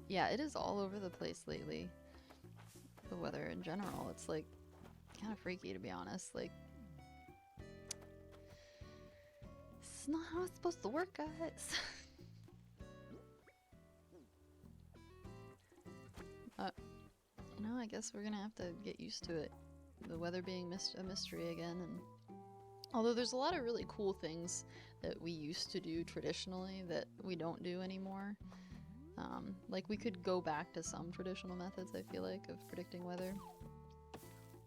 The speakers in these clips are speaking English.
Yeah, it is all over the place lately. The weather in general, it's like kind of freaky to be honest. Like, it's not how it's supposed to work, guys. You know, I guess we're gonna have to get used to it. The weather being a mystery again, and although there's a lot of really cool things that we used to do traditionally that we don't do anymore. Like we could go back to some traditional methods, I feel like, of predicting weather.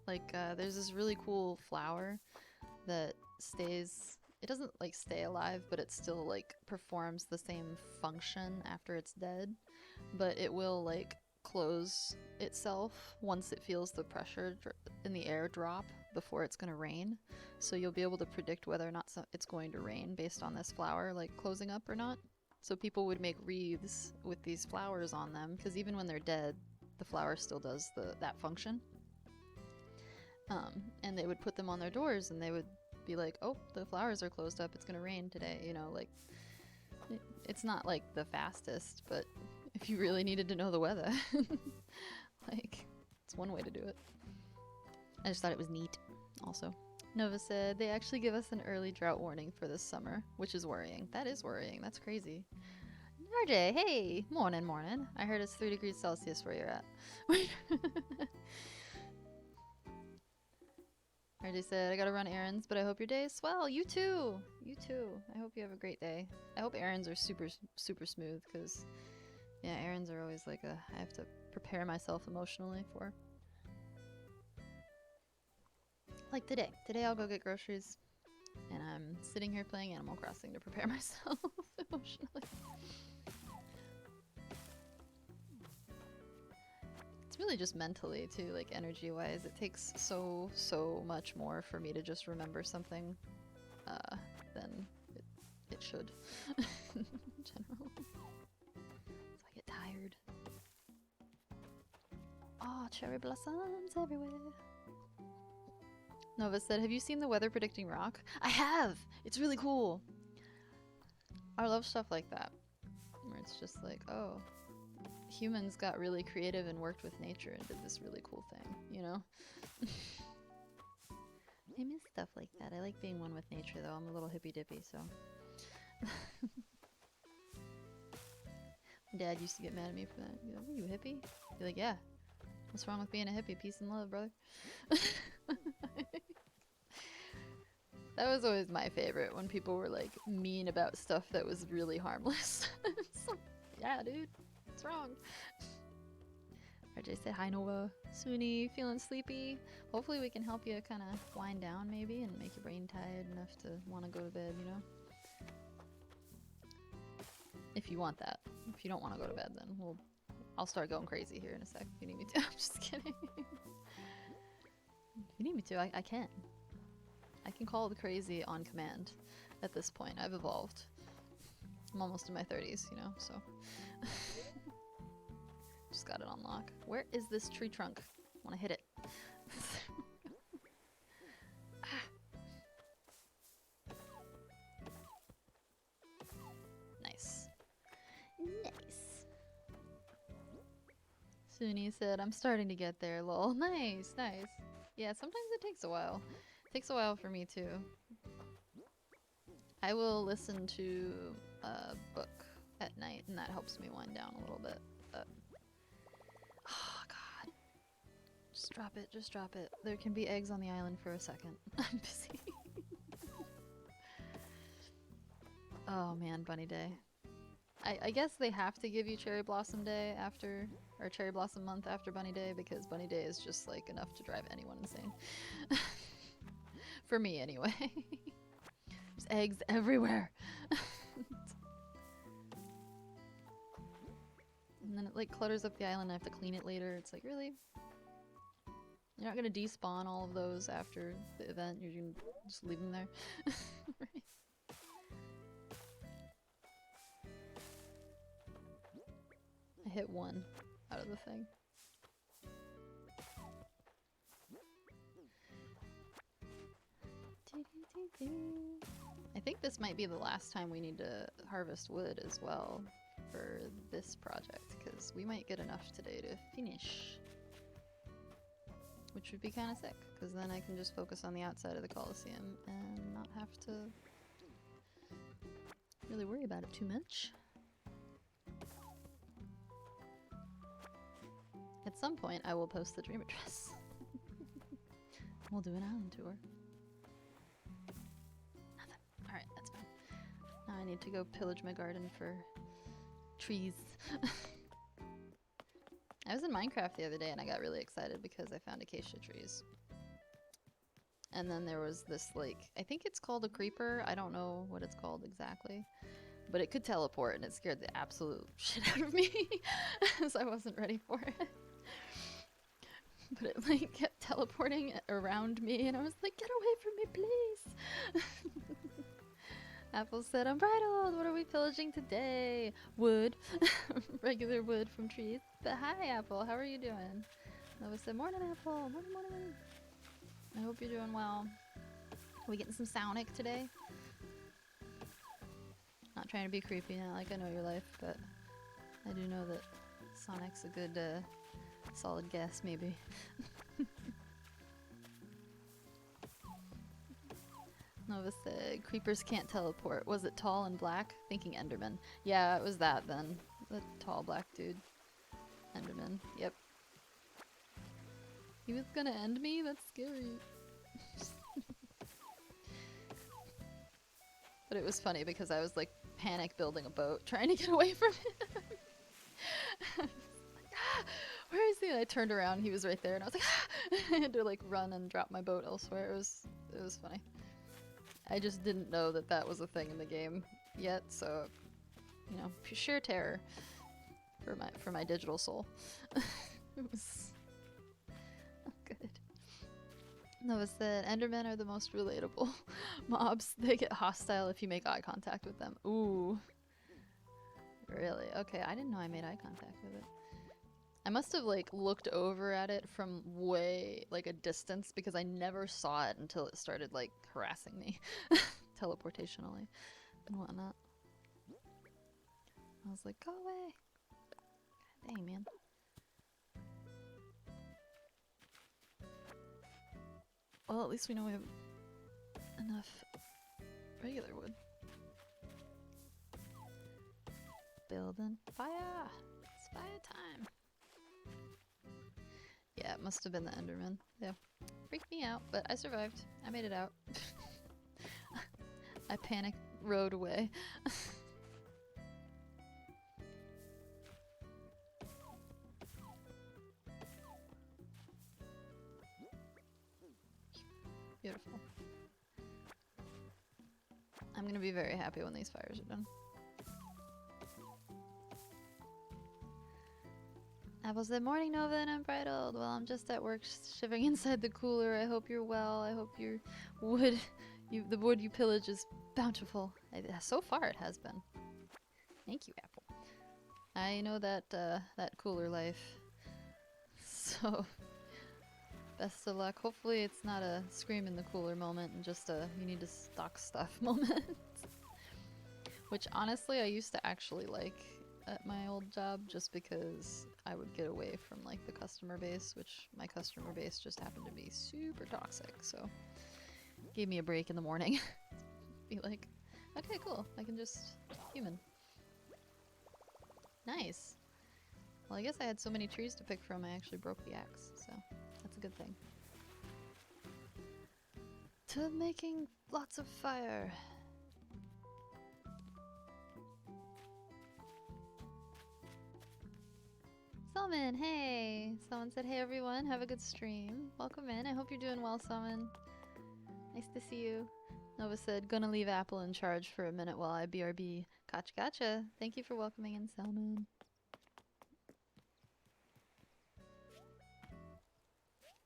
Like there's this really cool flower that stays, it doesn't like stay alive, but it still like performs the same function after it's dead, but it will like close itself once it feels the pressure in the air drop before it's going to rain. So you'll be able to predict whether or not it's going to rain based on this flower like closing up or not. So people would make wreaths with these flowers on them because even when they're dead, the flower still does that function. And they would put them on their doors and they would be like, oh, the flowers are closed up, it's gonna rain today, you know, like it's not like the fastest, but if you really needed to know the weather, like it's one way to do it. I just thought it was neat also. Nova said they actually give us an early drought warning for this summer, which is worrying. That is worrying. That's crazy. RJ, hey, morning. I heard it's 3 degrees Celsius where you're at. RJ said, I gotta run errands, but I hope your day is swell. You too. I hope you have a great day. I hope errands are super smooth, because, yeah, errands are always like I have to prepare myself emotionally for. Like today. Today I'll go get groceries, and I'm sitting here playing Animal Crossing to prepare myself emotionally. It's really just mentally too, like energy-wise. It takes so much more for me to just remember something than it should in general. So I get tired. Oh, cherry blossoms everywhere. Nova said, have you seen the weather predicting rock? I have! It's really cool! I love stuff like that. Where it's just like, oh, humans got really creative and worked with nature and did this really cool thing, you know? I miss stuff like that. I like being one with nature though. I'm a little hippy-dippy, so. My dad used to get mad at me for that. He'd be like, what are you, a hippie? I'd be like, yeah. What's wrong with being a hippie? Peace and love, brother. That was always my favorite, when people were like mean about stuff that was really harmless. So, yeah, dude, what's wrong? RJ said, hi Nova. Suni, feeling sleepy? Hopefully we can help you kind of wind down maybe and make your brain tired enough to want to go to bed, you know? If you want that. If you don't want to go to bed, then I'll start going crazy here in a sec if you need me to. I'm just kidding. If you need me to, I can. I can call the crazy on command at this point. I've evolved. I'm almost in my 30s, you know, so. Just got it on lock. Where is this tree trunk? I want to hit it. Nice. Nice. Suni said, I'm starting to get there, lol. Nice. Yeah, sometimes it takes a while. It takes a while for me too. I will listen to a book at night, and that helps me wind down a little bit. But oh god. Just drop it. There can be eggs on the island for a second. I'm busy. Oh man, Bunny Day. I guess they have to give you Cherry Blossom Day after, or Cherry Blossom Month after Bunny Day, because Bunny Day is just like enough to drive anyone insane. For me anyway. There's eggs everywhere. And then it like clutters up the island, I have to clean it later. It's like, really? You're not gonna despawn all of those after the event, you're gonna just leave them there? Right. I hit one out of the thing. I think this might be the last time we need to harvest wood as well for this project, because because we might get enough today to finish. Which would be kind of sick, because then I can just focus on the outside of the Coliseum and not have to really worry about it too much. At some point, I will post the dream address. We'll do an island tour. Nothing. Alright, that's fine. Now I need to go pillage my garden for trees. I was in Minecraft the other day and I got really excited because I found acacia trees. And then there was this, like, I think it's called a creeper. I don't know what it's called exactly. But it could teleport and it scared the absolute shit out of me. So I wasn't ready for it. But it, like, kept teleporting around me and I was like, get away from me, please! Apple said, unbridled, what are we pillaging today? Wood. Regular wood from trees. But hi, Apple, how are you doing? Nova said, morning, Apple. Morning, morning, morning. I hope you're doing well. Are we getting some Sonic today? Not trying to be creepy now, like I know your life, but I do know that Sonic's a good, solid guess, maybe. Nova said, creepers can't teleport. Was it tall and black? Thinking Enderman. Yeah, it was that then. The tall black dude. Enderman. Yep. He was gonna end me? That's scary. But it was funny because I was like panic building a boat trying to get away from him. I was like, ah, where is he? And I turned around, he was right there and I was like, ah! I had to like run and drop my boat elsewhere. It was funny. I just didn't know that that was a thing in the game yet, so, you know, sheer terror for my digital soul. It was good. Nova said, Endermen are the most relatable mobs. They get hostile if you make eye contact with them. Ooh. Really? Okay, I didn't know I made eye contact with it. I must have like looked over at it from way like a distance because I never saw it until it started like harassing me teleportationally and whatnot. I was like, go away. God dang, man. Well, at least we know we have enough regular wood. Building fire! It's fire time! Yeah, it must have been the Enderman. Yeah. Freaked me out, but I survived. I made it out. I panicked, rode away. Beautiful. I'm gonna be very happy when these fires are done. Apple said, morning Nova and unbridled. Well, I'm just at work shivering inside the cooler. I hope you're well. I hope your wood, the wood you pillage is bountiful. So far it has been. Thank you, Apple. I know that, that cooler life. So, best of luck. Hopefully it's not a scream in the cooler moment and just a you need to stock stuff moment. Which honestly I used to actually like at my old job just because I would get away from like the customer base, which my customer base just happened to be super toxic, so gave me a break in the morning. Be like, okay, cool, I can just human. Nice. Well, I guess I had so many trees to pick from I actually broke the axe, so that's a good thing. To making lots of fire. Salmon, hey! Someone said, hey everyone, have a good stream. Welcome in, I hope you're doing well, Salmon. Nice to see you. Nova said, gonna leave Apple in charge for a minute while I BRB. Gotcha, gotcha. Thank you for welcoming in, Salmon.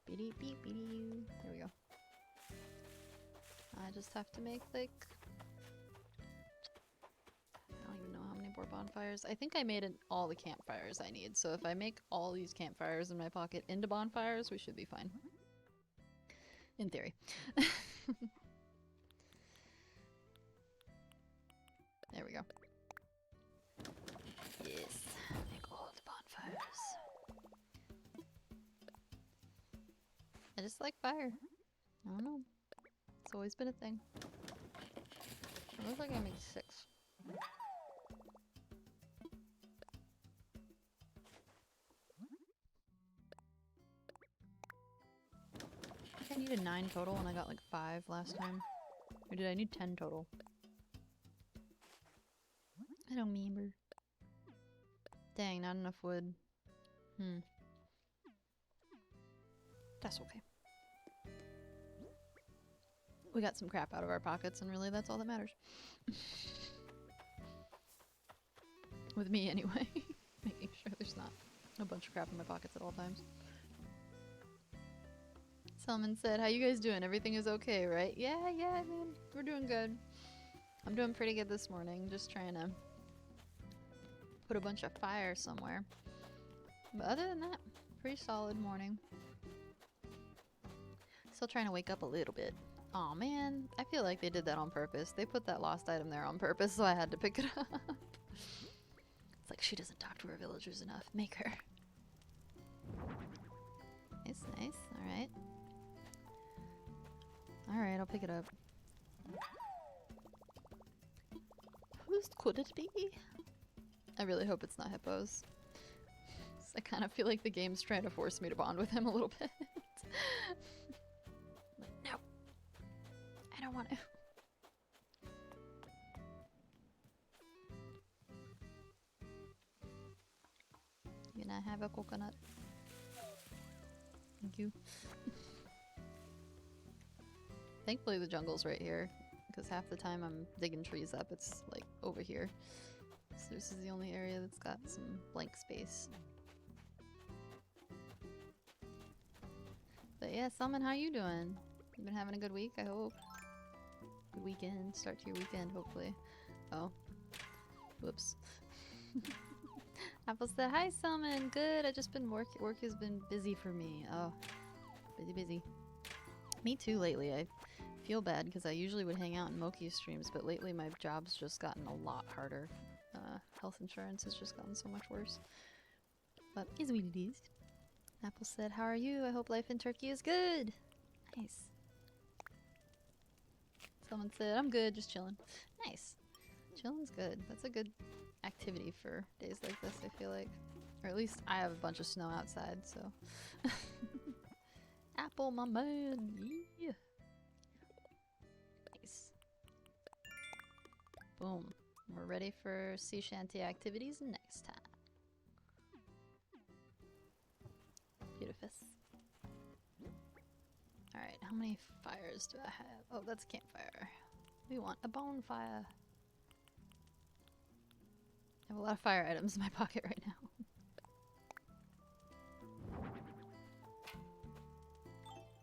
Beep, beep, beep. There we go. I just have to make, like... I don't even know how many more bonfires. I think I made all the campfires I need, so if I make all these campfires in my pocket into bonfires, we should be fine. In theory. There we go. Yes, make all the bonfires. I just like fire. I don't know. It's always been a thing. It looks like I made 6. I think I needed 9 total and I got like 5 last time. Or did I need 10 total? I don't remember. Dang, not enough wood. That's okay. We got some crap out of our pockets and really that's all that matters. With me anyway. Making sure there's not a bunch of crap in my pockets at all times. Salmon said, how you guys doing? Everything is okay, right? Yeah, man. We're doing good. I'm doing pretty good this morning. Just trying to put a bunch of fire somewhere. But other than that, pretty solid morning. Still trying to wake up a little bit. Aw, man. I feel like they did that on purpose. They put that lost item there on purpose, so I had to pick it up. It's like she doesn't talk to her villagers enough. Make her. Nice, nice. Alright. Alright, I'll pick it up. Whose could it be? I really hope it's not Hippos. I kind of feel like the game's trying to force me to bond with him a little bit. Like, no! I don't want to. Can I have a coconut? Thank you. Thankfully the jungle's right here, because half the time I'm digging trees up, it's like over here. So this is the only area that's got some blank space. But yeah, Salmon, how you doing? You been having a good week, I hope? Good weekend, start to your weekend, hopefully. Oh. Whoops. Apple said, hi Salmon, good, I just been work has been busy for me. Oh, busy. Me too lately. I feel bad because I usually would hang out in Moki streams, but lately my job's just gotten a lot harder. Health insurance has just gotten so much worse. But is what it is. Apple said, how are you? I hope life in Turkey is good. Nice. Someone said, I'm good, just chilling. Nice. Chilling's good. That's a good activity for days like this, I feel like. Or at least I have a bunch of snow outside, so. Apple, my man! Yeah! Nice. Boom. We're ready for sea shanty activities next time. Beautiful. Alright, how many fires do I have? Oh, that's a campfire. We want a bonfire. I have a lot of fire items in my pocket right now.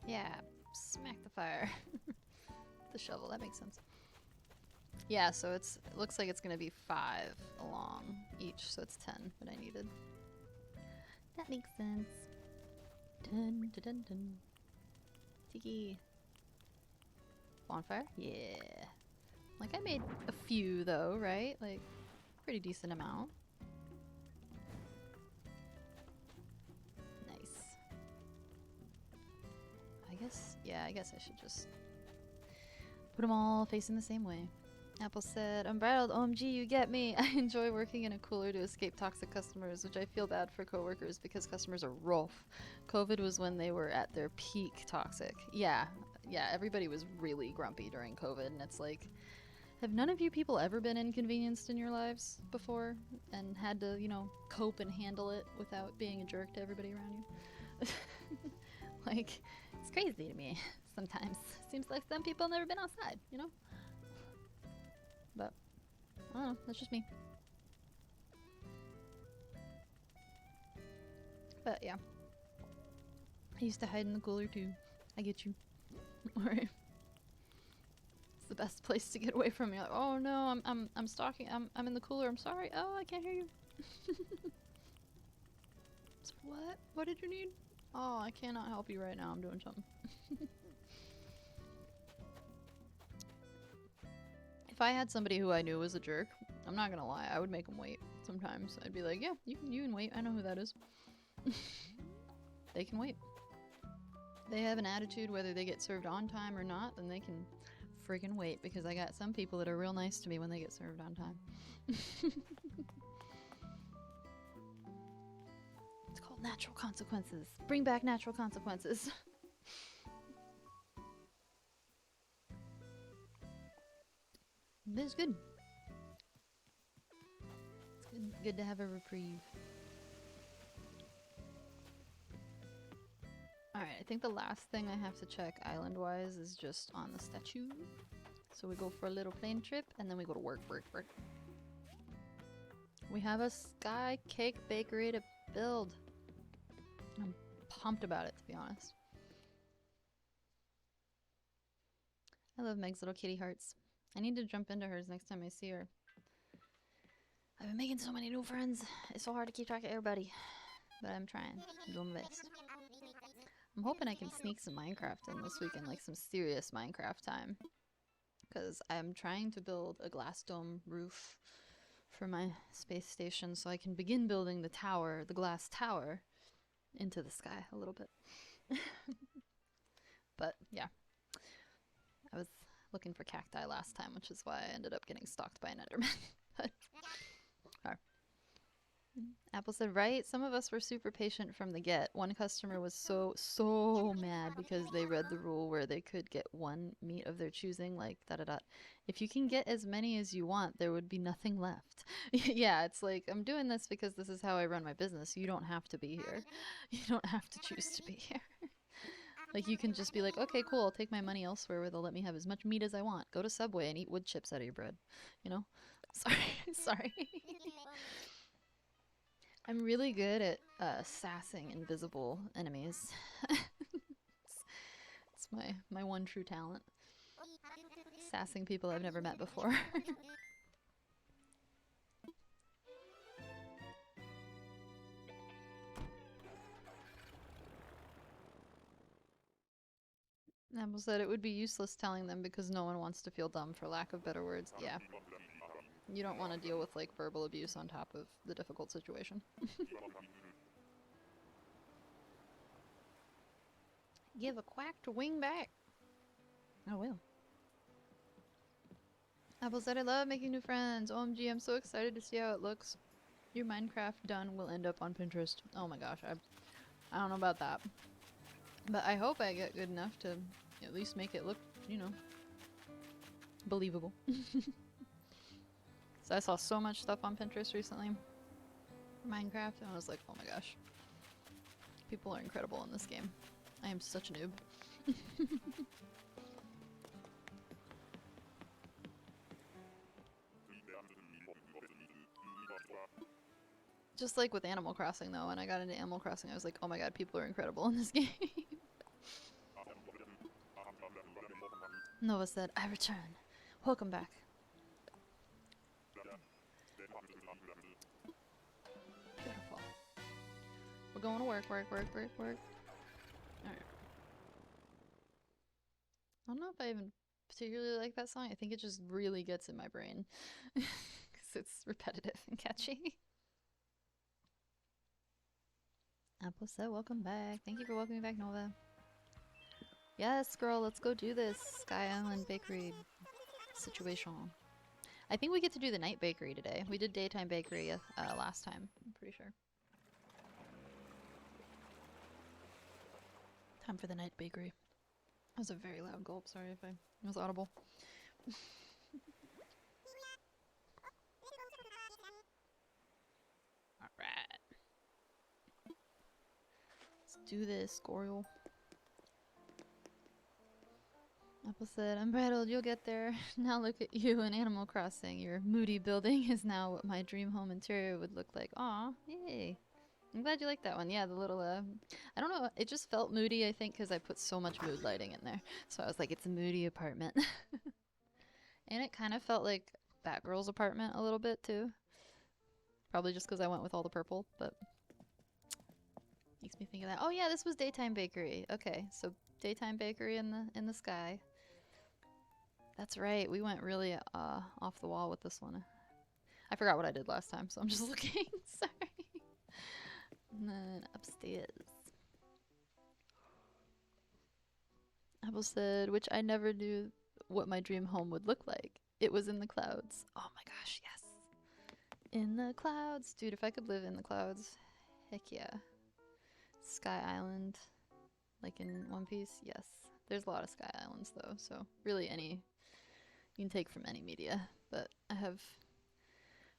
Yeah, smack the fire. The shovel, that makes sense. Yeah, so it looks like it's gonna be 5 along each, so it's 10 that I needed. That makes sense. Dun dun dun dun. Tiki. Bonfire? Yeah. Like I made a few though, right? Like pretty decent amount. Nice. I guess I should just put them all facing the same way. Apple said, Unbridled, OMG, you get me. I enjoy working in a cooler to escape toxic customers, which I feel bad for coworkers because customers are rough. COVID was when they were at their peak toxic. Yeah, everybody was really grumpy during COVID, and it's like, have none of you people ever been inconvenienced in your lives before and had to, you know, cope and handle it without being a jerk to everybody around you? Like, it's crazy to me sometimes. Seems like some people never been outside, you know? But, I don't know, that's just me. But yeah. I used to hide in the cooler too. I get you. Alright. It's the best place to get away from me. Like, oh no, I'm stalking, I'm in the cooler, I'm sorry. Oh, I can't hear you. What? What did you need? Oh, I cannot help you right now, I'm doing something. If I had somebody who I knew was a jerk, I'm not gonna lie, I would make them wait sometimes. I'd be like, yeah, you can wait, I know who that is. They can wait. they have an attitude whether they get served on time or not, then they can friggin' wait, because I got some people that are real nice to me when they get served on time. It's called natural consequences. Bring back natural consequences. But it's good. It's good to have a reprieve. Alright, I think the last thing I have to check island-wise is just on the statue. So we go for a little plane trip, and then we go to work. We have a sky cake bakery to build. I'm pumped about it, to be honest. I love Meg's little kitty hearts. I need to jump into hers next time I see her. I've been making so many new friends. It's so hard to keep track of everybody. But I'm trying. I'm doing my best. I'm hoping I can sneak some Minecraft in this weekend, like some serious Minecraft time. Because I'm trying to build a glass dome roof for my space station so I can begin building the tower, the glass tower, into the sky a little bit. But yeah, I was looking for cacti last time, which is why I ended up getting stalked by an Enderman. But, Apple said, right? Some of us were super patient from the get. One customer was so mad because they read the rule where they could get one meat of their choosing, like da-da-da. If you can get as many as you want, there would be nothing left. Yeah, it's like, I'm doing this because this is how I run my business. You don't have to be here. You don't have to choose to be here. Like, you can just be like, okay, cool, I'll take my money elsewhere where they'll let me have as much meat as I want. Go to Subway and eat wood chips out of your bread. You know? Sorry. I'm really good at sassing invisible enemies. It's my one true talent. Sassing people I've never met before. Apple said it would be useless telling them because no one wants to feel dumb, for lack of better words. Yeah. You don't want to deal with, like, verbal abuse on top of the difficult situation. Give a quack to wing back. I will. Apple said, I love making new friends. OMG, I'm so excited to see how it looks. Your Minecraft done will end up on Pinterest. Oh my gosh, I don't know about that. But I hope I get good enough to at least make it look, you know, believable. So I saw so much stuff on Pinterest recently. Minecraft, and I was like, oh my gosh. People are incredible in this game. I am such a noob. Just like with Animal Crossing though, when I got into Animal Crossing I was like, oh my god, people are incredible in this game. Nova said, I return. Welcome back. Beautiful. We're going to work. Alright. I don't know if I even particularly like that song. I think it just really gets in my brain. Because it's repetitive and catchy. Apple said, welcome back. Thank you for welcoming back, Nova. Yes, girl, let's go do this Sky Island Bakery situation. I think we get to do the night bakery today. We did daytime bakery last time, I'm pretty sure. Time for the night bakery. That was a very loud gulp, sorry if it was audible. Alright. Let's do this, Goriel. Apple said, unbridled, you'll get there. Now look at you in Animal Crossing. Your moody building is now what my dream home interior would look like. Aw, yay. I'm glad you like that one. Yeah, the little, I don't know, it just felt moody, I think, because I put so much mood lighting in there. So I was like, it's a moody apartment. And it kind of felt like Batgirl's apartment a little bit, too. Probably just because I went with all the purple, but makes me think of that. Oh yeah, this was daytime bakery. Okay, so daytime bakery in the sky. That's right, we went really off the wall with this one. I forgot what I did last time, so I'm just looking. Sorry. And then upstairs. Apple said, which I never knew what my dream home would look like. It was in the clouds. Oh my gosh, yes. In the clouds. Dude, if I could live in the clouds, heck yeah. Sky Island, like in One Piece, yes. There's a lot of Sky Islands though, so really any, you can take from any media. But I have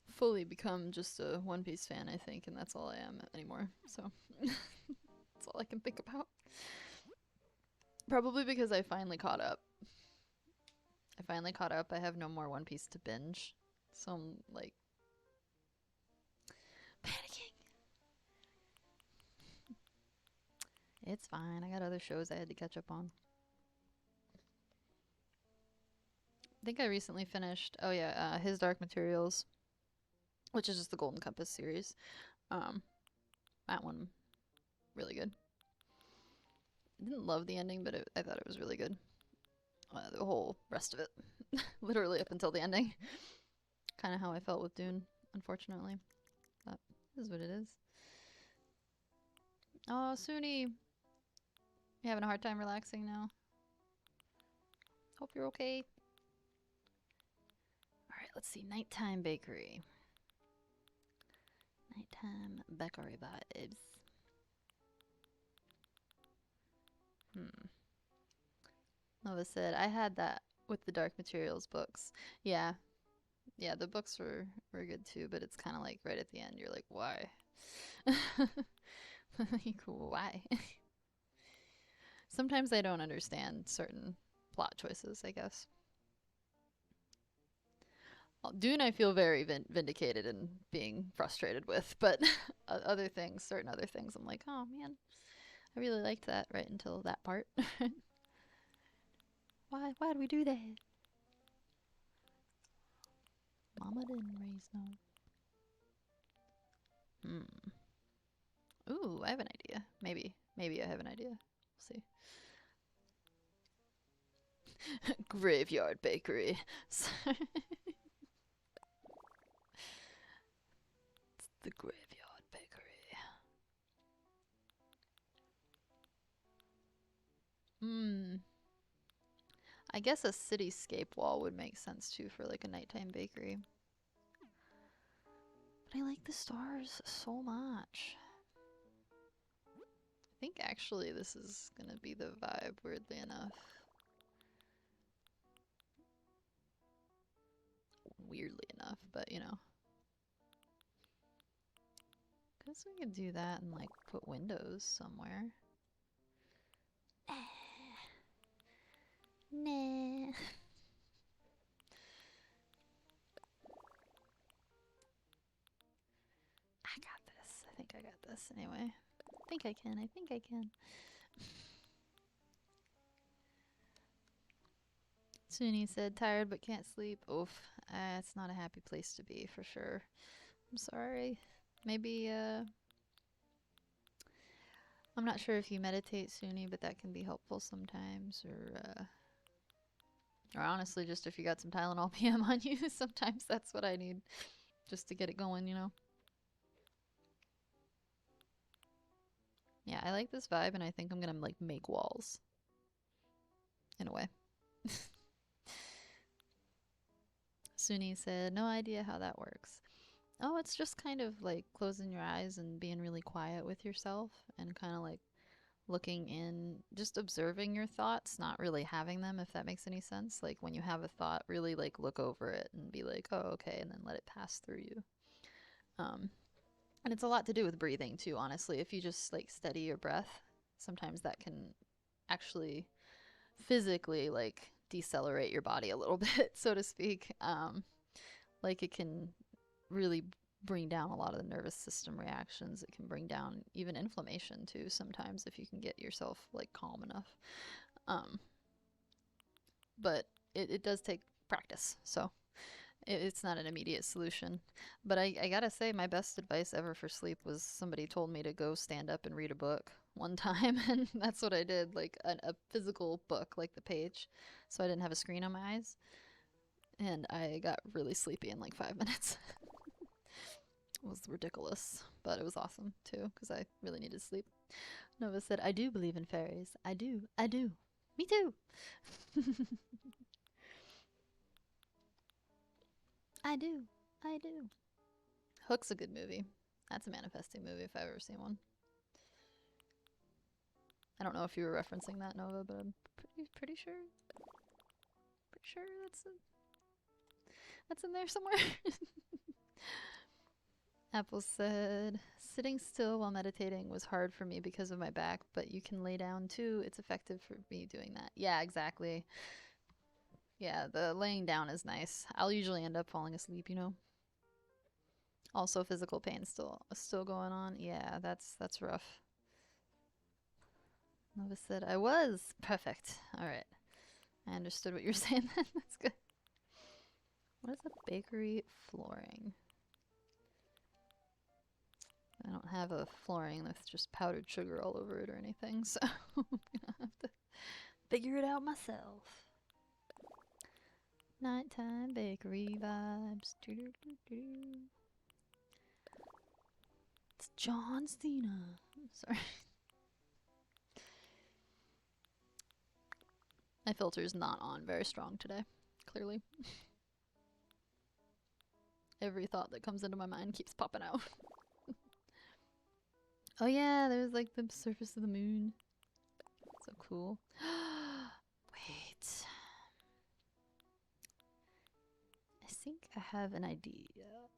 fully become just a One Piece fan, I think, and that's all I am anymore, so that's all I can think about. Probably because I finally caught up. I have no more One Piece to binge, so I'm like panicking. It's fine. I got other shows I had to catch up on. I think I recently finished, oh yeah, His Dark Materials, which is just the Golden Compass series. That one, really good. I didn't love the ending, but I thought it was really good. The whole rest of it, literally up until the ending. Kind of how I felt with Dune, unfortunately. But it is what it is. Oh, Suni, you having a hard time relaxing now? Hope you're okay. Alright, let's see. Nighttime Bakery. Nighttime Bakery vibes. Nova said, I had that with the Dark Materials books. Yeah. Yeah, the books were good too, but it's kind of like right at the end, you're like, why? Like, why? Sometimes I don't understand certain plot choices, I guess. Well, Dune I feel very vindicated and being frustrated with, but other things, certain other things, I'm like, oh man, I really liked that right until that part. Why did we do that? Mama didn't raise no. Ooh, I have an idea. Maybe I have an idea. We'll see. Graveyard Bakery. It's the Graveyard Bakery. I guess a cityscape wall would make sense too for like a nighttime bakery. But I like the stars so much. I think actually this is gonna be the vibe, weirdly enough. Weirdly enough, but you know. Guess we could do that and like put windows somewhere. Nah. I got this. I think I got this anyway. I think I can. Suni said, tired but can't sleep. Oof. It's not a happy place to be, for sure. I'm sorry. Maybe, I'm not sure if you meditate, Suni, but that can be helpful sometimes. Or honestly, just if you got some Tylenol PM on you, sometimes that's what I need. Just to get it going, you know? Yeah, I like this vibe, and I think I'm gonna, like, make walls. In a way. Suni said, no idea how that works. Oh, it's just kind of like closing your eyes and being really quiet with yourself and kind of like looking in, just observing your thoughts, not really having them, if that makes any sense. Like when you have a thought, really like look over it and be like, oh, okay, and then let it pass through you. And it's a lot to do with breathing too, honestly. If you just like steady your breath, sometimes that can actually physically like decelerate your body a little bit, so to speak. Like it can really bring down a lot of the nervous system reactions. It can bring down even inflammation too sometimes if you can get yourself like calm enough. But it does take practice, so it's not an immediate solution. But I gotta say, my best advice ever for sleep was somebody told me to go stand up and read a book one time, and that's what I did, like a physical book, like the page, so I didn't have a screen on my eyes. And I got really sleepy in like 5 minutes. It was ridiculous, but it was awesome too, because I really needed sleep. Nova said, I do believe in fairies. I do. Me too. I do. I do. Hook's a good movie. That's a manifesting movie if I've ever seen one. I don't know if you were referencing that, Nova, but I'm pretty sure. Pretty sure that's in there somewhere. Apple said, sitting still while meditating was hard for me because of my back, but you can lay down too. It's effective for me doing that. Yeah, exactly. Yeah, the laying down is nice. I'll usually end up falling asleep, you know. Also, physical pain still going on. Yeah, that's rough. Nova said, I was perfect. All right, I understood what you're saying. Then that's good. What is a bakery flooring? I don't have a flooring with just powdered sugar all over it or anything, so I'm gonna have to figure it out myself. Nighttime bakery vibes. It's John Cena. Sorry. My filter's not on very strong today, clearly. Every thought that comes into my mind keeps popping out. Oh yeah, there's like the surface of the moon. So cool. Wait. I think I have an idea.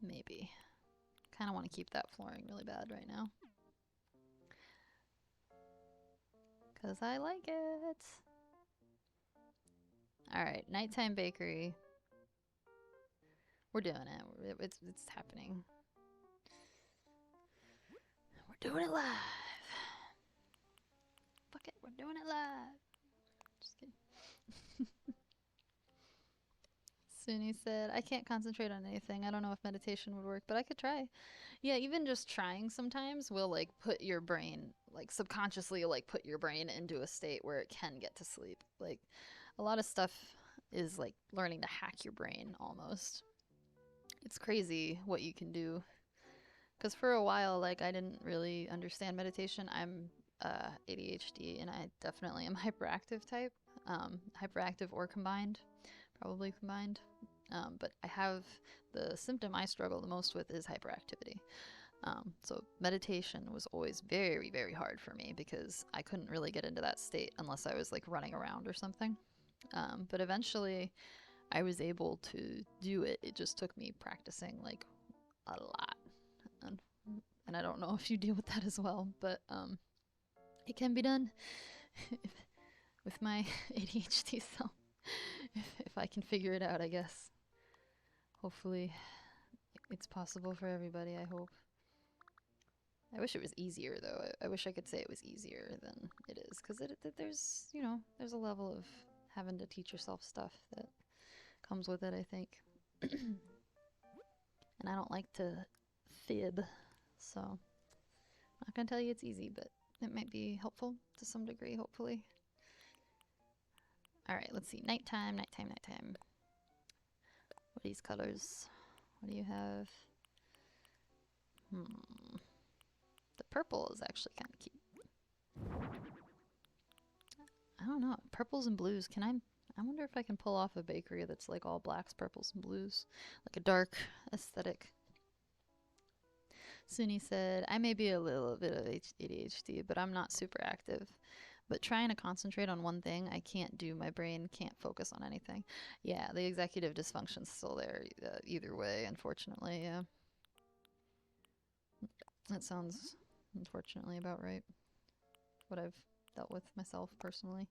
Maybe. Kind of want to keep that flooring really bad right now. Because I like it. Alright, nighttime bakery. We're doing it. It's happening. We're doing it live. Fuck it, we're doing it live. Just kidding. Suni said, I can't concentrate on anything. I don't know if meditation would work, but I could try. Yeah, even just trying sometimes will like put your brain, like subconsciously like put your brain into a state where it can get to sleep. Like a lot of stuff is like learning to hack your brain almost. It's crazy what you can do. Because for a while, like I didn't really understand meditation. I'm ADHD and I definitely am hyperactive type. Hyperactive or combined, probably combined. But I have the symptom I struggle the most with is hyperactivity. So meditation was always very, very hard for me because I couldn't really get into that state unless I was like running around or something. But eventually I was able to do it. It just took me practicing like a lot. And I don't know if you deal with that as well, but it can be done with my ADHD self. If I can figure it out, I guess. Hopefully it's possible for everybody, I hope. I wish it was easier, though. I wish I could say it was easier than it is, because there's, you know, there's a level of having to teach yourself stuff that comes with it, I think. And I don't like to fib, so I'm not gonna tell you it's easy, but it might be helpful to some degree, hopefully. Alright, let's see. Nighttime, nighttime, nighttime. What are these colors? What do you have? The purple is actually kind of cute. I don't know. Purples and blues. I wonder if I can pull off a bakery that's like all blacks, purples, and blues. Like a dark aesthetic. Suni said, I may be a little bit of ADHD, but I'm not super active. But trying to concentrate on one thing, I can't do. My brain can't focus on anything. Yeah, the executive dysfunction's still there either way, unfortunately, yeah. That sounds, unfortunately, about right. What I've dealt with myself personally.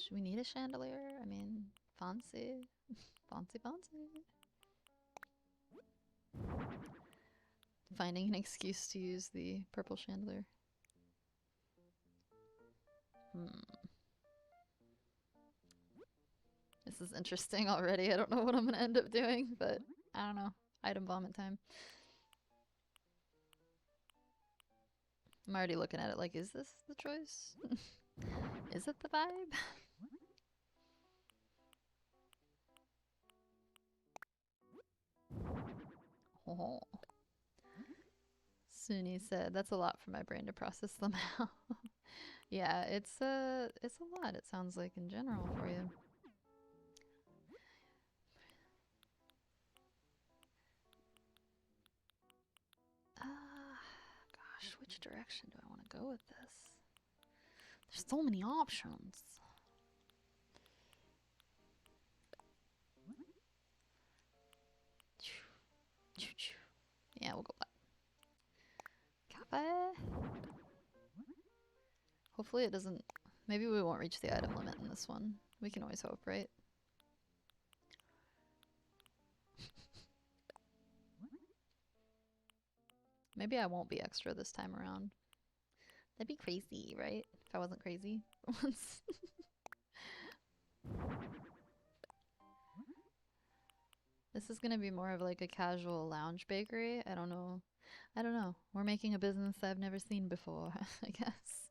Should we need a chandelier? I mean, fancy. Fancy, fancy. Finding an excuse to use the purple chandelier. This is interesting already. I don't know what I'm gonna end up doing, but I don't know. Item vomit time. I'm already looking at it like, is this the choice? Is it the vibe? Oh. Suni said, that's a lot for my brain to process them out. Yeah, it's a lot, it sounds like, in general for you. Gosh, which direction do I want to go with this? There's so many options. Yeah, we'll go back. Cafe. Hopefully it doesn't... Maybe we won't reach the item limit in this one. We can always hope, right? Maybe I won't be extra this time around. That'd be crazy, right? If I wasn't crazy for once. This is gonna be more of like a casual lounge bakery. I don't know. We're making a business I've never seen before, I guess.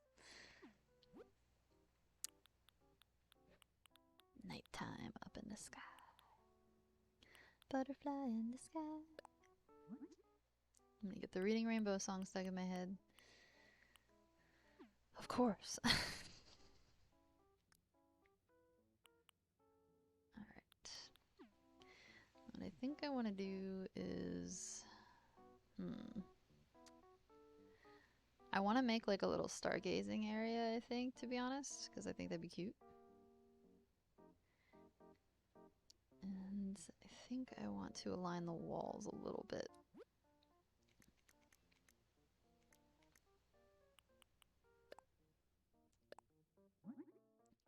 Nighttime up in the sky. Butterfly in the sky. I'm gonna get the Reading Rainbow song stuck in my head. Of course. Alright. What I think I want to do is... I want to make like a little stargazing area, I think, to be honest, because I think that'd be cute. And I think I want to align the walls a little bit.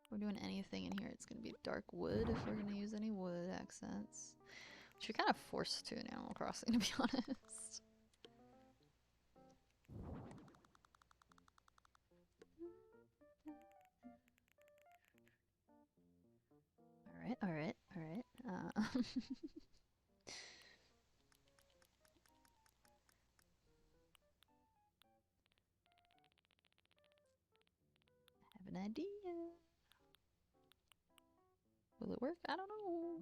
If we're doing anything in here, it's going to be dark wood if we're going to use any wood accents. Which you're kind of forced to in Animal Crossing, to be honest. Alright. I have an idea. Will it work? I don't know.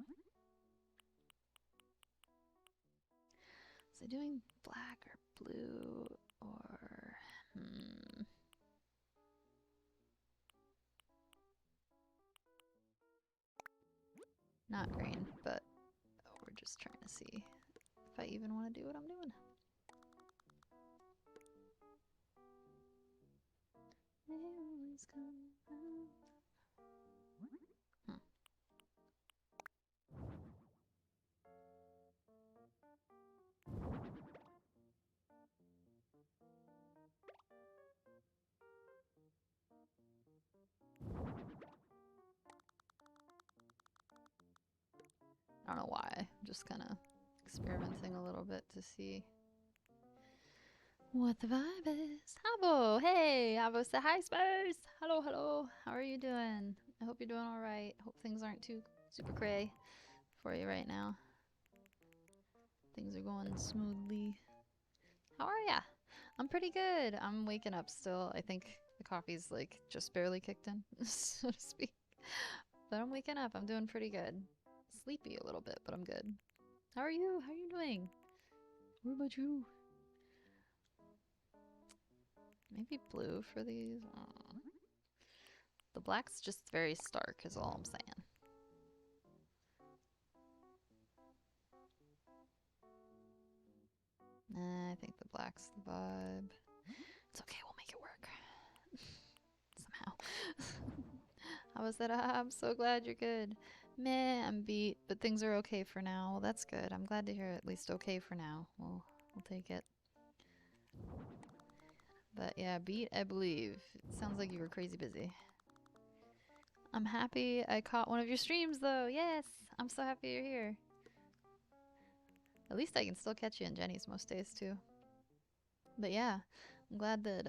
Is it doing black or blue or... Not green, but we're just trying to see if I even want to do what I'm doing. I don't know why. I'm just kind of experimenting a little bit to see what the vibe is. Avo! Hey! Avo, say hi, Spurs! Hello. How are you doing? I hope you're doing alright. Hope things aren't too super cray for you right now. Things are going smoothly. How are ya? I'm pretty good. I'm waking up still. I think the coffee's like just barely kicked in, so to speak. But I'm waking up. I'm doing pretty good. Sleepy a little bit, but I'm good. How are you? How are you doing? What about you? Maybe blue for these? Aww. The black's just very stark is all I'm saying. Nah, I think the black's the vibe. It's okay, we'll make it work. Somehow. How was that? I'm so glad you're good. Meh, I'm beat, but things are okay for now. Well, that's good. I'm glad to hear at least okay for now. We'll take it. But yeah, beat, I believe. It sounds like you were crazy busy. I'm happy I caught one of your streams, though. Yes, I'm so happy you're here. At least I can still catch you in Jenny's most days, too. But yeah, I'm glad that,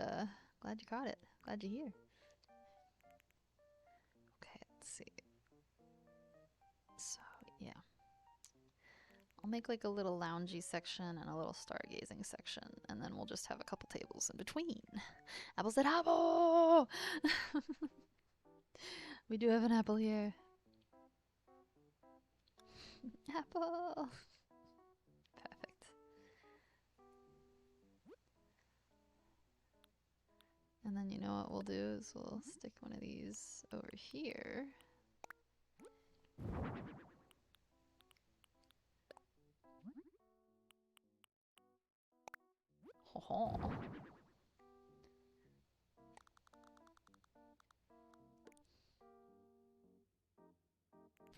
glad you caught it. Glad you're here. Okay, let's see. So, yeah. I'll make like a little loungy section and a little stargazing section, and then we'll just have a couple tables in between. Apples at apple! We do have an apple here. Apple! Perfect. And then you know what we'll do is we'll stick one of these over here. Ho ho.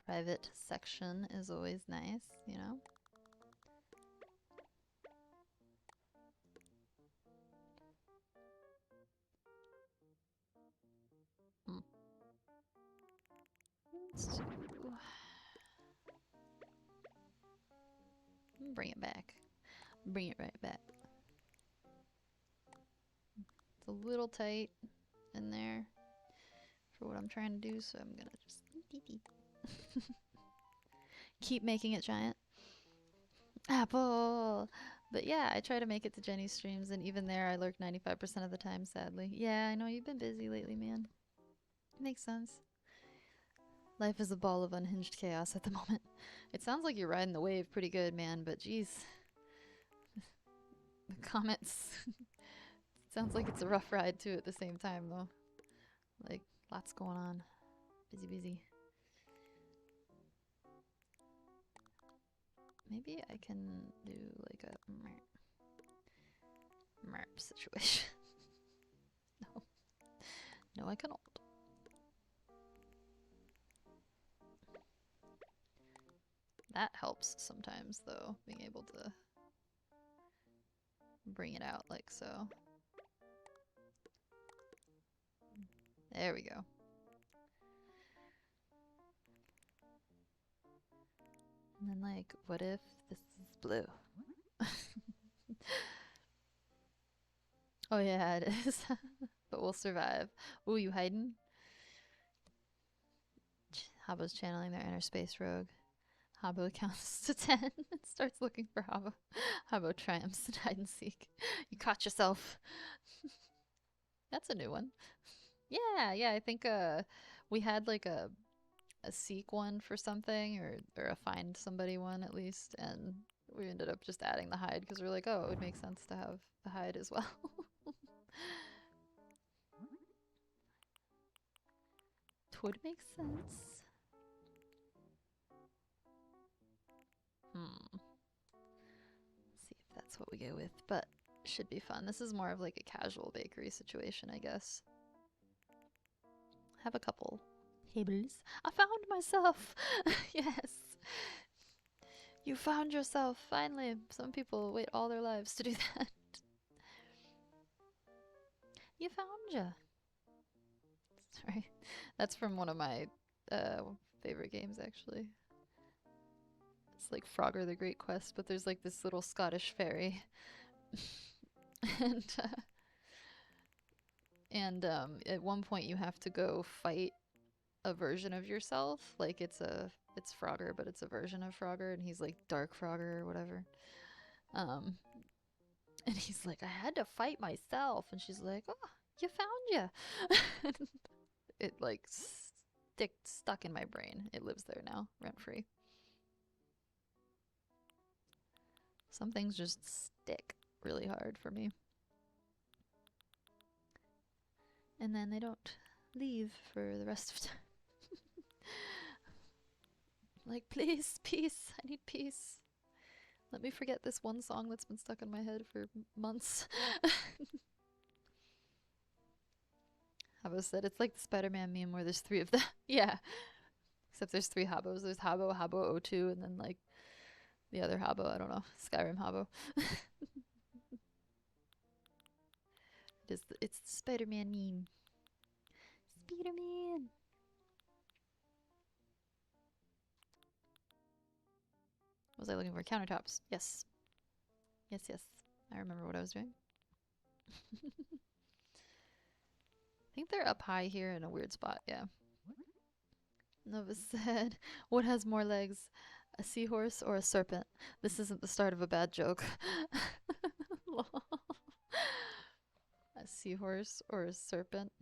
Private section is always nice, you know? Let's do... Bring it back. Bring it right back. It's a little tight in there for what I'm trying to do, so I'm gonna just keep making it giant. Apple! But yeah, I try to make it to Jenny's streams, and even there I lurk 95% of the time, sadly. Yeah, I know you've been busy lately, man. Makes sense. Life is a ball of unhinged chaos at the moment. It sounds like you're riding the wave pretty good, man, but geez. The comments... sounds like it's a rough ride too at the same time, though. Like, lots going on. Busy, busy. Maybe I can do like a merp situation. No. No, I cannot. That helps sometimes, though, being able to bring it out like so. There we go. And then, like, what if this is blue? Oh yeah, it is. But we'll survive. Ooh, you hiding? Habbo's channeling their inner space rogue. Habbo counts to 10 and starts looking for Habbo. Habbo triumphs in hide and seek. You caught yourself. That's a new one. Yeah, I think we had like a seek one for something, or a find somebody one at least, and we ended up just adding the hide because we're like, oh, it would make sense to have the hide as well. It would make sense. See if that's what we go with, but should be fun. This is more of like a casual bakery situation, I guess. Have a couple tables. I found myself! Yes! You found yourself, finally. Some people wait all their lives to do that. You found ya. Sorry. That's from one of my favorite games, actually. It's like Frogger the Great Quest, but there's like this little Scottish fairy. and at one point you have to go fight a version of yourself. Like it's Frogger, but it's a version of Frogger, and he's like Dark Frogger or whatever. And he's like, I had to fight myself, and she's like, oh, you found ya. It like stuck in my brain. It lives there now, rent free. Some things just stick really hard for me. And then they don't leave for the rest of time. Like, please, peace. I need peace. Let me forget this one song that's been stuck in my head for months. Habbo said it's like the Spider-Man meme where there's 3 of them. Yeah. Except there's 3 Habbos. There's Habbo, Habbo O2, and then like the other Habbo, I don't know, Skyrim Habbo. It's the Spider-Man meme. Spider-Man! Was I looking for countertops? Yes. Yes, yes. I remember what I was doing. I think they're up high here in a weird spot, yeah. Nova said, what has more legs, a seahorse or a serpent? This isn't the start of a bad joke. A seahorse or a serpent?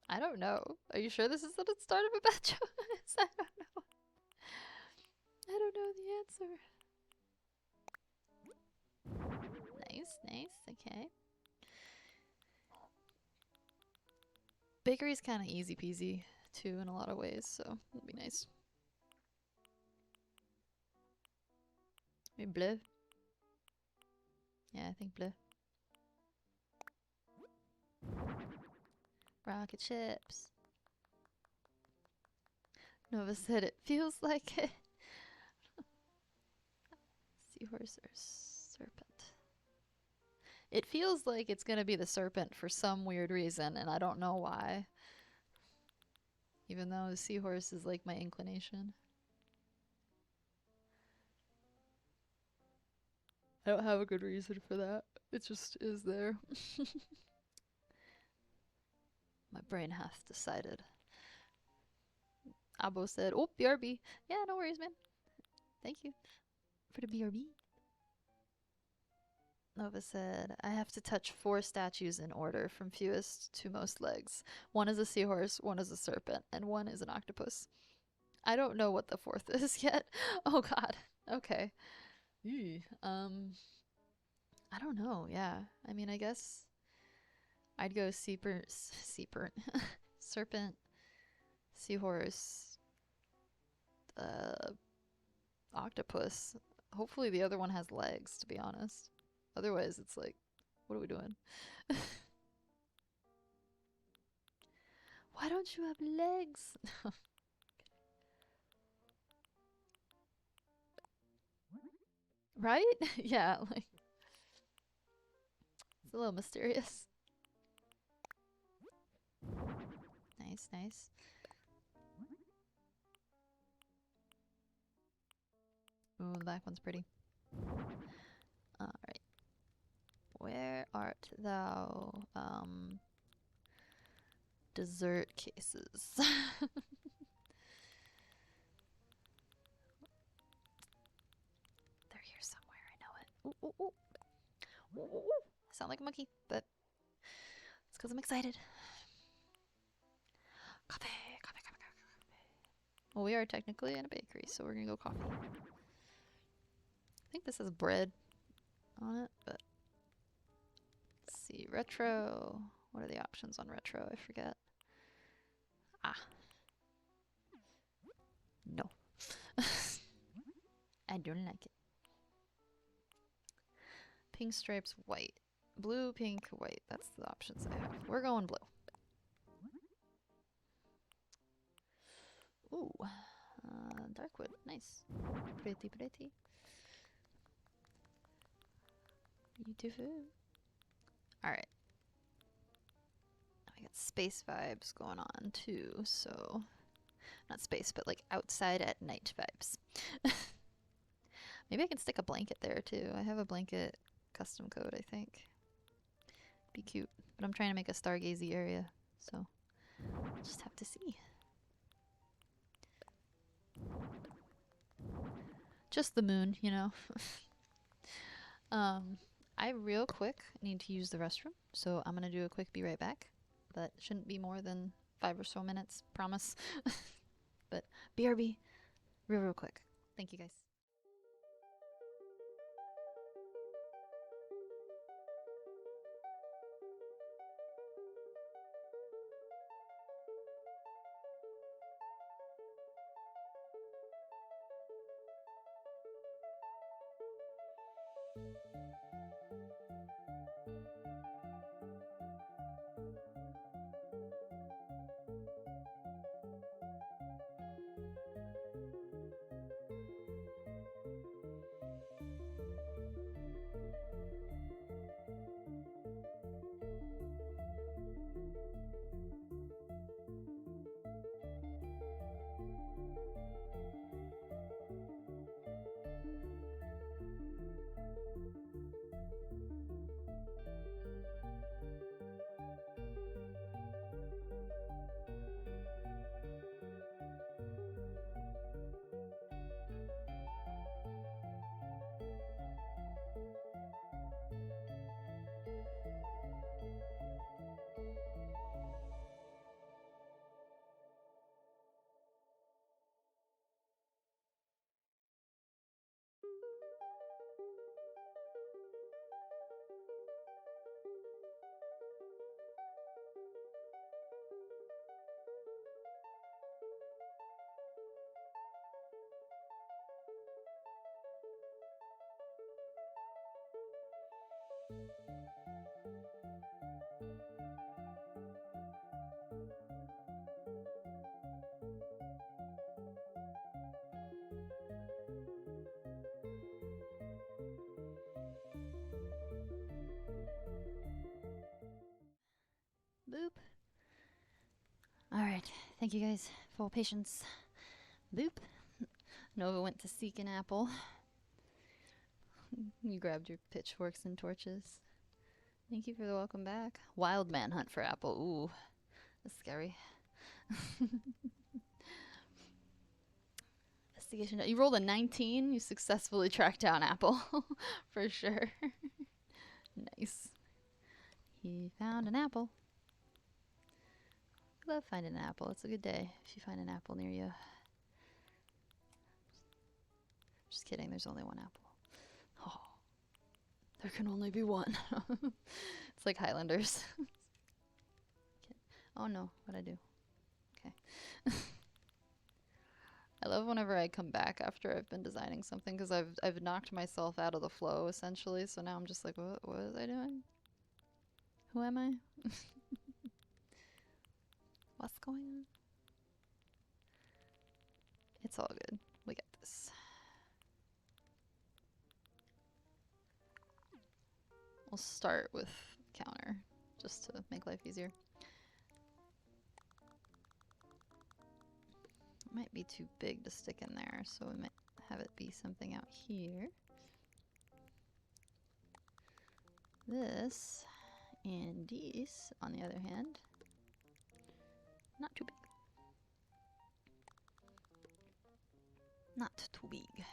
I don't know. Are you sure this isn't the start of a bad joke? I don't know. I don't know the answer. Nice, nice. Okay. Bakery's kind of easy peasy too in a lot of ways, so it'd be nice. Maybe bleu. Yeah, I think bleu. Rocket ships. Nova said it feels like it. Seahorse or serpent? It feels like it's gonna be the serpent for some weird reason, and I don't know why. Even though the seahorse is like my inclination. I don't have a good reason for that. It just is there. My brain hath decided. Abo said, oh, BRB. Yeah, no worries, man. Thank you for the BRB. Nova said, I have to touch 4 statues in order from fewest to most legs. 1 is a seahorse, 1 is a serpent, and 1 is an octopus. I don't know what the 4th is yet. Oh god. Okay. I don't know, yeah. I mean, I guess I'd go serpent, seahorse, octopus. Hopefully the other one has legs, to be honest. Otherwise, it's like, what are we doing? Why don't you have legs? Right? Yeah, like, it's a little mysterious. Nice, nice. Ooh, the black one's pretty. Alright. Where art thou? Dessert cases. They're here somewhere, I know it. Ooh, ooh, ooh. Ooh, ooh, ooh. I sound like a monkey, but it's because I'm excited. Coffee, coffee, coffee, coffee. Well, we are technically in a bakery, so we're gonna go coffee. I think this has bread on it, but let's see. Retro. What are the options on retro? I forget. Ah. No. I don't like it. Pink stripes, white. Blue, pink, white. That's the options I have. We're going blue. Ooh. Darkwood. Nice. Pretty, pretty. Beautiful. Alright. I got space vibes going on too, so... Not space, but like outside at night vibes. Maybe I can stick a blanket there too. I have a blanket custom code, I think. Be cute. But I'm trying to make a stargazy area, so just have to see. Just the moon, you know. I real quick need to use the restroom, so I'm gonna do a quick be right back. But shouldn't be more than 5 or so minutes, promise. But BRB, real quick. Thank you guys. Boop. Alright, thank you guys for patience. Boop. Nova went to seek an apple. You grabbed your pitchforks and torches. Thank you for the welcome back. Wild manhunt for apple. Ooh, that's scary. Investigation. You rolled a 19. You successfully tracked down apple. For sure. Nice. He found an apple. Love finding an apple. It's a good day if you find an apple near you. Just kidding, there's only one apple. Oh, there can only be one. It's like Highlanders. Oh no, what'd I do? Okay. I love whenever I come back after I've been designing something because I've knocked myself out of the flow essentially. So now I'm just like, what was I doing? Who am I? What's going on? It's all good. We got this. We'll start with counter just to make life easier. It might be too big to stick in there, so we might have it be something out here. This and these, on the other hand, not too big. Not too big.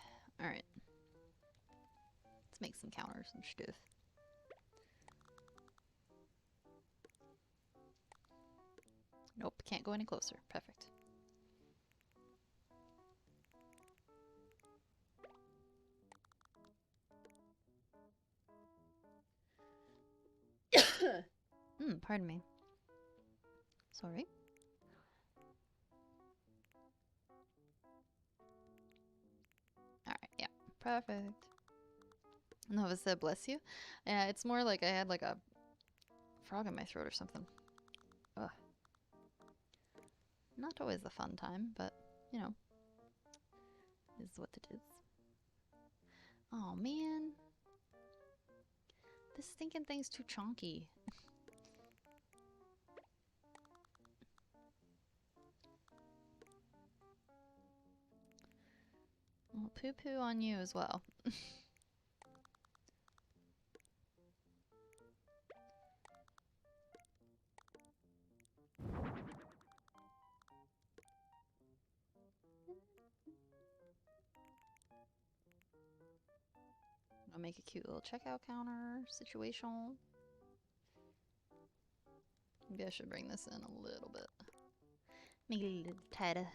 Alright. Let's make some counters and stuff. Nope, can't go any closer. Perfect. Pardon me. Sorry. Alright, yeah. Perfect. Nova said, bless you. Yeah, it's more like I had like a frog in my throat or something. Ugh. Not always a fun time, but, you know, is what it is. Oh, man. This stinking thing's too chunky. Well, poo-poo on you as well. I'll make a cute little checkout counter situation. Maybe I should bring this in a little bit. Make it a little tighter.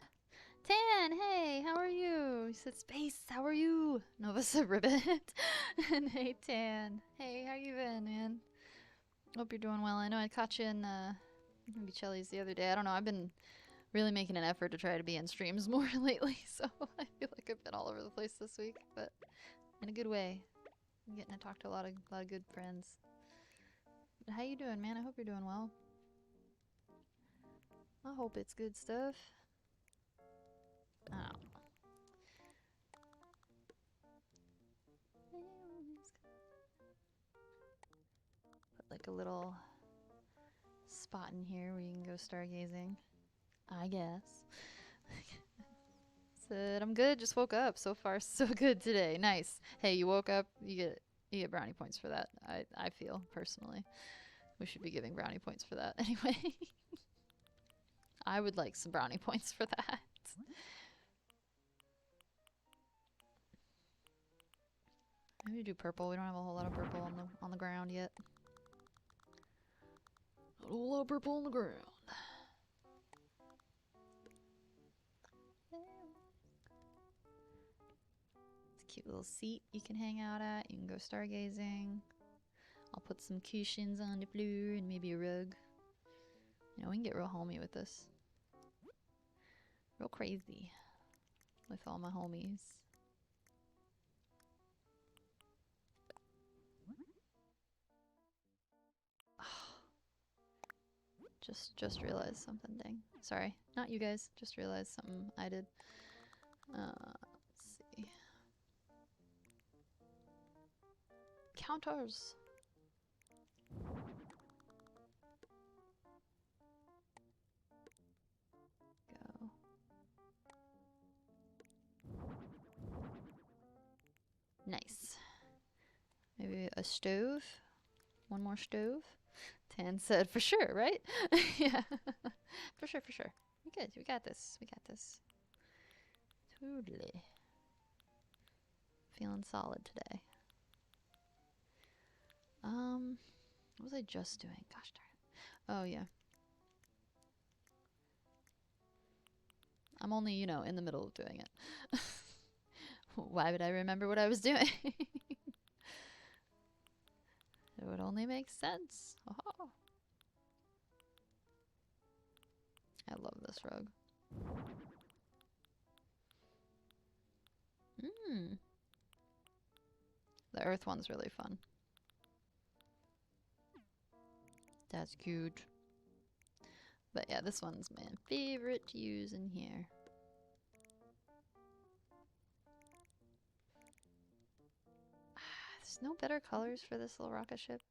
Tan, hey, how are you? You said Space, how are you? Nova said Ribbit. And hey, Tan. Hey, how you been, man? Hope you're doing well. I know I caught you in maybe Chelly's the other day. I don't know. I've been really making an effort to try to be in streams more lately, so I feel like I've been all over the place this week, but in a good way. I'm getting to talk to a lot of good friends. But how you doing, man? I hope you're doing well. I hope it's good stuff. Oh. Put like a little spot in here where you can go stargazing. I guess. Said I'm good, just woke up. So far so good today. Nice. Hey, you woke up, you get brownie points for that. I feel personally. We should be giving brownie points for that anyway. I would like some brownie points for that. Maybe do purple. We don't have a whole lot of purple on the ground yet. Not a whole lot of purple on the ground. It's a cute little seat you can hang out at. You can go stargazing. I'll put some cushions on the floor and maybe a rug. You know, we can get real homey with this. Real crazy with all my homies. Just realized something, dang. Sorry, not you guys, just realized something I did. Let's see. Counters! Go. Nice. Maybe a stove? One more stove? Tan said, for sure, right? Yeah. For sure, for sure. We good. We got this. We got this. Totally. Feeling solid today. What was I just doing? Gosh darn it. Oh, yeah. I'm only, you know, in the middle of doing it. Why would I remember what I was doing? It would only make sense. Oh. I love this rug. Mmm. The earth one's really fun. That's cute. But yeah, this one's my favorite to use in here. There's no better colors for this little rocket ship.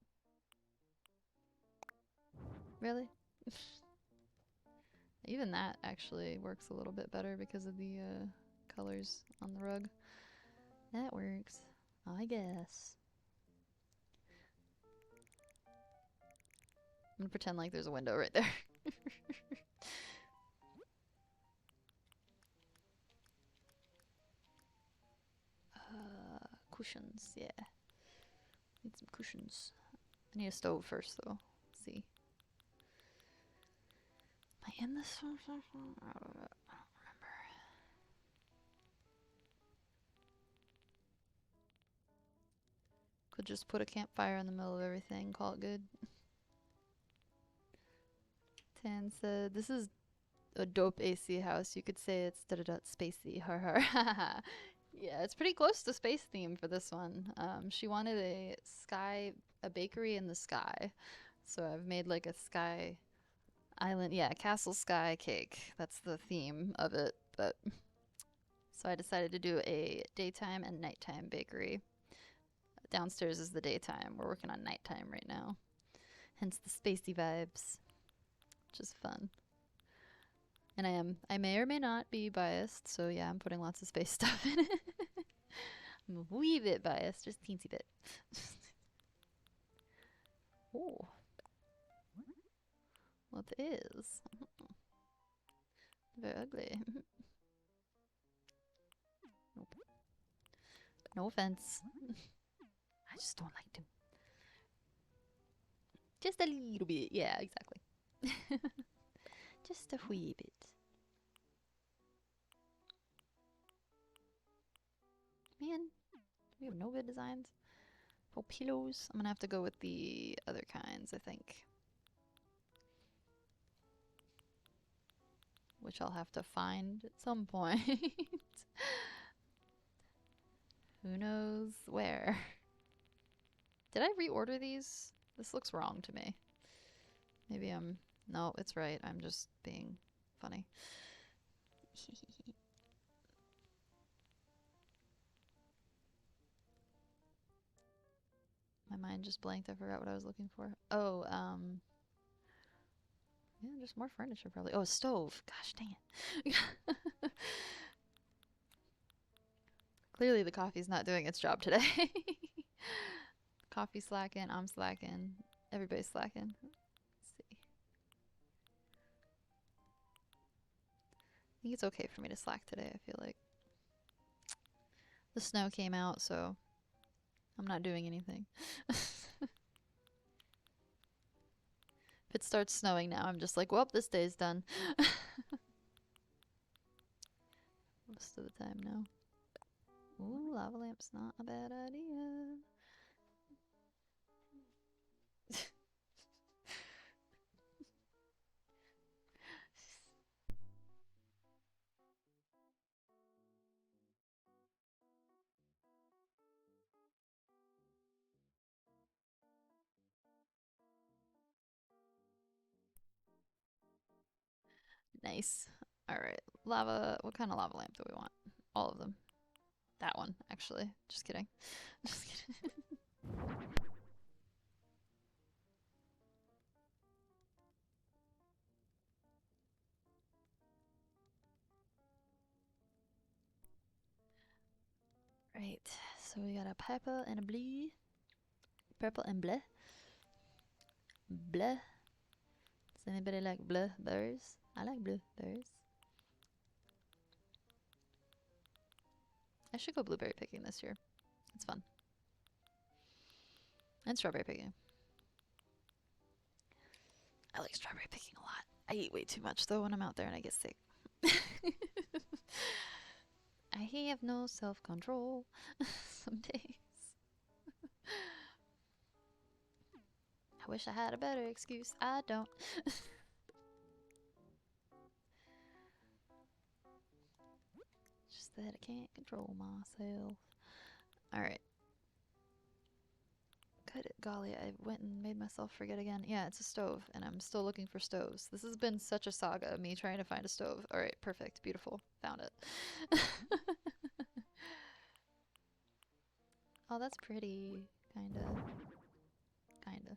Really? Even that actually works a little bit better because of the colors on the rug. That works, I guess. I'm gonna pretend like there's a window right there. Cushions, yeah. Need some cushions. I need a stove first, though. Let's see. Am I in this one? I don't remember. Could just put a campfire in the middle of everything, call it good. Tan said, this is a dope AC house. You could say it's da-da-da spacey. Har har. Yeah, it's pretty close to space theme for this one. She wanted a bakery in the sky. So I've made like a sky island, yeah, castle sky cake. That's the theme of it. But so I decided to do a daytime and nighttime bakery. Downstairs is the daytime. We're working on nighttime right now. Hence the spacey vibes, which is fun. And I may or may not be biased, so yeah, I'm putting lots of space stuff in it. I'm a wee bit biased, just teensy bit. Oh. What is? Very ugly. Nope. No offense. I just don't like them. Just a little bit. Yeah, exactly. Just a wee bit. Man, we have no good designs. For pillows, I'm gonna have to go with the other kinds, I think. Which I'll have to find at some point. Who knows where? Did I reorder these? This looks wrong to me. Maybe I'm... No, it's right. I'm just being funny. My mind just blanked. I forgot what I was looking for. Oh, yeah, just more furniture probably. Oh, a stove. Gosh dang it. Clearly the coffee's not doing its job today. Coffee slacking, I'm slacking, everybody's slacking. Let's see. I think it's okay for me to slack today, I feel like. The snow came out, so I'm not doing anything. If it starts snowing now, I'm just like, well, this day's done. Most of the time now. Ooh, lava lamp's not a bad idea. Nice. Alright. Lava. What kind of lava lamp do we want? All of them. That one, actually. Just kidding. Just kidding. Right. So we got a purple and a blue. Purple and bleu. Bleu. Does anybody like bleu bears? I like bleu bears. I should go blueberry picking this year. It's fun. And strawberry picking. I like strawberry picking a lot. I eat way too much though when I'm out there and I get sick. I have no self-control some days. I wish I had a better excuse. I don't. Just that I can't control myself. Alright. Good golly, I went and made myself forget again. Yeah, it's a stove, and I'm still looking for stoves. This has been such a saga, me trying to find a stove. Alright, perfect, beautiful. Found it. Oh, that's pretty. Kinda. Kinda.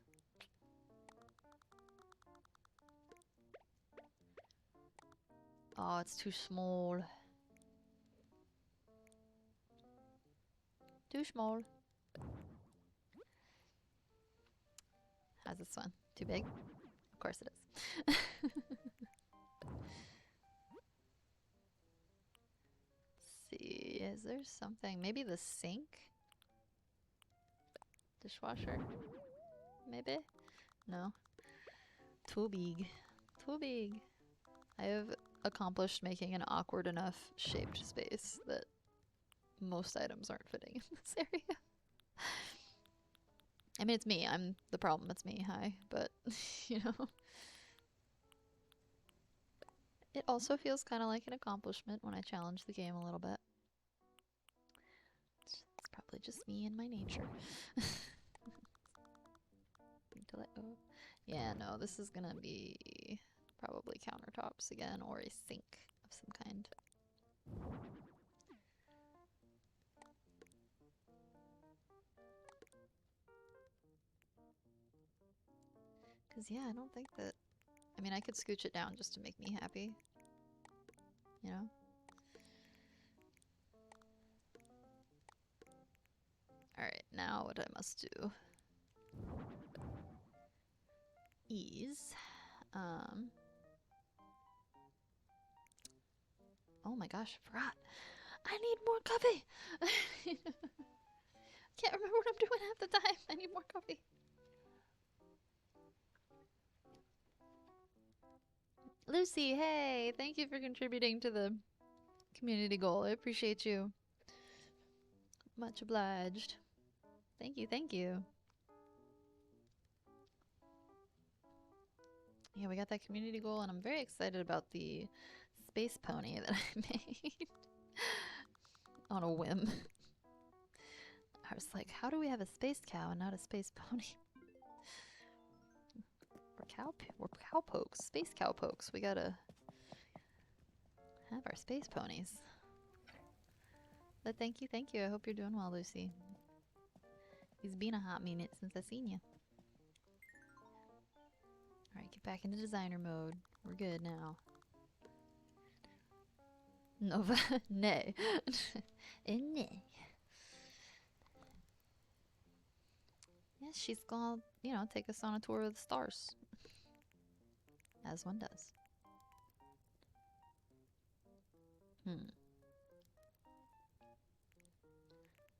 Oh, it's too small. Too small. How's this one? Too big? Of course it is. Let's see, is there something? Maybe the sink? Dishwasher? Maybe? No. Too big. Too big. I have accomplished making an awkward enough shaped space that most items aren't fitting in this area. I mean, it's me. I'm the problem. It's me. Hi. But, you know. It also feels kind of like an accomplishment when I challenge the game a little bit. It's probably just me and my nature. To let go. Yeah, no, this is gonna be probably countertops again, or a sink of some kind. Because, yeah, I don't think that... I mean, I could scooch it down just to make me happy. You know? Alright, now what I must do is... oh my gosh, I forgot. I need more coffee! Can't remember what I'm doing half the time. I need more coffee. Lucy, hey! Thank you for contributing to the community goal. I appreciate you. Much obliged. Thank you, thank you. Yeah, we got that community goal, and I'm very excited about the space pony that I made. On a whim. I was like, how do we have a space cow and not a space pony? We're cowpokes. Space cowpokes. We gotta have our space ponies. But thank you, thank you. I hope you're doing well, Lucy. It's been a hot minute since I seen you. Alright, get back into designer mode. We're good now. Nova. Nay. Nay. Yes, she's gonna, you know, take us on a tour of the stars. As one does. I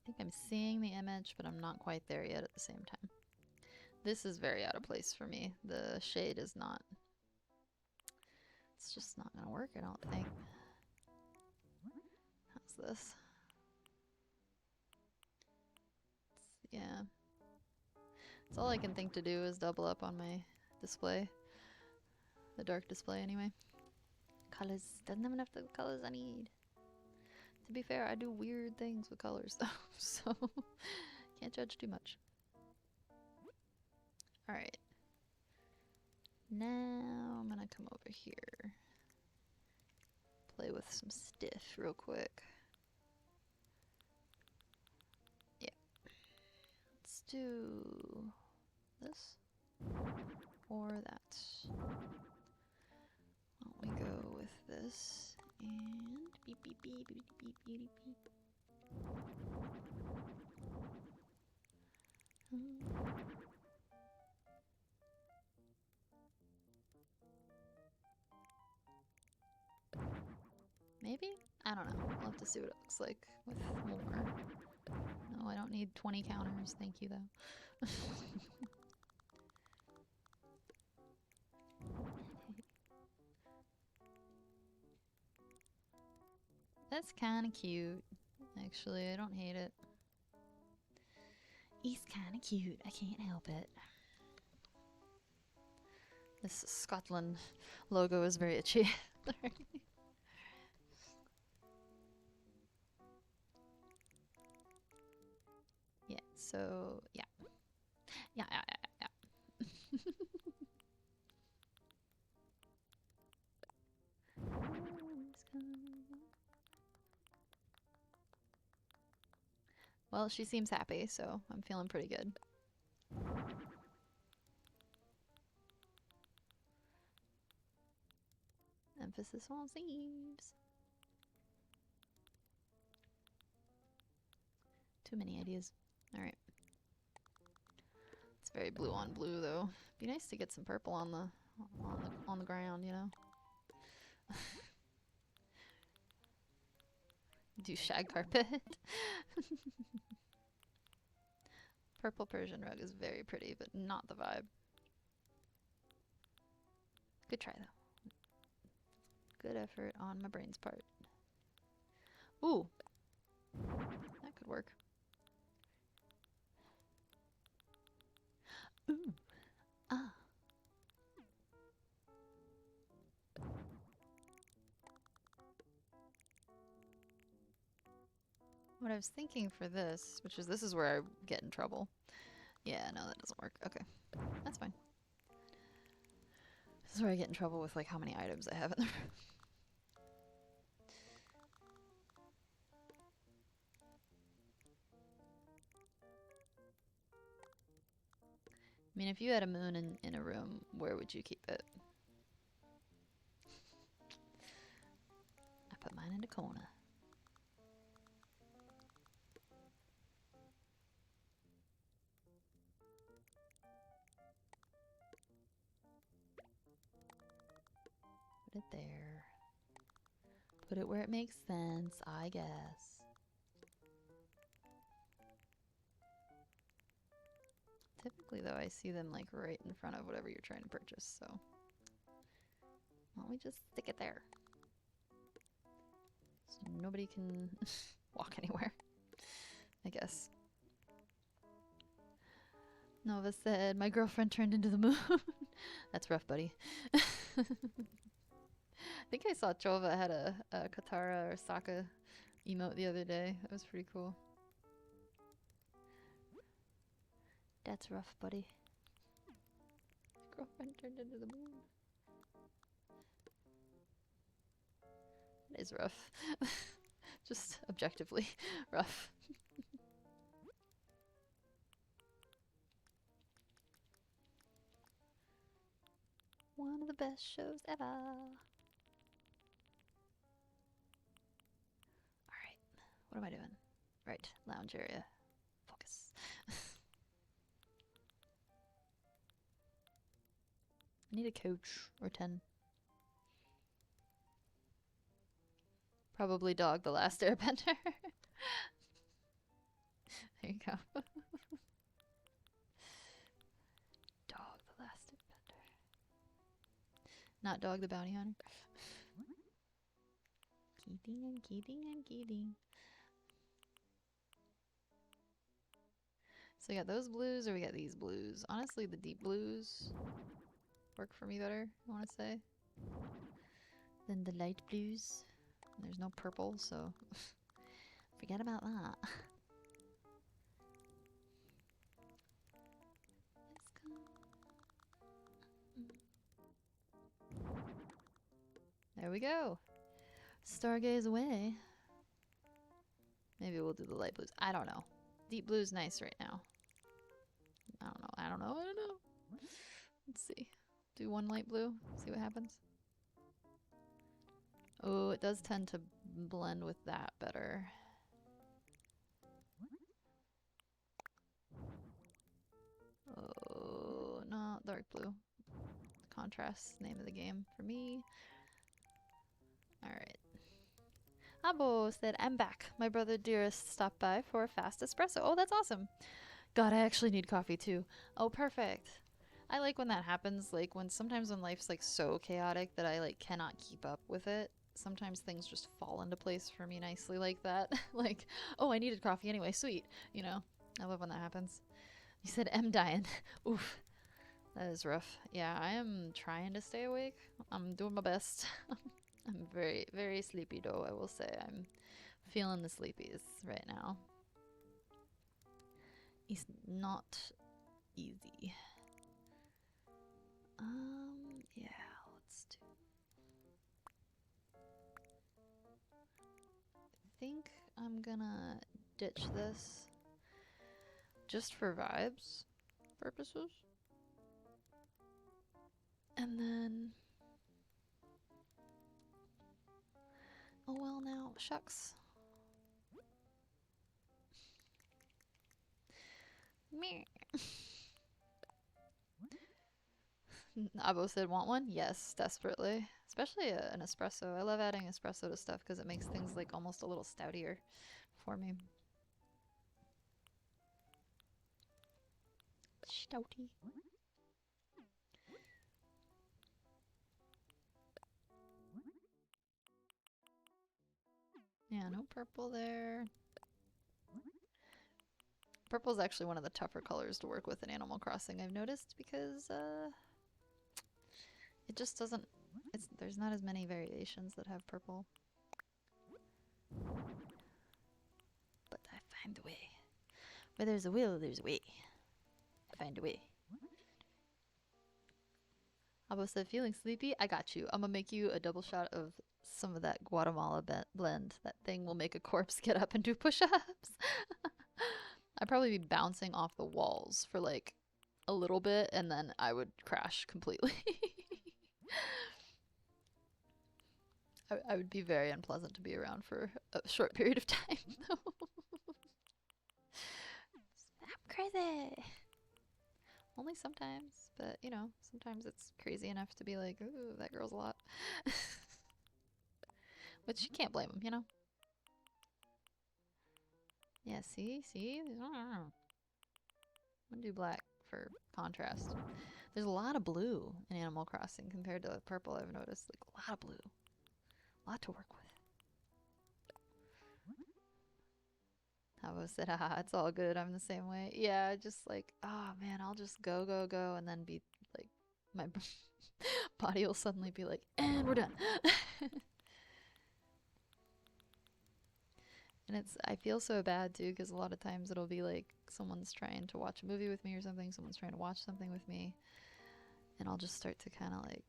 think I'm seeing the image, but I'm not quite there yet at the same time. This is very out of place for me. The shade is not... It's just not gonna work, I don't think. How's this? Yeah. That's all I can think to do is double up on my display. The dark display, anyway. Colors. Doesn't have enough of the colors I need. To be fair, I do weird things with colors, though, so can't judge too much. Alright. Now I'm gonna come over here. with some stiff real quick. Yeah. Let's do this or that. Why don't we go with this and beep beep beep beep beep beep beep beep. Maybe? I don't know. We'll have to see what it looks like with more. No, I don't need 20 counters. Thank you, though. That's kind of cute. Actually, I don't hate it. He's kind of cute. I can't help it. This Scotland logo is very itchy. Yeah, so, yeah. Yeah. Well, she seems happy, so I'm feeling pretty good. Emphasis on sleeves. Too many ideas. Alright. It's very blue on blue, though. Be nice to get some purple on the ground, you know? Do shag carpet. Purple Persian rug is very pretty, but not the vibe. Good try, though. Good effort on my brain's part. Ooh! That could work. Ooh! Ah! What I was thinking for this, which is this is where I get in trouble. Yeah, no, that doesn't work. Okay. That's fine. This is where I get in trouble with like how many items I have in the room. I mean, if you had a moon in a room, where would you keep it? I put mine in the corner. Put it there. Put it where it makes sense, I guess. Typically, though, I see them like right in front of whatever you're trying to purchase, so why don't we just stick it there? So nobody can walk anywhere, I guess. Nova said, my girlfriend turned into the moon. That's rough, buddy. I think I saw Chova had a Katara or Sokka emote the other day. That was pretty cool. That's rough, buddy. Girlfriend turned into the moon. It is rough. Just objectively rough. One of the best shows ever. Alright, what am I doing? Right, lounge area. Focus. I need a coach or 10. Probably Dog the Last Airbender. There you go. Dog the Last Airbender. Not Dog the Bounty Hunter. Keating and Keating and Keating. So we got those blues or we got these blues. Honestly, the deep blues work for me better, I want to say, than the light blues. There's no purple, so forget about that. There we go. Stargaze away. Maybe we'll do the light blues. I don't know. Deep blue's nice right now. I don't know. I don't know. I don't know. Let's see. Do one light blue. See what happens. Oh, it does tend to blend with that better. Oh, not dark blue. Contrast, name of the game for me. Alright. Abo said, I'm back. My brother Dearest stopped by for a fast espresso. Oh, that's awesome. God, I actually need coffee too. Oh, perfect. I like when that happens, like when sometimes when life's like so chaotic that I like cannot keep up with it. Sometimes things just fall into place for me nicely like that. Like, oh, I needed coffee anyway, sweet. You know, I love when that happens. You said M dying. Oof. That is rough. Yeah, I am trying to stay awake. I'm doing my best. I'm very, very sleepy though, I will say. I'm feeling the sleepies right now. It's not easy. Yeah, let's do. I think I'm gonna ditch this just for vibes purposes. And then, oh well, now, shucks. Meh. Abo said, want one? Yes, desperately. Especially an espresso. I love adding espresso to stuff because it makes things like almost a little stoutier for me. Stouty. Yeah, no purple there. Purple is actually one of the tougher colors to work with in Animal Crossing, I've noticed, because it just doesn't, there's not as many variations that have purple. But I find a way. Where there's a will, there's a way. I find a way. Abo said, feeling sleepy? I got you. I'm gonna make you a double shot of some of that Guatemala blend. That thing will make a corpse get up and do push-ups. I'd probably be bouncing off the walls for like a little bit and then I would crash completely. I would be very unpleasant to be around for a short period of time, though. I'm crazy. Only sometimes, but you know, sometimes it's crazy enough to be like, ooh, that girl's a lot. Which you can't blame him, you know? Yeah, see? I'm gonna do black for contrast. There's a lot of blue in Animal Crossing compared to purple, I've noticed. Like, a lot of blue. A lot to work with. Havo said, haha, it's all good. I'm the same way. Yeah, just like, oh man, I'll just go, and then be like, my body will suddenly be like, and we're done. And I feel so bad too, because a lot of times it'll be like someone's trying to watch a movie with me or something, someone's trying to watch something with me, and I'll just start to kind of like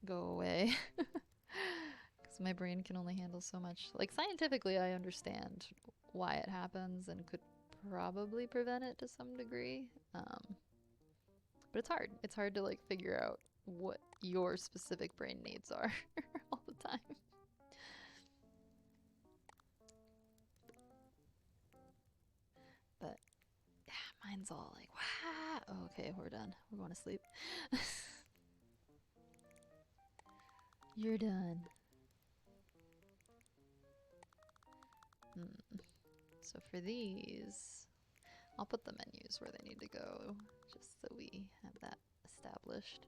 go away. Because my brain can only handle so much. Like, scientifically, I understand why it happens and could probably prevent it to some degree. But it's hard. It's hard to like figure out what your specific brain needs are all the time. But yeah, mine's all like, wow. Oh, okay, we're done. We're going to sleep. You're done. So for these, I'll put the menus where they need to go, just so we have that established.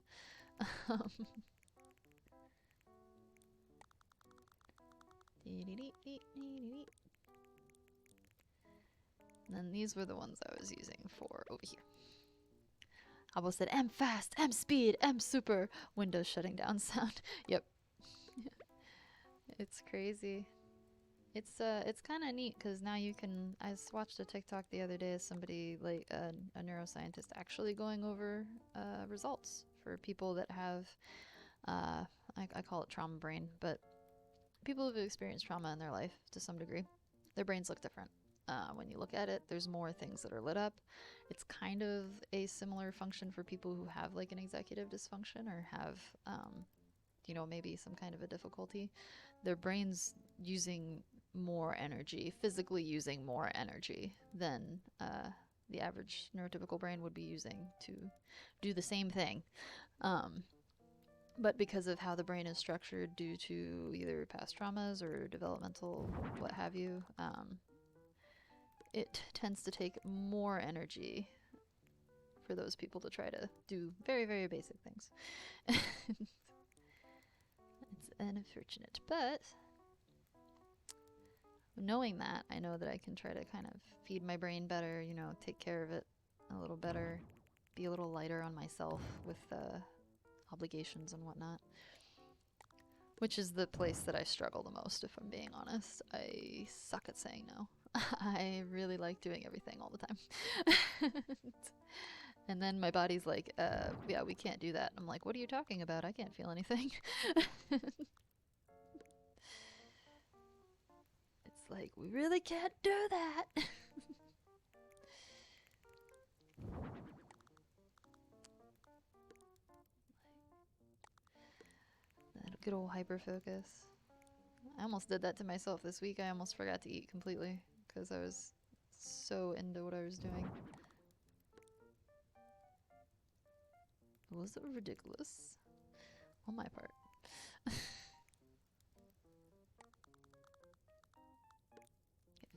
And then these were the ones I was using for over here. Abo said M fast, M speed, M super, Windows shutting down sound. Yep. It's crazy. It's kind of neat because now you can. I watched a TikTok the other day of somebody like a neuroscientist actually going over results for people that have I call it trauma brain, but people who've experienced trauma in their life to some degree, their brains look different. When you look at it, there's more things that are lit up. It's kind of a similar function for people who have like an executive dysfunction or have, you know, maybe some kind of a difficulty. Their brain's using more energy, physically using more energy than the average neurotypical brain would be using to do the same thing. But because of how the brain is structured due to either past traumas or developmental what have you, it tends to take more energy for those people to try to do very, very basic things. It's unfortunate, but knowing that, I know that I can try to kind of feed my brain better, you know, take care of it a little better, be a little lighter on myself with obligations and whatnot. Which is the place that I struggle the most, if I'm being honest. I suck at saying no. I really like doing everything all the time. And then my body's like, yeah, we can't do that. I'm like, what are you talking about? I can't feel anything. It's like, we really can't do that. That good old hyper focus. I almost did that to myself this week. I almost forgot to eat completely because I was so into what I was doing. It was ridiculous on my part.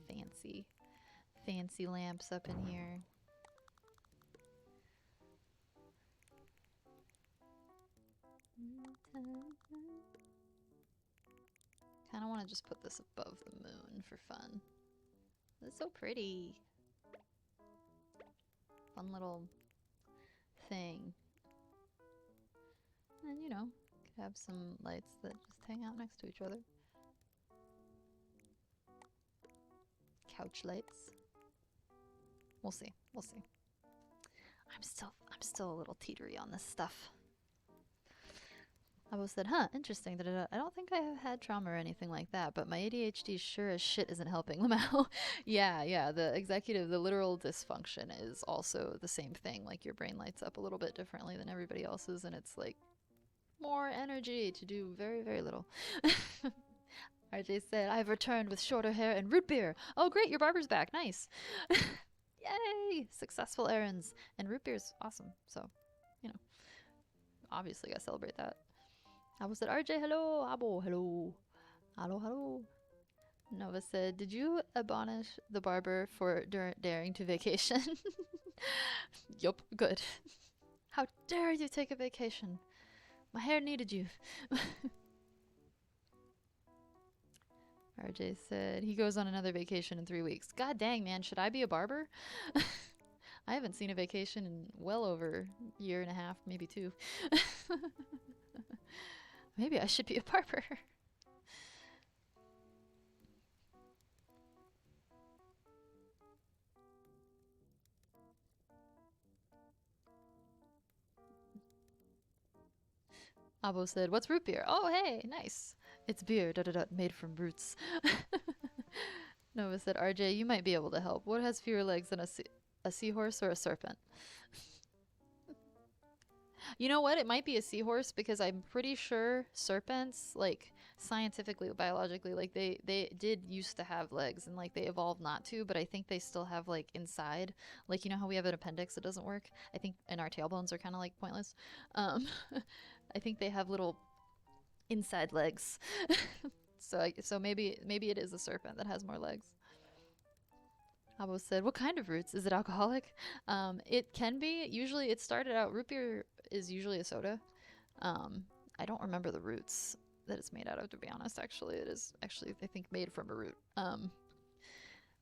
Get fancy lamps up in here. Kind of want to just put this above the moon for fun. It's so pretty. Fun little thing. And you know, have some lights that just hang out next to each other. Couch lights. We'll see. We'll see. I'm still a little teetery on this stuff. I said, huh, interesting. I don't think I have had trauma or anything like that, but my ADHD sure as shit isn't helping them out. Yeah, the literal dysfunction is also the same thing. Like your brain lights up a little bit differently than everybody else's, and it's like more energy to do very, very little. RJ said, I've returned with shorter hair and root beer. Oh, great, your barber's back. Nice. Yay! Successful errands. And root beer's awesome. So, you know, obviously gotta celebrate that. Abo said, RJ, hello. Abo, hello. Hello. Nova said, did you admonish the barber for daring to vacation? Yup, good. How dare you take a vacation? My hair needed you. RJ said, he goes on another vacation in 3 weeks. God dang, man, should I be a barber? I haven't seen a vacation in well over a year and a half, maybe 2. Maybe I should be a barber. Abo said, what's root beer? Oh, hey, nice. It's beer, made from roots. Nova said, RJ, you might be able to help. What has fewer legs than a seahorse or a serpent? You know what? It might be a seahorse because I'm pretty sure serpents, like scientifically, biologically, like they did used to have legs and like they evolved not to, but I think they still have like inside, like you know how we have an appendix that doesn't work? I think and our tailbones are kind of like pointless. I think they have little inside legs. So maybe it is a serpent that has more legs. Abo said, what kind of roots? Is it alcoholic? It can be. Usually it started out, root beer is usually a soda. I don't remember the roots that it's made out of, to be honest. Actually, it is actually, I think, made from a root.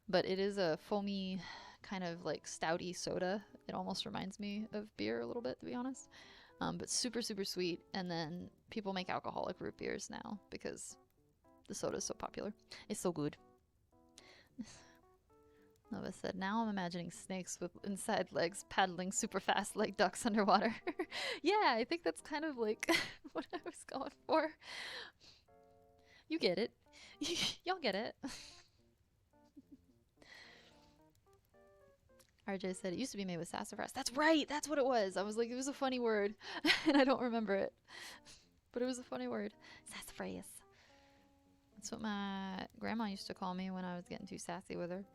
But it is a foamy, kind of like stouty soda. It almost reminds me of beer a little bit, to be honest. But super, super sweet. And then people make alcoholic root beers now because the soda is so popular. It's so good. Nova said, now I'm imagining snakes with inside legs paddling super fast like ducks underwater. Yeah, I think that's kind of like what I was going for. You get it. Y'all get it. RJ said it used to be made with sassafras. That's right. That's what it was. I was like, it was a funny word, and I don't remember it, but it was a funny word. Sassafras. That's what my grandma used to call me when I was getting too sassy with her.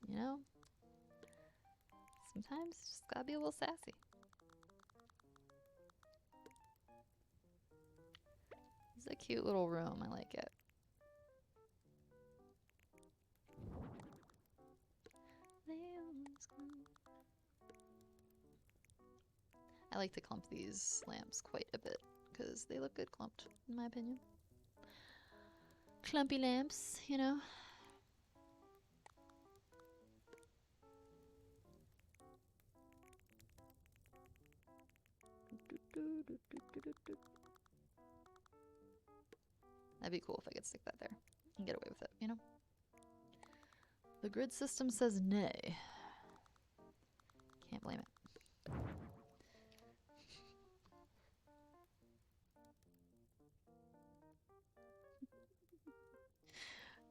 You know, sometimes just gotta be a little sassy. It's a cute little room. I like it. I like to clump these lamps quite a bit because they look good clumped, in my opinion. Clumpy lamps, you know. That'd be cool if I could stick that there and get away with it, you know? The grid system says nay. Can't blame it.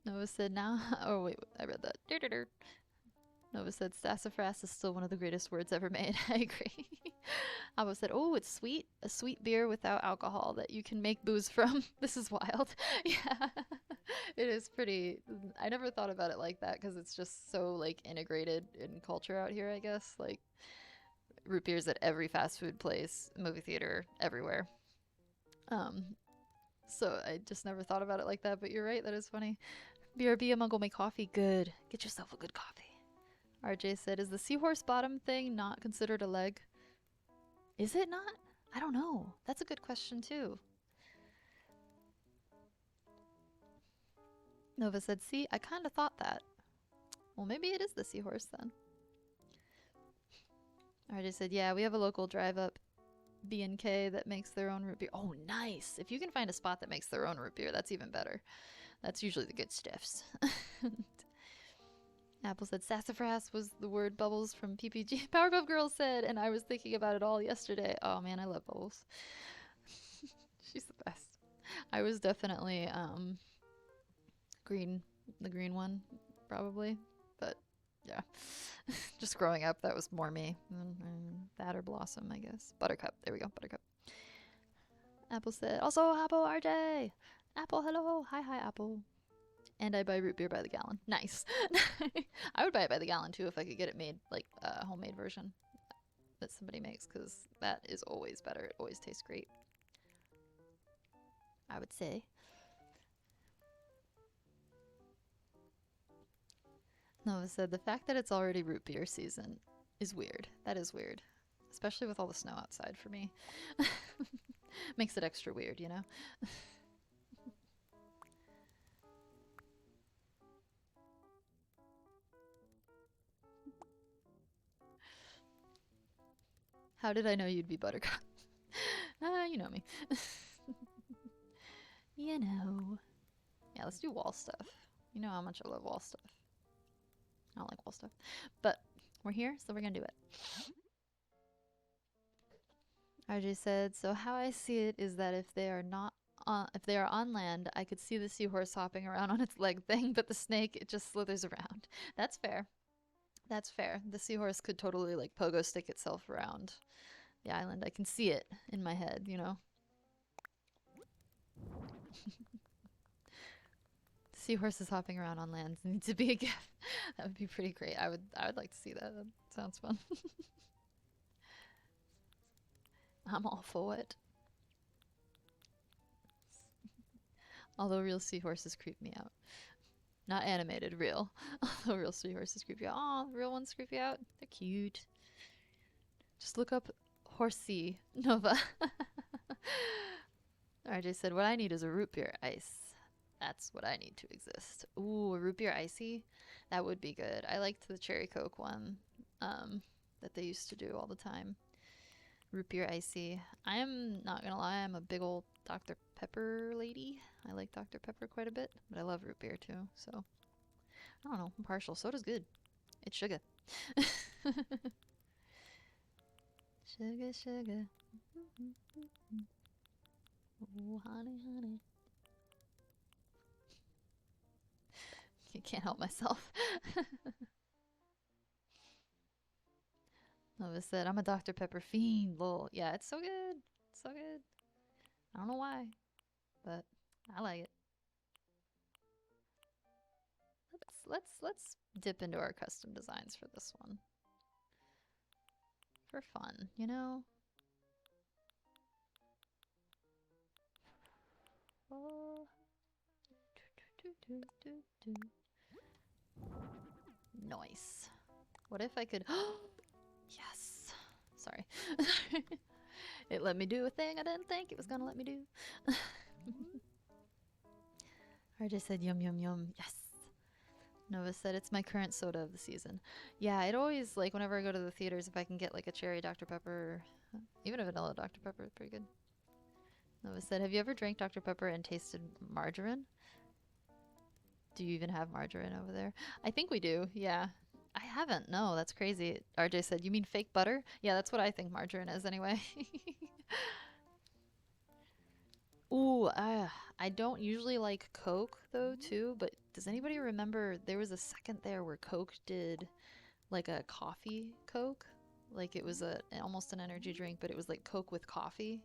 Nova said now. Oh, wait, I read that. Nova said sassafras is still one of the greatest words ever made. I agree. Abo said, oh, it's sweet. A sweet beer without alcohol that you can make booze from. This is wild. Yeah. It is pretty. I never thought about it like that because it's just so like integrated in culture out here, I guess. Like root beers at every fast food place, movie theater, everywhere. So I just never thought about it like that, but you're right, that is funny. BRB, I'm gonna go make coffee. Good. Get yourself a good coffee. RJ said, is the seahorse bottom thing not considered a leg? Is it not? I don't know. That's a good question too. Nova said, see, I kind of thought that. Well, maybe it is the seahorse then. RJ said, yeah, we have a local drive-up B&K that makes their own root beer. Oh, nice. If you can find a spot that makes their own root beer, that's even better. That's usually the good stuffs. Apple said sassafras was the word Bubbles from PPG. Powerpuff Girls said, and I was thinking about it all yesterday. Oh man, I love Bubbles. She's the best. I was definitely green, the green one, probably. But yeah, just growing up, that was more me. That or Blossom, I guess. Buttercup. There we go, Buttercup. Apple said, also Apple RJ. Apple, hello. Hi, Apple. And I buy root beer by the gallon. Nice. I would buy it by the gallon too if I could get it made, like a homemade version that somebody makes, because that is always better. It always tastes great, I would say. Nova said, the fact that it's already root beer season is weird. That is weird. Especially with all the snow outside for me. Makes it extra weird, you know? How did I know you'd be Buttercup? You know me. You know. Yeah, let's do wall stuff. You know how much I love wall stuff. I don't like wall stuff. But we're here, so we're gonna do it. RJ said, so how I see it is that if they are on land, I could see the seahorse hopping around on its leg thing, but the snake, it just slithers around. That's fair. That's fair. The seahorse could totally like pogo stick itself around the island. I can see it in my head, you know? Seahorses hopping around on land need to be a gift. That would be pretty great. I would like to see that. That sounds fun. I'm all for it. Although real seahorses creep me out. Not animated, real. Although real seahorses creep you out. Aw, real ones creep you out. They're cute. Just look up horsey Nova. RJ said, what I need is a root beer ice. That's what I need to exist. Ooh, a root beer icy? That would be good. I liked the cherry Coke one that they used to do all the time. Root beer icy. I'm not gonna lie, I'm a big old Dr. Pepper lady. I like Dr. Pepper quite a bit, but I love root beer too, so I don't know, I'm partial. Soda's good. It's sugar. Sugar, sugar. Oh, honey, honey. I can't help myself. Nova said, I'm a Dr. Pepper fiend, lol. Yeah, it's so good. It's so good. I don't know why, but I like it. Let's dip into our custom designs for this one. For fun, you know? Oh. Nice. What if I could... Yes! Sorry. It let me do a thing I didn't think it was gonna let me do. RJ said yum yum yum. Yes! Nova said it's my current soda of the season. Yeah, it always, like, whenever I go to the theaters, if I can get, like, a cherry Dr. Pepper, even a vanilla Dr. Pepper is pretty good. Nova said, have you ever drank Dr. Pepper and tasted margarine? Do you even have margarine over there? I think we do, yeah. I haven't, no, that's crazy. RJ said, you mean fake butter? Yeah, that's what I think margarine is anyway. Ooh, I don't usually like Coke though too, but does anybody remember there was a second there where Coke did like a coffee Coke? Like it was almost an energy drink, but it was like Coke with coffee.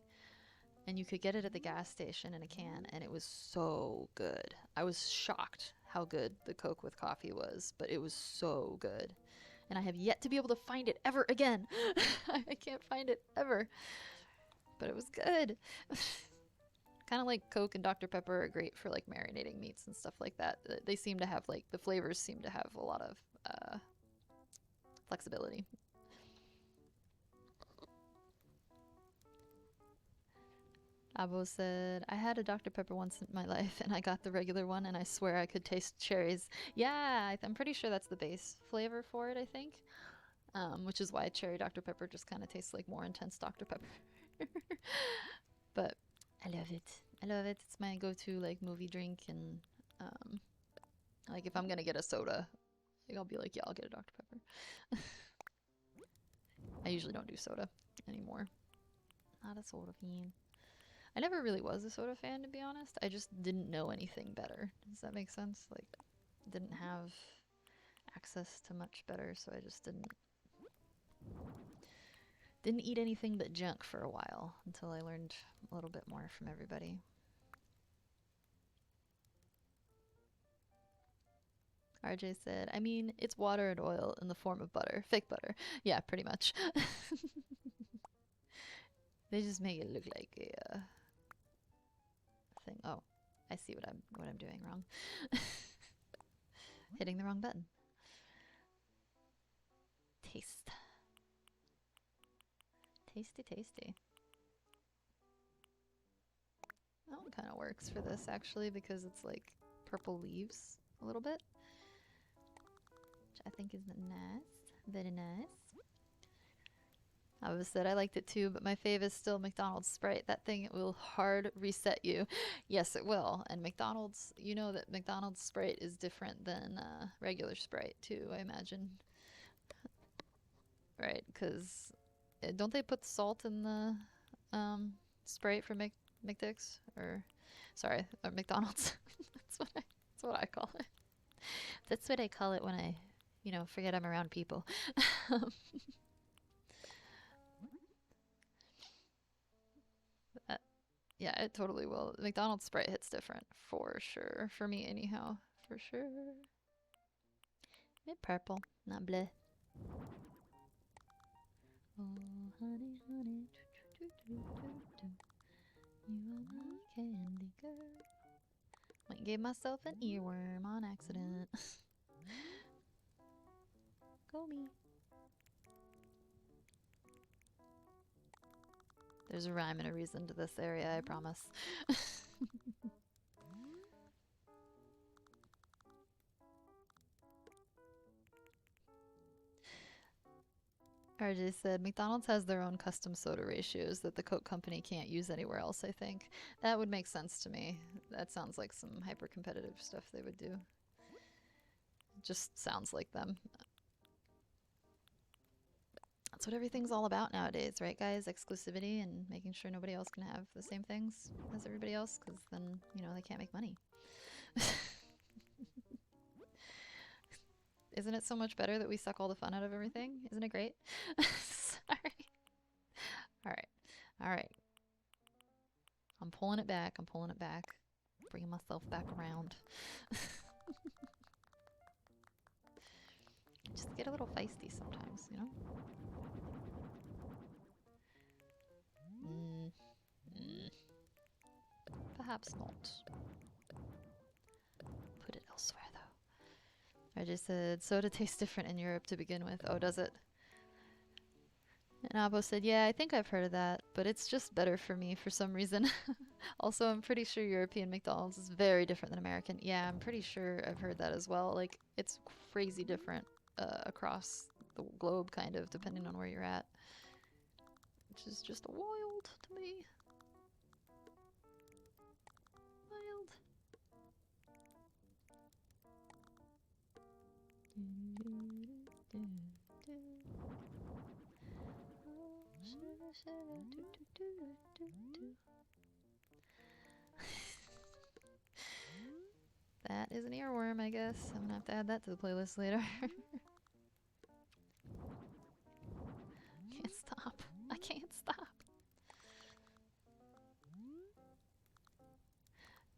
And you could get it at the gas station in a can, and it was so good. I was shocked how good the Coke with coffee was, but it was so good. And I have yet to be able to find it ever again. I can't find it ever. But it was good. Kind of like Coke and Dr. Pepper are great for like marinating meats and stuff like that. They seem to have like, the flavors seem to have a lot of flexibility. Abo said, I had a Dr. Pepper once in my life and I got the regular one and I swear I could taste cherries. Yeah, I'm pretty sure that's the base flavor for it, I think. Which is why cherry Dr. Pepper just kind of tastes like more intense Dr. Pepper. But I love it. I love it. It's my go-to like movie drink, and like if I'm gonna get a soda, like I'll be like, yeah, I'll get a Dr. Pepper. I usually don't do soda anymore. Not a soda fan. I never really was a soda fan, to be honest. I just didn't know anything better. Does that make sense? Like, didn't have access to much better, so I just didn't eat anything but junk for a while until I learned a little bit more from everybody. RJ said, I mean, it's water and oil in the form of butter. Fake butter. Yeah, pretty much. They just make it look like a thing. Oh, I see what I'm doing wrong. Hitting the wrong button. Taste. Tasty, tasty. That one kind of works for this actually because it's like purple leaves a little bit, which I think is nice. Very nice. I was said I liked it too, but my fave is still McDonald's Sprite. That thing will hard reset you. Yes, it will. And McDonald's, you know that McDonald's Sprite is different than regular Sprite too, I imagine. Right, because don't they put salt in the Sprite for McDicks? Or, sorry, or McDonald's. That's what I call it. That's what I call it when I, you know, forget I'm around people. Yeah, it totally will. McDonald's Sprite hits different, for sure. For me, anyhow. For sure. Mid purple, not bleh. Oh, honey, honey. You are my candy girl. Went gave myself an earworm on accident. Go me. There's a rhyme and a reason to this area, I promise. RJ said, McDonald's has their own custom soda ratios that the Coke company can't use anywhere else, I think. That would make sense to me. That sounds like some hyper-competitive stuff they would do. It just sounds like them. That's what everything's all about nowadays, right, guys? Exclusivity and making sure nobody else can have the same things as everybody else, because then, you know, they can't make money. Isn't it so much better that we suck all the fun out of everything? Isn't it great? Sorry. Alright. Alright. I'm pulling it back. I'm pulling it back. Bringing myself back around. Just get a little feisty sometimes, you know? Perhaps not. Put it elsewhere, though. I just said soda tastes different in Europe to begin with. Oh, does it? And Abo said, yeah, I think I've heard of that, but it's just better for me for some reason. Also, I'm pretty sure European McDonald's is very different than American. Yeah, I'm pretty sure I've heard that as well. Like, it's crazy different across the globe, kind of, depending on where you're at. Which is just wild to me. Wild. That is an earworm, I guess. I'm gonna have to add that to the playlist later. Can't stop. I can't stop.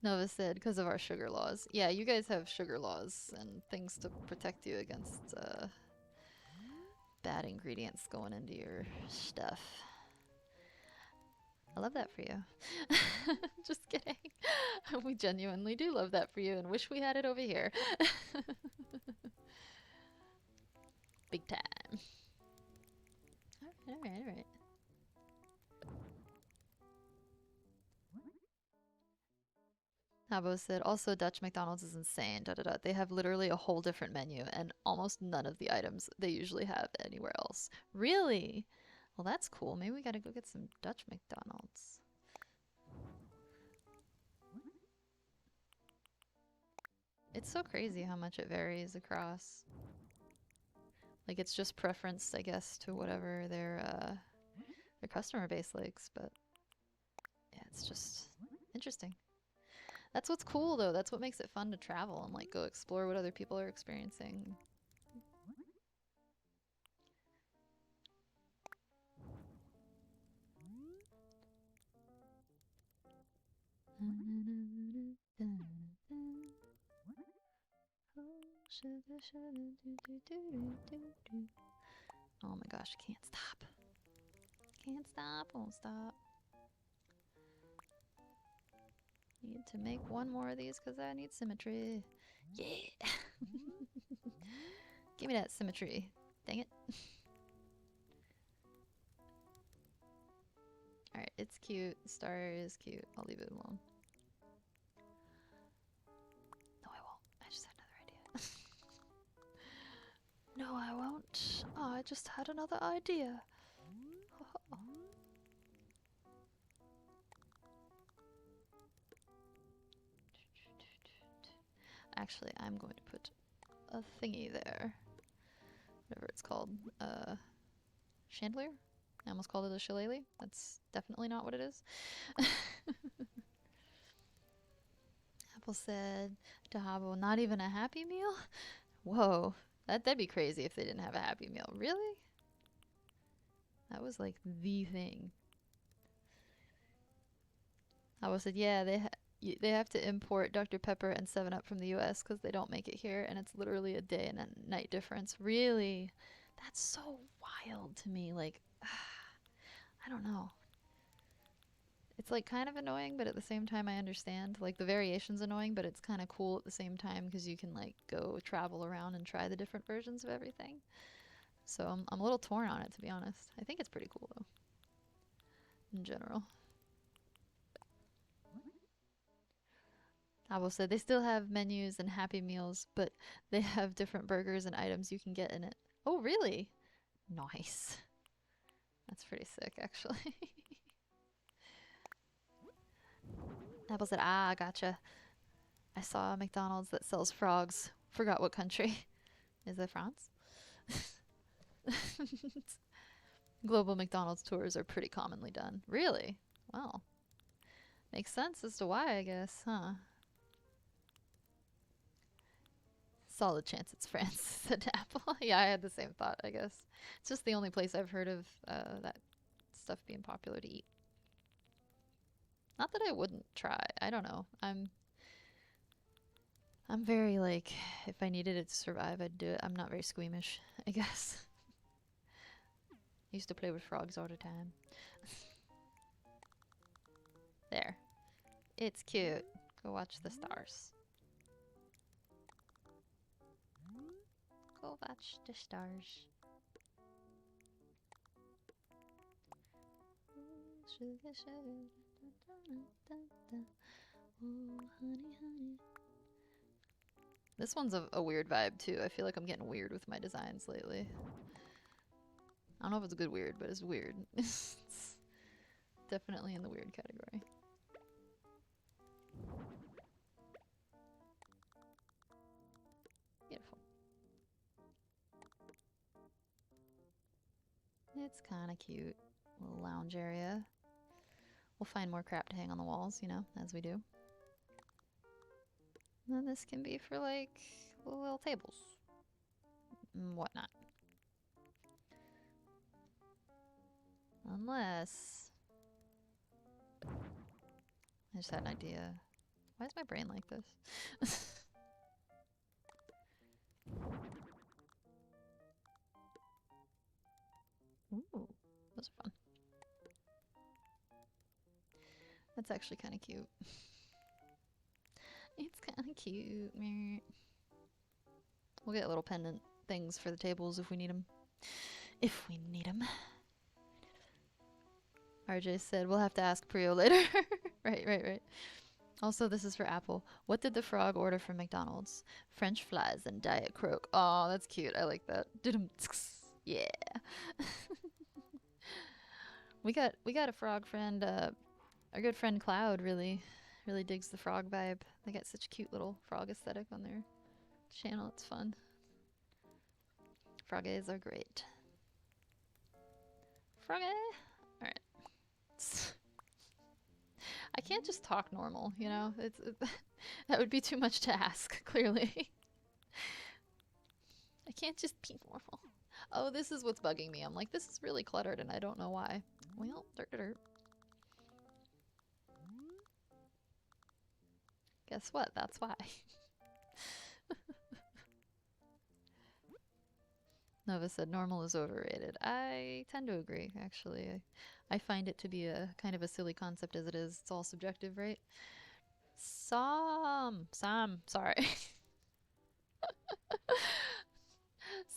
Nova said, because of our sugar laws. Yeah, you guys have sugar laws and things to protect you against bad ingredients going into your stuff. I love that for you. Just kidding. We genuinely do love that for you and wish we had it over here. Big time. Alright, alright. Habo said, also Dutch McDonald's is insane, da da da. They have literally a whole different menu and almost none of the items they usually have anywhere else. Really? Well, that's cool. Maybe we gotta go get some Dutch McDonald's. It's so crazy how much it varies across. Like, it's just preference, I guess, to whatever their customer base likes, but yeah, it's just interesting. That's what's cool, though. That's what makes it fun to travel and, like, go explore what other people are experiencing. Oh my gosh, I can't stop. Can't stop, won't stop. Need to make one more of these because I need symmetry. Yeah! Give me that symmetry. Dang it. Alright, it's cute. The star is cute. I'll leave it alone. No, I won't. I just had another idea. No, I won't. Oh, I just had another idea. Actually, I'm going to put a thingy there. Whatever it's called. Chandelier? I almost called it a shillelagh. That's definitely not what it is. Apple said to Habo, not even a Happy Meal? Whoa. That'd be crazy if they didn't have a Happy Meal. Really? That was like the thing. Habo said, yeah, they have to import Dr. Pepper and 7-Up from the US because they don't make it here, and it's literally a day and a night difference. Really? That's so wild to me. Like, I don't know. It's like kind of annoying, but at the same time I understand. Like the variation's annoying, but it's kind of cool at the same time because you can like go travel around and try the different versions of everything. So I'm a little torn on it, to be honest. I think it's pretty cool though, in general. Abo said they still have menus and Happy Meals, but they have different burgers and items you can get in it. Oh, really? Nice. That's pretty sick, actually. Apple said, ah, gotcha. I saw a McDonald's that sells frogs. Forgot what country. Is it France? Global McDonald's tours are pretty commonly done. Really? Wow. Makes sense as to why, I guess, huh? Solid chance it's France, said Apple. Yeah, I had the same thought, I guess. It's just the only place I've heard of that stuff being popular to eat. Not that I wouldn't try. I don't know. I'm very, like, if I needed it to survive, I'd do it. I'm not very squeamish, I guess. I used to play with frogs all the time. There. It's cute. Go watch the stars. Go watch the stars. Sugar, sugar. Oh, honey, honey. This one's a weird vibe too. I feel like I'm getting weird with my designs lately. I don't know if it's a good weird, but it's weird. It's definitely in the weird category. Beautiful. It's kind of cute. Little lounge area. We'll find more crap to hang on the walls, you know, as we do. And then this can be for, like, little tables and whatnot. Unless... I just had an idea. Why is my brain like this? Ooh, those are fun. That's actually kind of cute. It's kind of cute. We'll get little pendant things for the tables if we need them. If we need them. RJ said, we'll have to ask Prio later. Right. Also, this is for Apple. What did the frog order from McDonald's? French fries and Diet Coke. Oh, that's cute. I like that. Yeah. we got a frog friend. Our good friend Cloud really digs the frog vibe. They got such cute little frog aesthetic on their channel. It's fun. Froggies are great. Froggy! Alright. I can't just talk normal, you know? That would be too much to ask, clearly. I can't just be normal. Oh, this is what's bugging me. I'm like, this is really cluttered and I don't know why. Well, dirt. Guess what? That's why. Nova said normal is overrated. I tend to agree, actually. I find it to be a kind of a silly concept as it is. It's all subjective, right? Sam, sorry.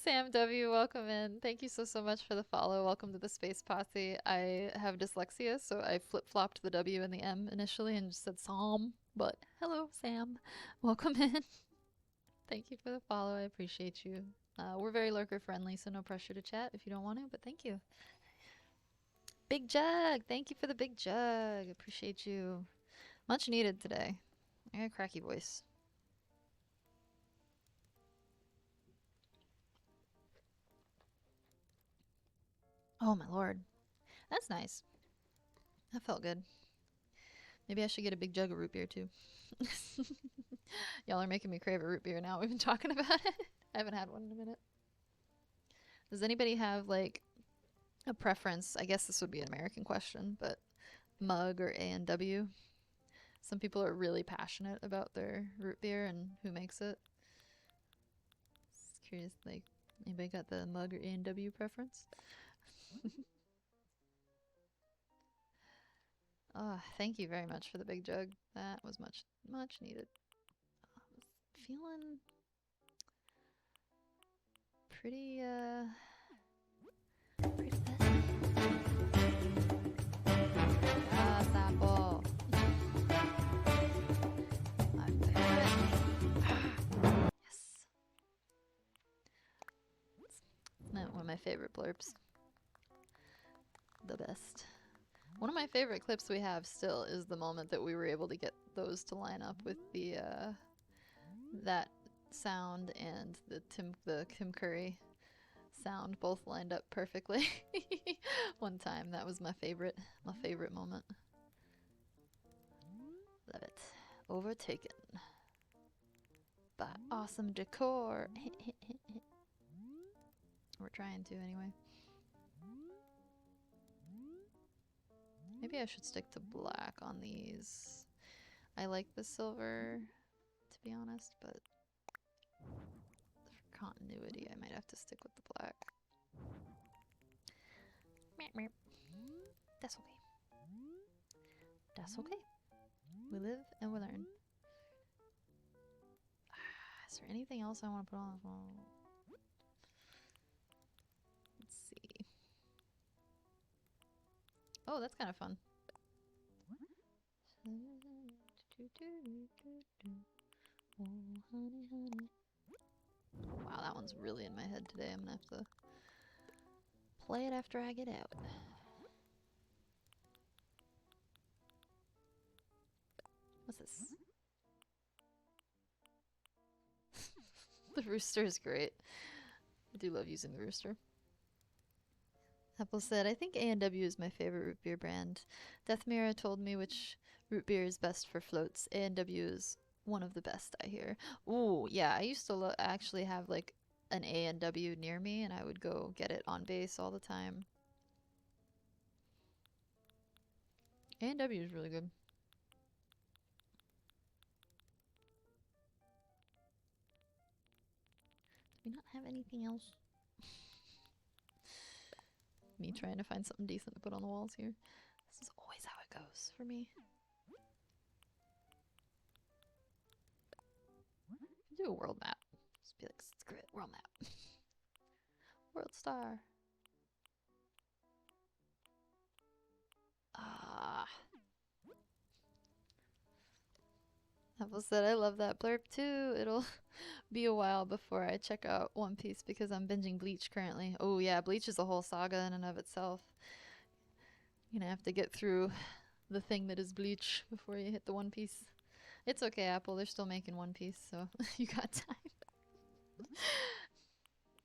Sam W, welcome in. Thank you so much for the follow. Welcome to the Space Posse. I have dyslexia, so I flip-flopped the W and the M initially and just said Sam. But hello, Sam. Welcome in. Thank you for the follow. I appreciate you. We're very lurker friendly, so no pressure to chat if you don't want to, but thank you. Big Jug! Thank you for the big jug. Appreciate you. Much needed today. I got a cracky voice. Oh my lord. That's nice. That felt good. Maybe I should get a big jug of root beer too. Y'all are making me crave a root beer now. We've been talking about it. I haven't had one in a minute. Does anybody have, like, a preference? I guess this would be an American question, but mug or A&W? Some people are really passionate about their root beer and who makes it. Just curious, like, anybody got the mug or A&W preference? Oh, thank you very much for the big jug. That was much needed. I was feeling pretty thirsty. Yes, Apple. I'm yes. It's one of my favorite blurps. The best. One of my favorite clips we have still is the moment that we were able to get those to line up with the that sound and the Tim Curry sound both lined up perfectly. One time, that was my favorite moment. Love it. Overtaken by awesome decor. We're trying to anyway. Maybe I should stick to black on these. I like the silver, to be honest, but for continuity, I might have to stick with the black. That's okay. That's okay. We live and we learn. Is there anything else I want to put on this wall? Let's see. Oh, that's kind of fun. Oh, honey, honey. Wow, that one's really in my head today. I'm gonna have to play it after I get out. What's this? The rooster is great. I do love using the rooster. Apple said, I think A&W is my favorite root beer brand. Death Mirror told me which root beer is best for floats. A&W is one of the best, I hear. Ooh, yeah, I used to actually have like an A&W near me, and I would go get it on base all the time. A&W is really good. Do we not have anything else? Me trying to find something decent to put on the walls here. This is always how it goes for me. Do a world map. Just be like, screw it, world map. World star. Ah. Apple said, I love that blurb too. It'll be a while before I check out One Piece because I'm binging Bleach currently. Oh yeah, Bleach is a whole saga in and of itself. You're gonna have to get through the thing that is Bleach before you hit the One Piece. It's okay, Apple. They're still making One Piece, so you got time.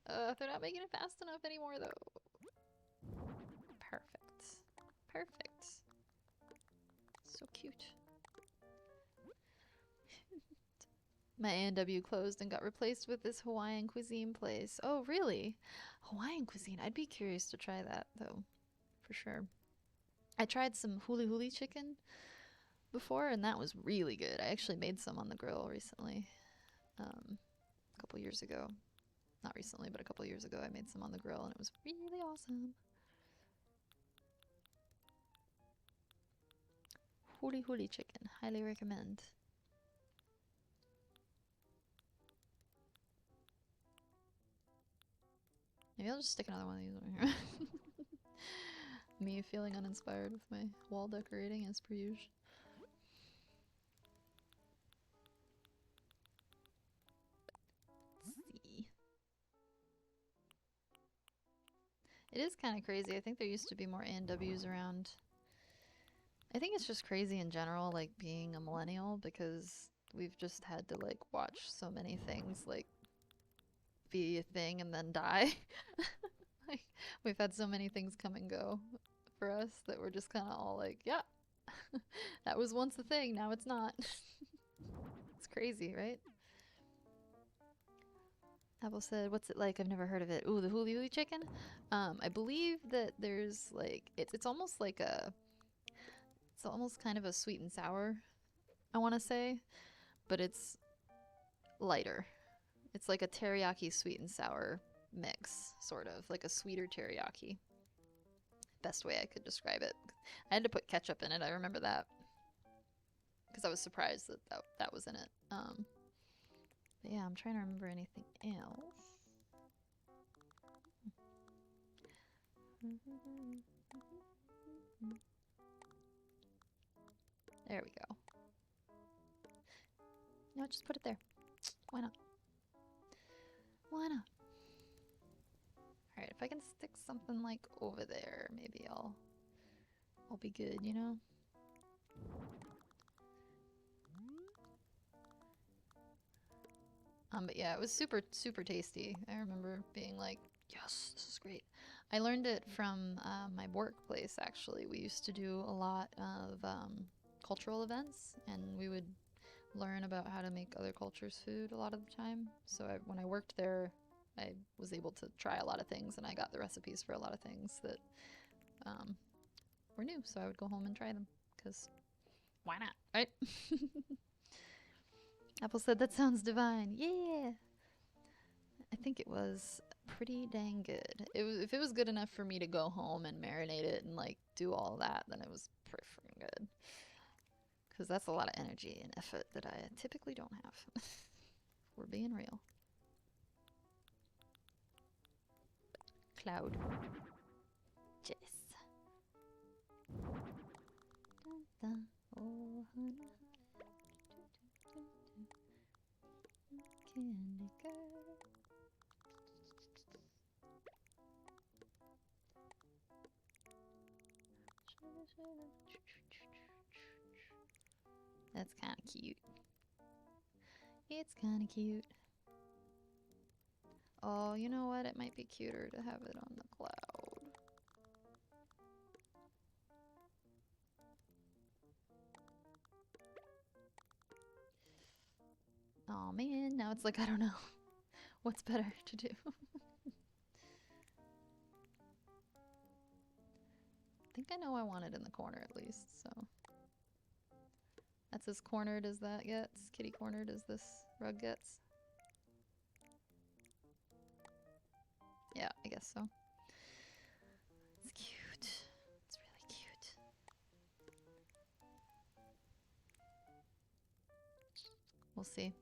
They're not making it fast enough anymore, though. Perfect. Perfect. So cute. My A&W closed and got replaced with this Hawaiian cuisine place. Oh, really? Hawaiian cuisine. I'd be curious to try that, though. For sure. I tried some huli huli chicken before, and that was really good. I actually made some on the grill recently. A couple years ago. Not recently, but a couple years ago I made some on the grill, and it was really awesome. Huli huli chicken. Highly recommend. Maybe I'll just stick another one of these over here. Me feeling uninspired with my wall decorating as per usual. Let's see. It is kind of crazy. I think there used to be more A&Ws around. I think it's just crazy in general, like being a millennial, because we've just had to like watch so many things like be a thing and then die. Like we've had so many things come and go for us that we're just kind of all like, yeah, that was once a thing, now it's not. It's crazy, right? Apple said, what's it like? I've never heard of it. Ooh, the huli huli chicken? I believe that there's like, it's almost like it's almost kind of a sweet and sour, I want to say, but it's lighter. It's like a teriyaki sweet and sour mix, sort of, like a sweeter teriyaki. Best way I could describe it. I had to put ketchup in it, I remember that. Because I was surprised that, that was in it. But yeah, I'm trying to remember anything else. There we go. No, just put it there. Why not? Why not? Alright, if I can stick something like over there, maybe I'll be good, you know? But yeah, it was super, super tasty. I remember being like Yes, this is great. I learned it from my workplace, actually. We used to do a lot of cultural events, and we would learn about how to make other cultures' food a lot of the time. So when I worked there, I was able to try a lot of things, and I got the recipes for a lot of things that were new. So I would go home and try them, because why not, right? Apple said, that sounds divine. Yeah! I think it was pretty dang good. If it was good enough for me to go home and marinate it and like do all that, then it was pretty freaking good. Because that's a lot of energy and effort that I typically don't have. We're being real. Cloud. Jess. Dun, dun. Oh, honey. Candy girl. That's kind of cute. It's kind of cute. Oh, you know what? It might be cuter to have it on the cloud. Oh man, now it's like, I don't know. What's better to do? I think I know I want it in the corner at least, so. That's as cornered as that gets. Kitty cornered as this rug gets. Yeah, I guess so. It's cute. It's really cute. We'll see.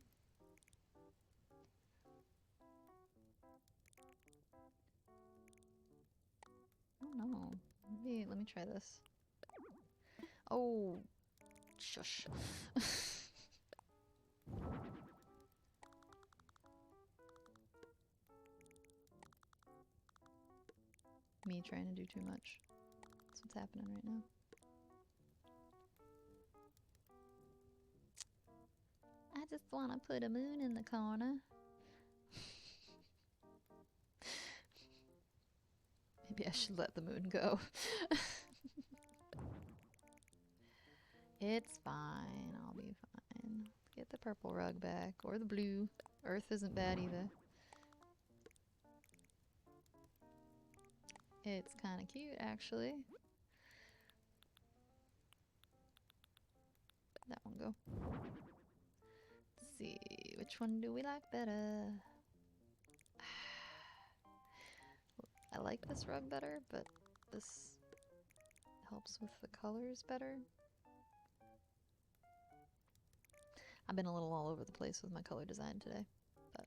Oh no. Maybe, let me try this. Oh, shush. Me trying to do too much. That's what's happening right now. I just want to put a moon in the corner. Maybe I should let the moon go. It's fine. I'll be fine. Get the purple rug back. Or the blue. Earth isn't bad either. It's kind of cute, actually. That one go. Let's see. Which one do we like better? I like this rug better, but this helps with the colors better. I've been a little all over the place with my color design today, but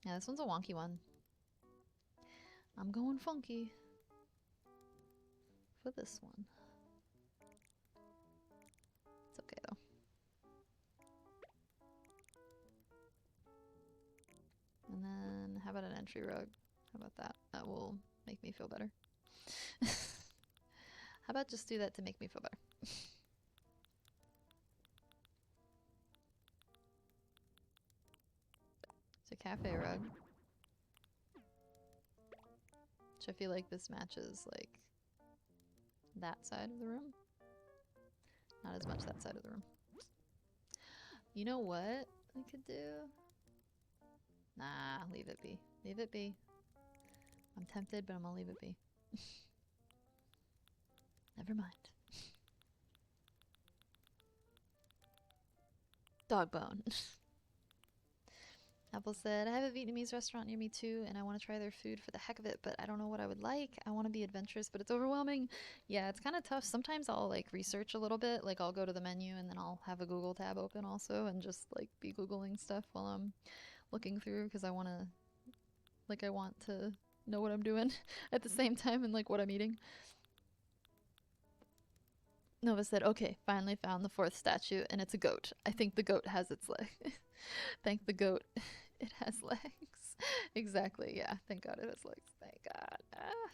yeah, this one's a wonky one. I'm going funky for this one. It's okay though. And then how about an entry rug? How about that? That will make me feel better. How about just do that to make me feel better? It's a cafe rug. Which I feel like this matches like that side of the room. Not as much that side of the room. You know what I could do? Nah, leave it be. Leave it be. I'm tempted, but I'm gonna leave it be. Never mind. Dog bone. Apple said, I have a Vietnamese restaurant near me too, and I want to try their food for the heck of it, but I don't know what I would like. I want to be adventurous, but it's overwhelming. Yeah, it's kind of tough. Sometimes I'll like research a little bit. Like I'll go to the menu and then I'll have a Google tab open also and just like be Googling stuff while I'm looking through because I want to know what I'm doing at the same time and like what I'm eating. Nova said, okay, finally found the fourth statue, and it's a goat. I think the goat has its leg. Thank the goat. It has legs. Exactly, yeah. Thank God it has legs. Thank God. Ah.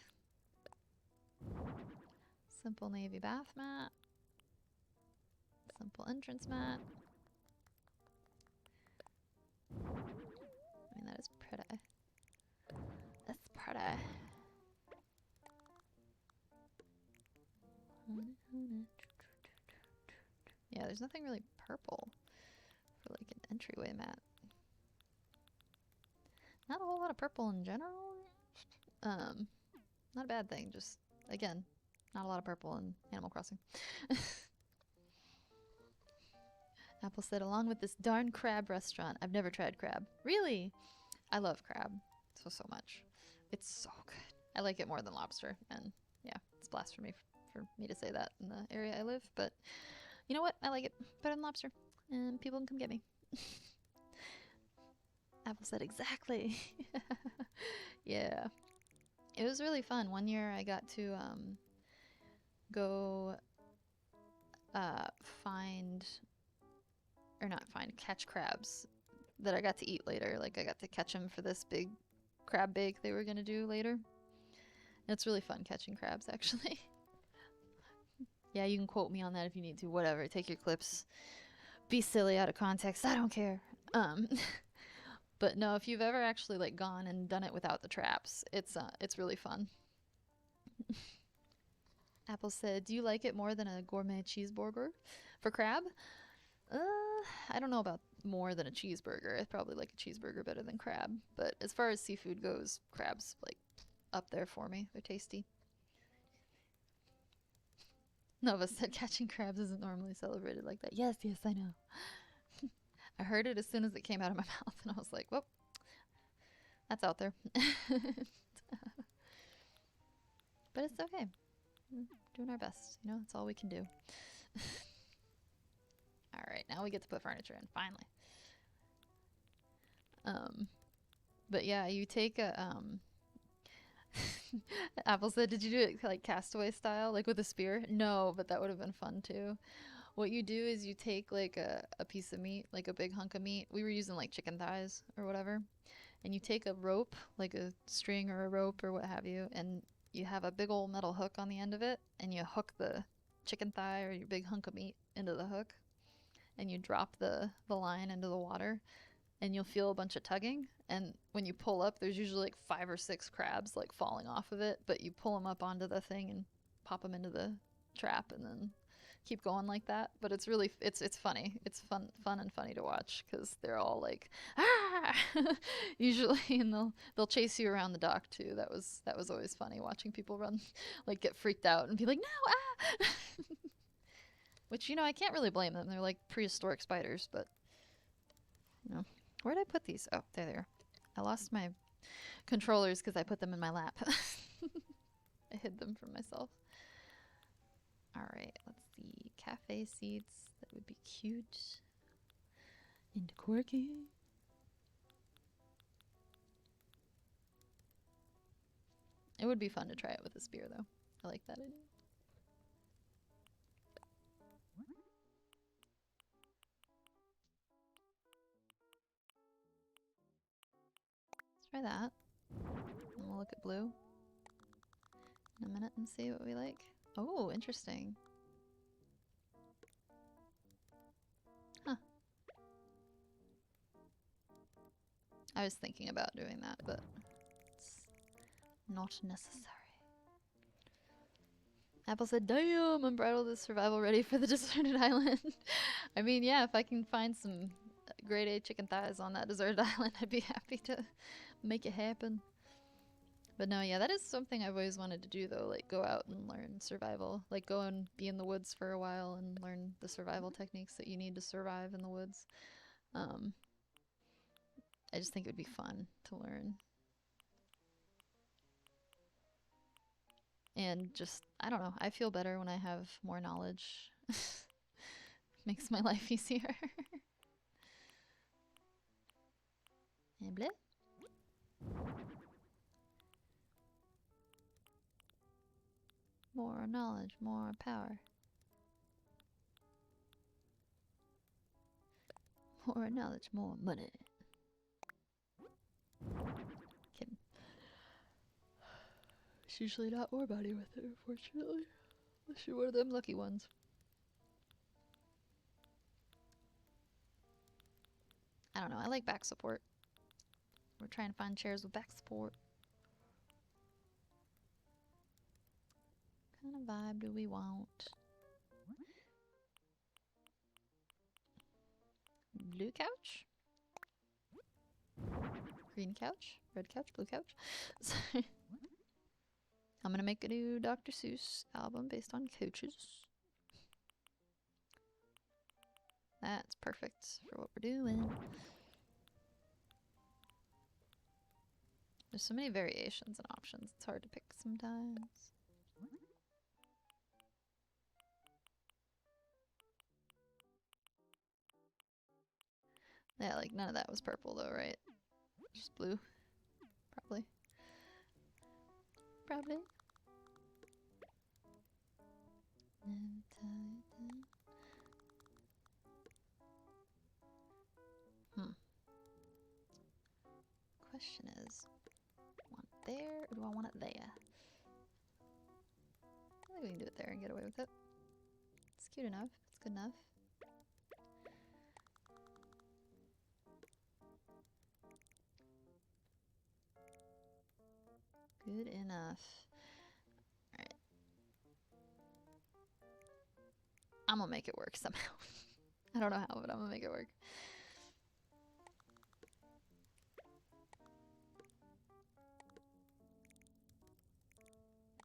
Simple navy bath mat. Simple entrance mat. I mean, that is pretty. That's pretty. Yeah, there's nothing really purple for like an entryway mat. Not a whole lot of purple in general. Not a bad thing, just again, not a lot of purple in Animal Crossing. Apple said, along with this darn crab restaurant. I've never tried crab. Really? I love crab so much. It's so good. I like it more than lobster, and yeah, it's blasphemy for me to say that in the area I live, but you know what? I like it better than lobster, and people can come get me. Apple said, exactly. Yeah. It was really fun. One year I got to go catch crabs that I got to eat later. Like I got to catch them for this big crab bake they were gonna do later. And it's really fun catching crabs, actually. Yeah, you can quote me on that if you need to. Whatever. Take your clips. Be silly out of context. I don't care. But no, if you've ever actually like gone and done it without the traps, it's really fun. Apple said, "Do you like it more than a gourmet cheeseburger for crab?" I don't know about more than a cheeseburger. I probably like a cheeseburger better than crab. But as far as seafood goes, crab's like up there for me. They're tasty. Nova said catching crabs isn't normally celebrated like that. Yes, I know. I heard it as soon as it came out of my mouth, and I was like, "Whoop, that's out there." But it's okay. We're doing our best, you know. That's all we can do. All right, now we get to put furniture in finally. But yeah, you take a Apple said, "Did you do it like Castaway style, like with a spear?" No, but that would have been fun too. What you do is you take like a piece of meat, like a big hunk of meat. We were using like chicken thighs or whatever. And you take a rope, like a string or a rope or what have you, and you have a big old metal hook on the end of it, and you hook the chicken thigh or your big hunk of meat into the hook, and you drop the line into the water, and you'll feel a bunch of tugging. And when you pull up, there's usually like 5 or 6 crabs like falling off of it, but you pull them up onto the thing and pop them into the trap, and then keep going like that. But it's really it's funny. It's fun and funny to watch because they're all like ah usually, and they'll chase you around the dock too. That was always funny watching people run, like get freaked out and be like no ah. Which, you know, I can't really blame them. They're like prehistoric spiders, but you know, where did I put these? Oh, there they are. I lost my controllers because I put them in my lap. I hid them from myself. Alright, let's see. Cafe seats. That would be cute. And quirky. It would be fun to try it with a spear, though. I like that idea. Let's try that. And we'll look at blue in a minute and see what we like. Oh, interesting. Huh. I was thinking about doing that, but it's not necessary. Apple said, damn, Unbridled is survival ready for the deserted island. I mean, yeah, if I can find some grade A chicken thighs on that deserted island, I'd be happy to make it happen. But no, yeah, that is something I've always wanted to do, though, like go out and learn survival. Like go and be in the woods for a while and learn the survival techniques that you need to survive in the woods. I just think it would be fun to learn. And just, I don't know, I feel better when I have more knowledge. Makes my life easier. And bleh. More knowledge, more power. More knowledge, more money. Kidding. It's usually not more money with it, unfortunately. Unless you're one of them lucky ones. I don't know, I like back support. We're trying to find chairs with back support. What kind of vibe do we want? Blue couch? Green couch? Red couch? Blue couch? Sorry. I'm gonna make a new Dr. Seuss album based on couches. That's perfect for what we're doing. There's so many variations and options, it's hard to pick sometimes. Yeah, like none of that was purple though, right? Just blue. Probably. Probably. Question is, want it there or do I want it there? I think we can do it there and get away with it. It's cute enough. It's good enough. Good enough. Alright. I'm gonna make it work somehow. I don't know how, but I'm gonna make it work.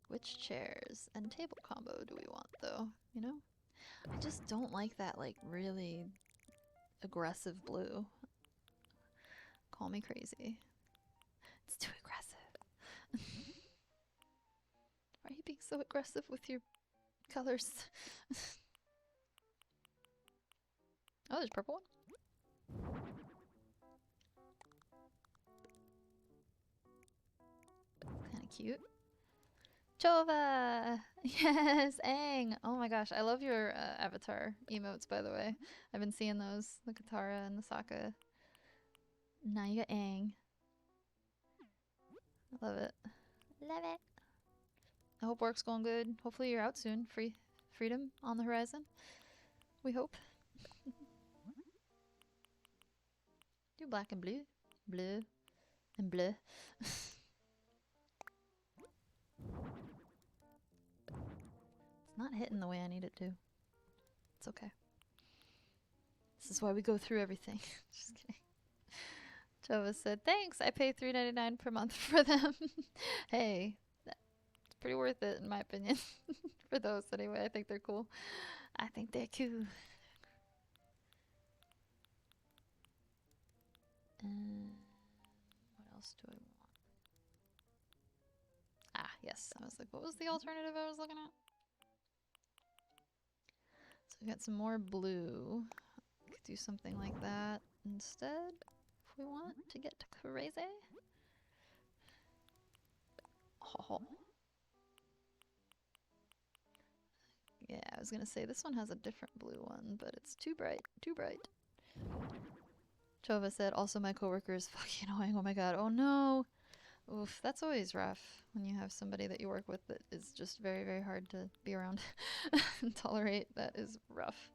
Which chairs and table combo do we want though, you know? I just don't like that like really aggressive blue. Call me crazy. It's too aggressive. Why are you being so aggressive with your colors? Oh, there's a purple one. Kind of cute. Chova! Yes, Aang! Oh my gosh, I love your avatar emotes, by the way. I've been seeing those, the Katara and the Sokka. Now you got Aang. I love it. Love it. I hope work's going good. Hopefully you're out soon. Freedom on the horizon. We hope. Do black and blue. Blue. And bleu. It's not hitting the way I need it to. It's okay. This is why we go through everything. Just kidding. Jova said, thanks, I pay $3.99 per month for them. Hey, that's pretty worth it in my opinion. For those anyway, I think they're cool. I think they're cool. What else do I want? Ah, yes. I was like, what was the alternative I was looking at? So we got some more blue. We could do something like that instead if we want to get crazy. Oh. Yeah, I was gonna say this one has a different blue one, but it's too bright, too bright. Chova said, also my coworker is fucking annoying. Oh my god, oh no. Oof, that's always rough when you have somebody that you work with that is just very, very hard to be around and tolerate. That is rough.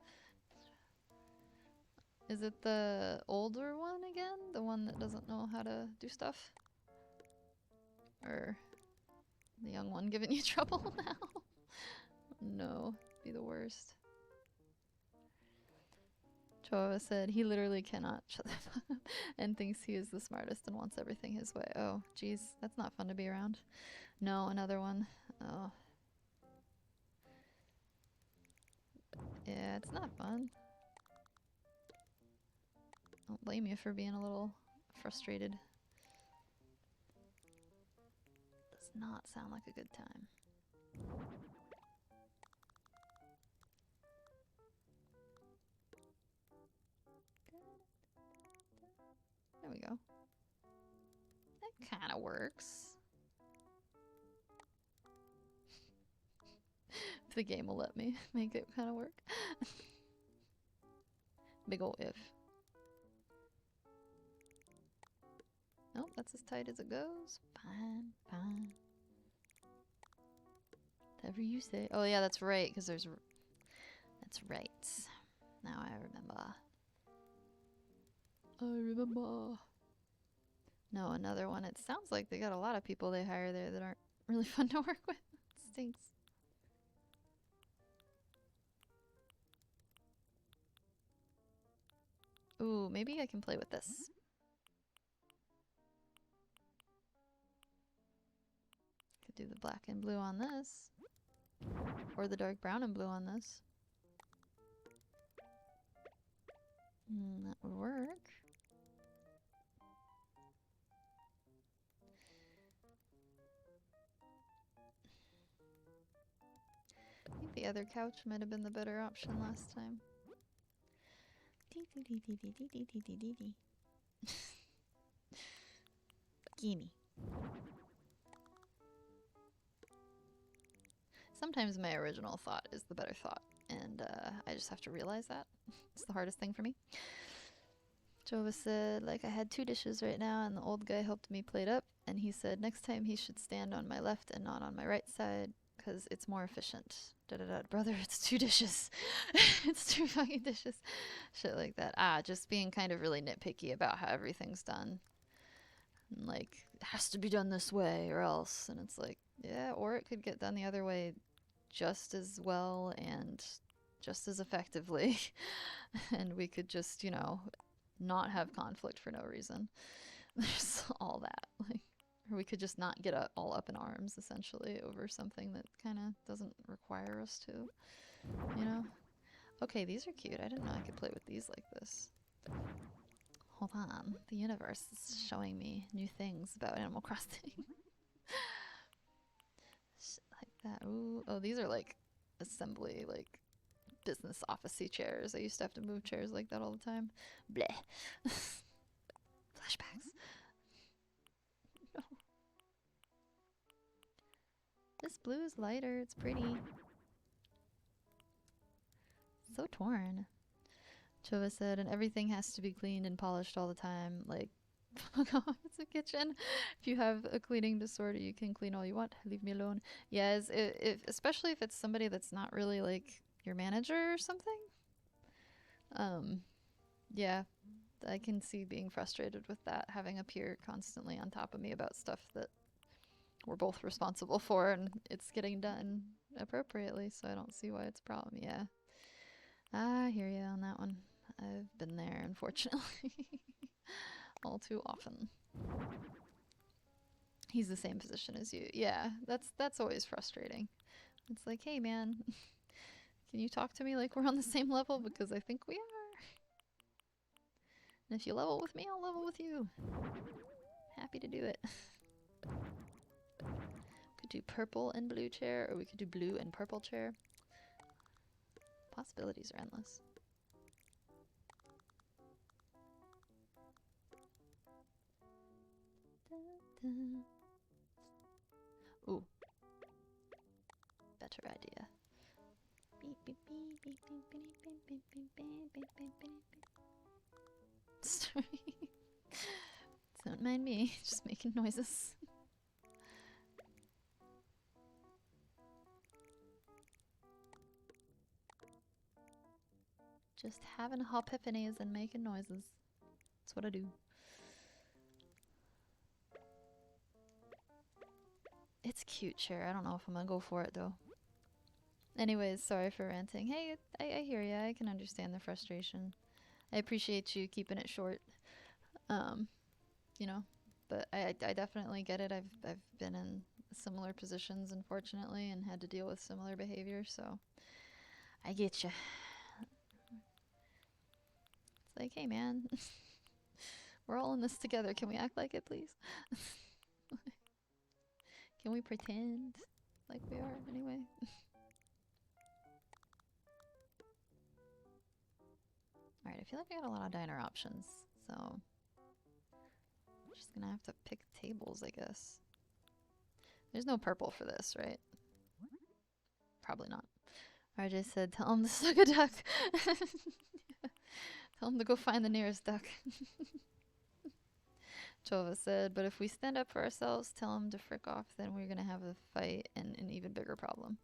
Is it the older one again? The one that doesn't know how to do stuff? Or the young one giving you trouble now? No, it'd be the worst. Chova said he literally cannot shut the fuck up and thinks he is the smartest and wants everything his way. Oh, geez, that's not fun to be around. No, another one. Oh. Yeah, it's not fun. I don't blame you for being a little frustrated. Does not sound like a good time. There we go. That kind of works. If the game will let me make it kind of work. Big ol' if. Nope, that's as tight as it goes. Fine, fine. Whatever you say. Oh yeah, that's right, because there's... That's right. Now I remember. I remember. No, another one. It sounds like they got a lot of people they hire there that aren't really fun to work with. It stinks. Ooh, maybe I can play with this. Could do the black and blue on this. Or the dark brown and blue on this. That would work. I think the other couch might have been the better option last time. Gimme. Sometimes my original thought is the better thought, and I just have to realize that. It's the hardest thing for me. Jova said, like, I had 2 dishes right now, and the old guy helped me plate up, and he said next time he should stand on my left and not on my right side, because it's more efficient. Da-da-da. Brother, it's 2 dishes. It's 2 fucking dishes. Shit like that. Just being kind of really nitpicky about how everything's done. And like, it has to be done this way or else. And it's like, yeah, or it could get done the other way just as well and just as effectively. And we could just, you know, not have conflict for no reason. There's all that. Like, or we could just not get all up in arms, essentially, over something that kind of doesn't require us to, you know? Okay, these are cute. I didn't know I could play with these like this. Hold on. The universe is showing me new things about Animal Crossing. Like that. Ooh. Oh, these are like assembly, like business office-y chairs. I used to have to move chairs like that all the time. Bleh. Flashbacks. No. This blue is lighter. It's pretty. So torn. Chova said, and everything has to be cleaned and polished all the time. Like, fuck off, it's a kitchen. If you have a cleaning disorder, you can clean all you want. Leave me alone. Yeah, especially if it's somebody that's not really like your manager or something. Yeah, I can see being frustrated with that, having a peer constantly on top of me about stuff that we're both responsible for and it's getting done appropriately, so I don't see why it's a problem. Yeah. I hear you on that one. I've been there, unfortunately. All too often. He's the same position as you. Yeah, that's always frustrating. It's like, hey man, can you talk to me like we're on the same level? Because I think we are. And if you level with me, I'll level with you. Happy to do it. Could do purple and blue chair, or we could do blue and purple chair. Possibilities are endless. Ooh. Better idea. Sorry. Don't mind me, just making noises. Just having epiphanies and making noises. That's what I do. It's cute, sure. I don't know if I'm gonna go for it though. Anyways, sorry for ranting. Hey, I hear ya. I can understand the frustration. I appreciate you keeping it short. You know, but I definitely get it. I've been in similar positions, unfortunately, and had to deal with similar behavior, so I get you. It's like, hey man, we're all in this together. Can we act like it, please? Can we pretend like we are anyway? Alright, I feel like I got a lot of diner options, so I'm just gonna have to pick tables, I guess. There's no purple for this, right? Probably not. RJ said, tell him to suck a duck. Tell him to go find the nearest duck. Chova said, but if we stand up for ourselves, tell him to frick off, then we're gonna have a fight and an even bigger problem.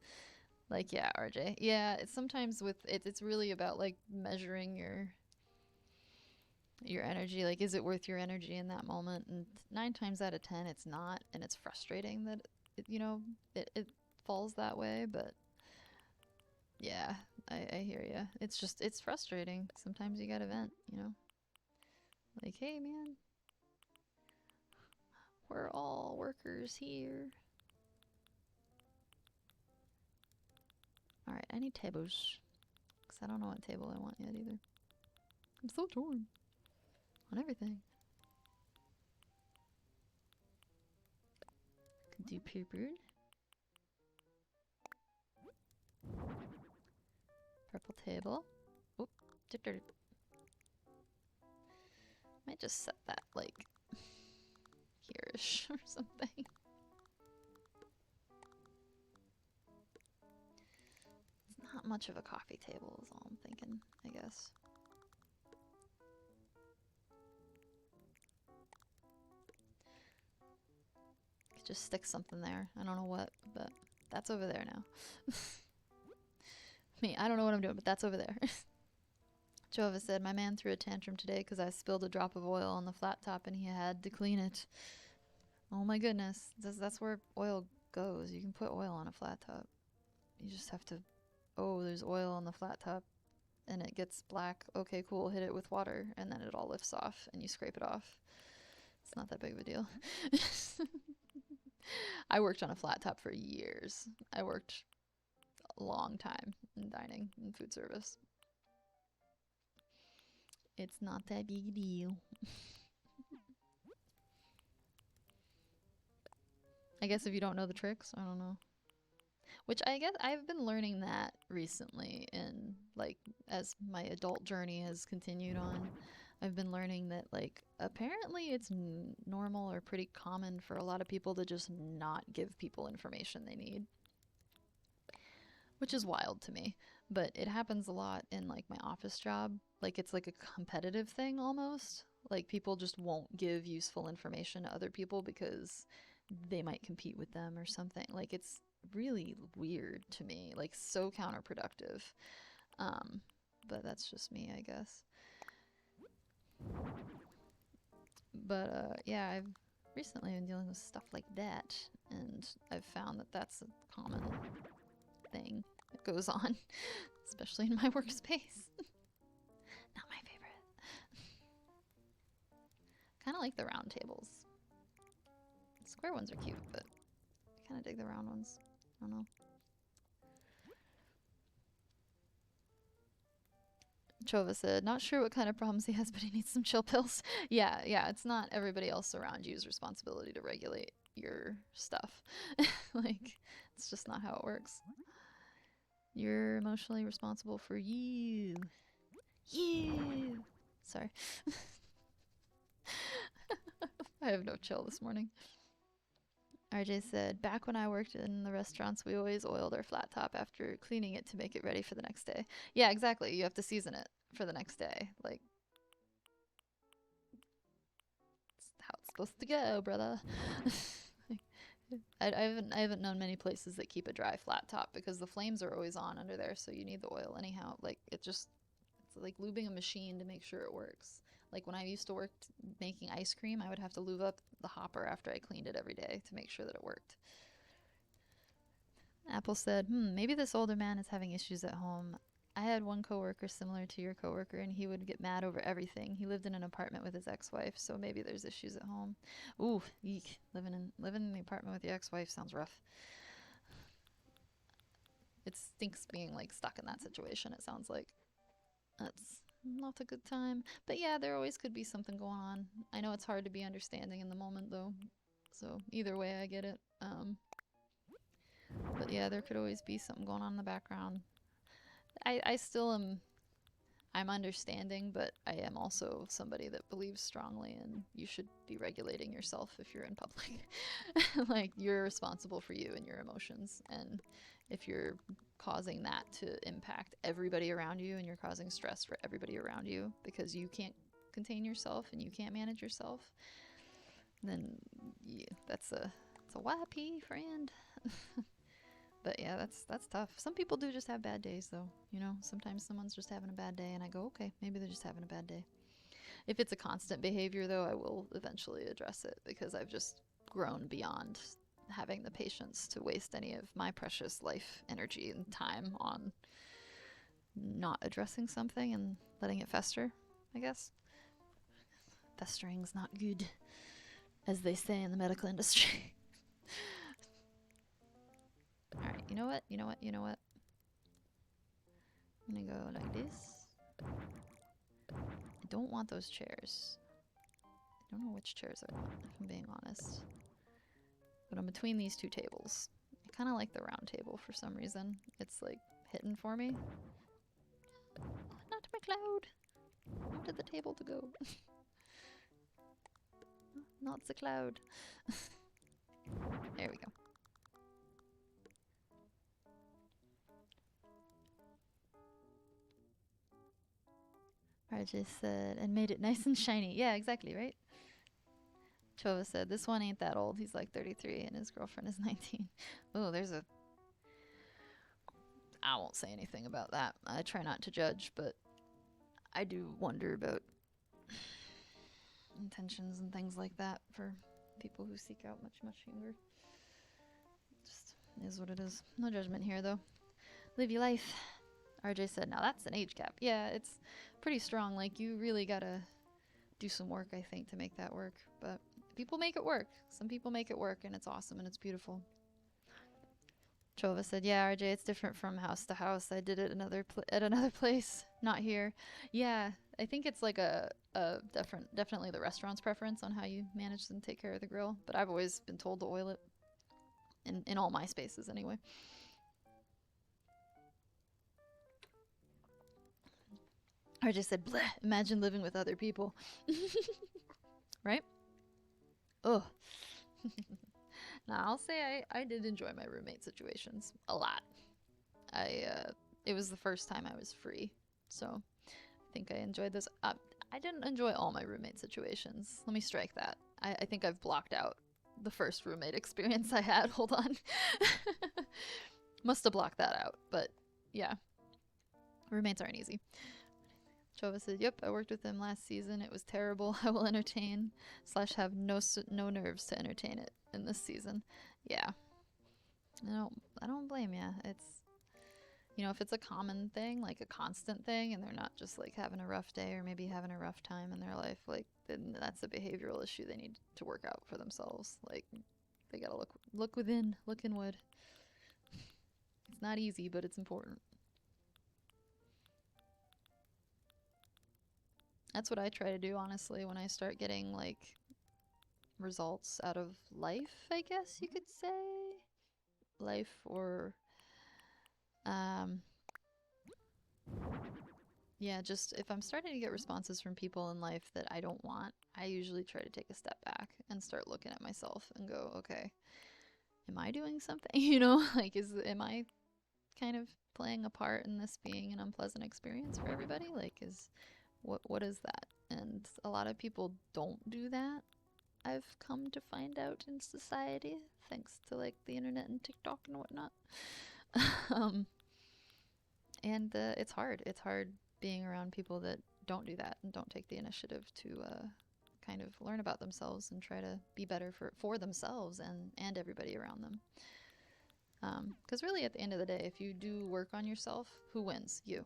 Like, yeah, RJ. Yeah, it's sometimes with it's really about like measuring your your energy, like, is it worth your energy in that moment? And 9 times out of 10, it's not, and it's frustrating that, it falls that way, but yeah, I hear you. It's just, it's frustrating. Sometimes you gotta vent, Like, hey, man, we're all workers here. Alright, I need tables. Because I don't know what table I want yet either. I'm so torn on everything. Could do paper. Purple table. Oop. Might just set that, like, here-ish or something. It's not much of a coffee table is all I'm thinking, I guess. Could just stick something there. I don't know what, but that's over there now. Me, I don't know what I'm doing, but that's over there. Jova said, my man threw a tantrum today because I spilled a drop of oil on the flat top and he had to clean it. Oh my goodness. That's where oil goes. You can put oil on a flat top. You just have to... Oh, there's oil on the flat top and it gets black. Okay, cool. Hit it with water and then it all lifts off and you scrape it off. It's not that big of a deal. I worked on a flat top for years. I worked a long time in dining and food service. It's not that big a deal. I guess if you don't know the tricks, I don't know. Which I guess I've been learning that recently in, like, as my adult journey has continued on. I've been learning that, like, apparently it's normal or pretty common for a lot of people to just not give people information they need. Which is wild to me. But it happens a lot in, like, my office job. Like, it's like a competitive thing almost. Like, people just won't give useful information to other people because they might compete with them or something. Like, it's really weird to me. Like, so counterproductive. But that's just me, I guess. But, yeah, I've recently been dealing with stuff like that. And I've found that that's a common thing that goes on. Especially in my workspace. Not my favorite. Kind of like the round tables. The square ones are cute, but I kind of dig the round ones. I don't know. Chova said, not sure what kind of problems he has, but he needs some chill pills. Yeah, it's not everybody else around you's responsibility to regulate your stuff. Like, it's just not how it works. You're emotionally responsible for you. You! Sorry. I have no chill this morning. RJ said, back when I worked in the restaurants, we always oiled our flat top after cleaning it to make it ready for the next day. Yeah, exactly. You have to season it for the next day. Like, it's how it's supposed to go, brother. I haven't known many places that keep a dry flat top because the flames are always on under there, so you need the oil anyhow. Like, it's like lubing a machine to make sure it works. Like, when I used to work making ice cream, I would have to lube up the hopper after I cleaned it every day to make sure that it worked. Apple said, maybe this older man is having issues at home. I had one coworker similar to your coworker, and he would get mad over everything. He lived in an apartment with his ex-wife, so maybe there's issues at home. Ooh, eek. Living in the apartment with your ex-wife sounds rough. It stinks being, like, stuck in that situation, it sounds like. That's not a good time. But yeah, there always could be something going on. I know it's hard to be understanding in the moment, though. So either way, I get it. But yeah, there could always be something going on in the background. I still am... I'm understanding, but I am also somebody that believes strongly in you should be regulating yourself if you're in public. Like, you're responsible for you and your emotions. And if you're causing that to impact everybody around you and you're causing stress for everybody around you because you can't contain yourself and you can't manage yourself, then that's a YP, friend. But yeah, that's tough. Some people do just have bad days, though. You know, sometimes someone's just having a bad day, and I go, okay, maybe they're just having a bad day. If it's a constant behavior, though, I will eventually address it because I've just grown beyond having the patience to waste any of my precious life, energy, and time on not addressing something and letting it fester, I guess. Festering's not good, as they say in the medical industry. Alright, you know what? You know what? You know what? I'm gonna go like this. I don't want those chairs. I don't know which chairs I want, if I'm being honest. But I'm between these two tables. I kind of like the round table for some reason. It's like hitting for me. Not my cloud. I wanted the table to go. Not the cloud. There we go. RJ said, and made it nice and shiny. Yeah, exactly, right? Chova said, this one ain't that old. He's like 33 and his girlfriend is 19. Oh, there's a... I won't say anything about that. I try not to judge, but I do wonder about intentions and things like that for people who seek out much, much younger. Just is what it is. No judgment here, though. Live your life. RJ said, now that's an age cap. Yeah, it's pretty strong. Like, you really gotta do some work, I think, to make that work. But people make it work. Some people make it work, and it's awesome, and it's beautiful. Chova said, yeah, RJ, it's different from house to house. I did it at another place, not here. Yeah, I think it's like a definitely the restaurant's preference on how you manage and take care of the grill. But I've always been told to oil it, in all my spaces anyway. RJ said, bleh, imagine living with other people. Right? Ugh. Now, I'll say I did enjoy my roommate situations a lot. It was the first time I was free, so I think I enjoyed those. I didn't enjoy all my roommate situations. Let me strike that. I think I've blocked out the first roommate experience I had. Hold on. Must have blocked that out, but yeah. Roommates aren't easy. Chova said, yep, I worked with him last season. It was terrible. I will entertain / have no nerves to entertain it in this season. Yeah. I don't blame you. It's, you know, if it's a common thing, like a constant thing, and they're not just like having a rough day or maybe having a rough time in their life, like, then that's a behavioral issue they need to work out for themselves. Like, they gotta look within, look inward. It's not easy, but it's important. That's what I try to do, honestly, when I start getting, like, results out of life, I guess you could say. Life or, yeah, just if I'm starting to get responses from people in life that I don't want, I usually try to take a step back and start looking at myself and go, okay, am I doing something? You know, like, am I kind of playing a part in this being an unpleasant experience for everybody? Like, what is that? And a lot of people don't do that. I've come to find out in society, thanks to like the internet and TikTok and whatnot. And it's hard. It's hard being around people that don't do that and don't take the initiative to kind of learn about themselves and try to be better for themselves and everybody around them. Because really, at the end of the day, if you do work on yourself, who wins? You.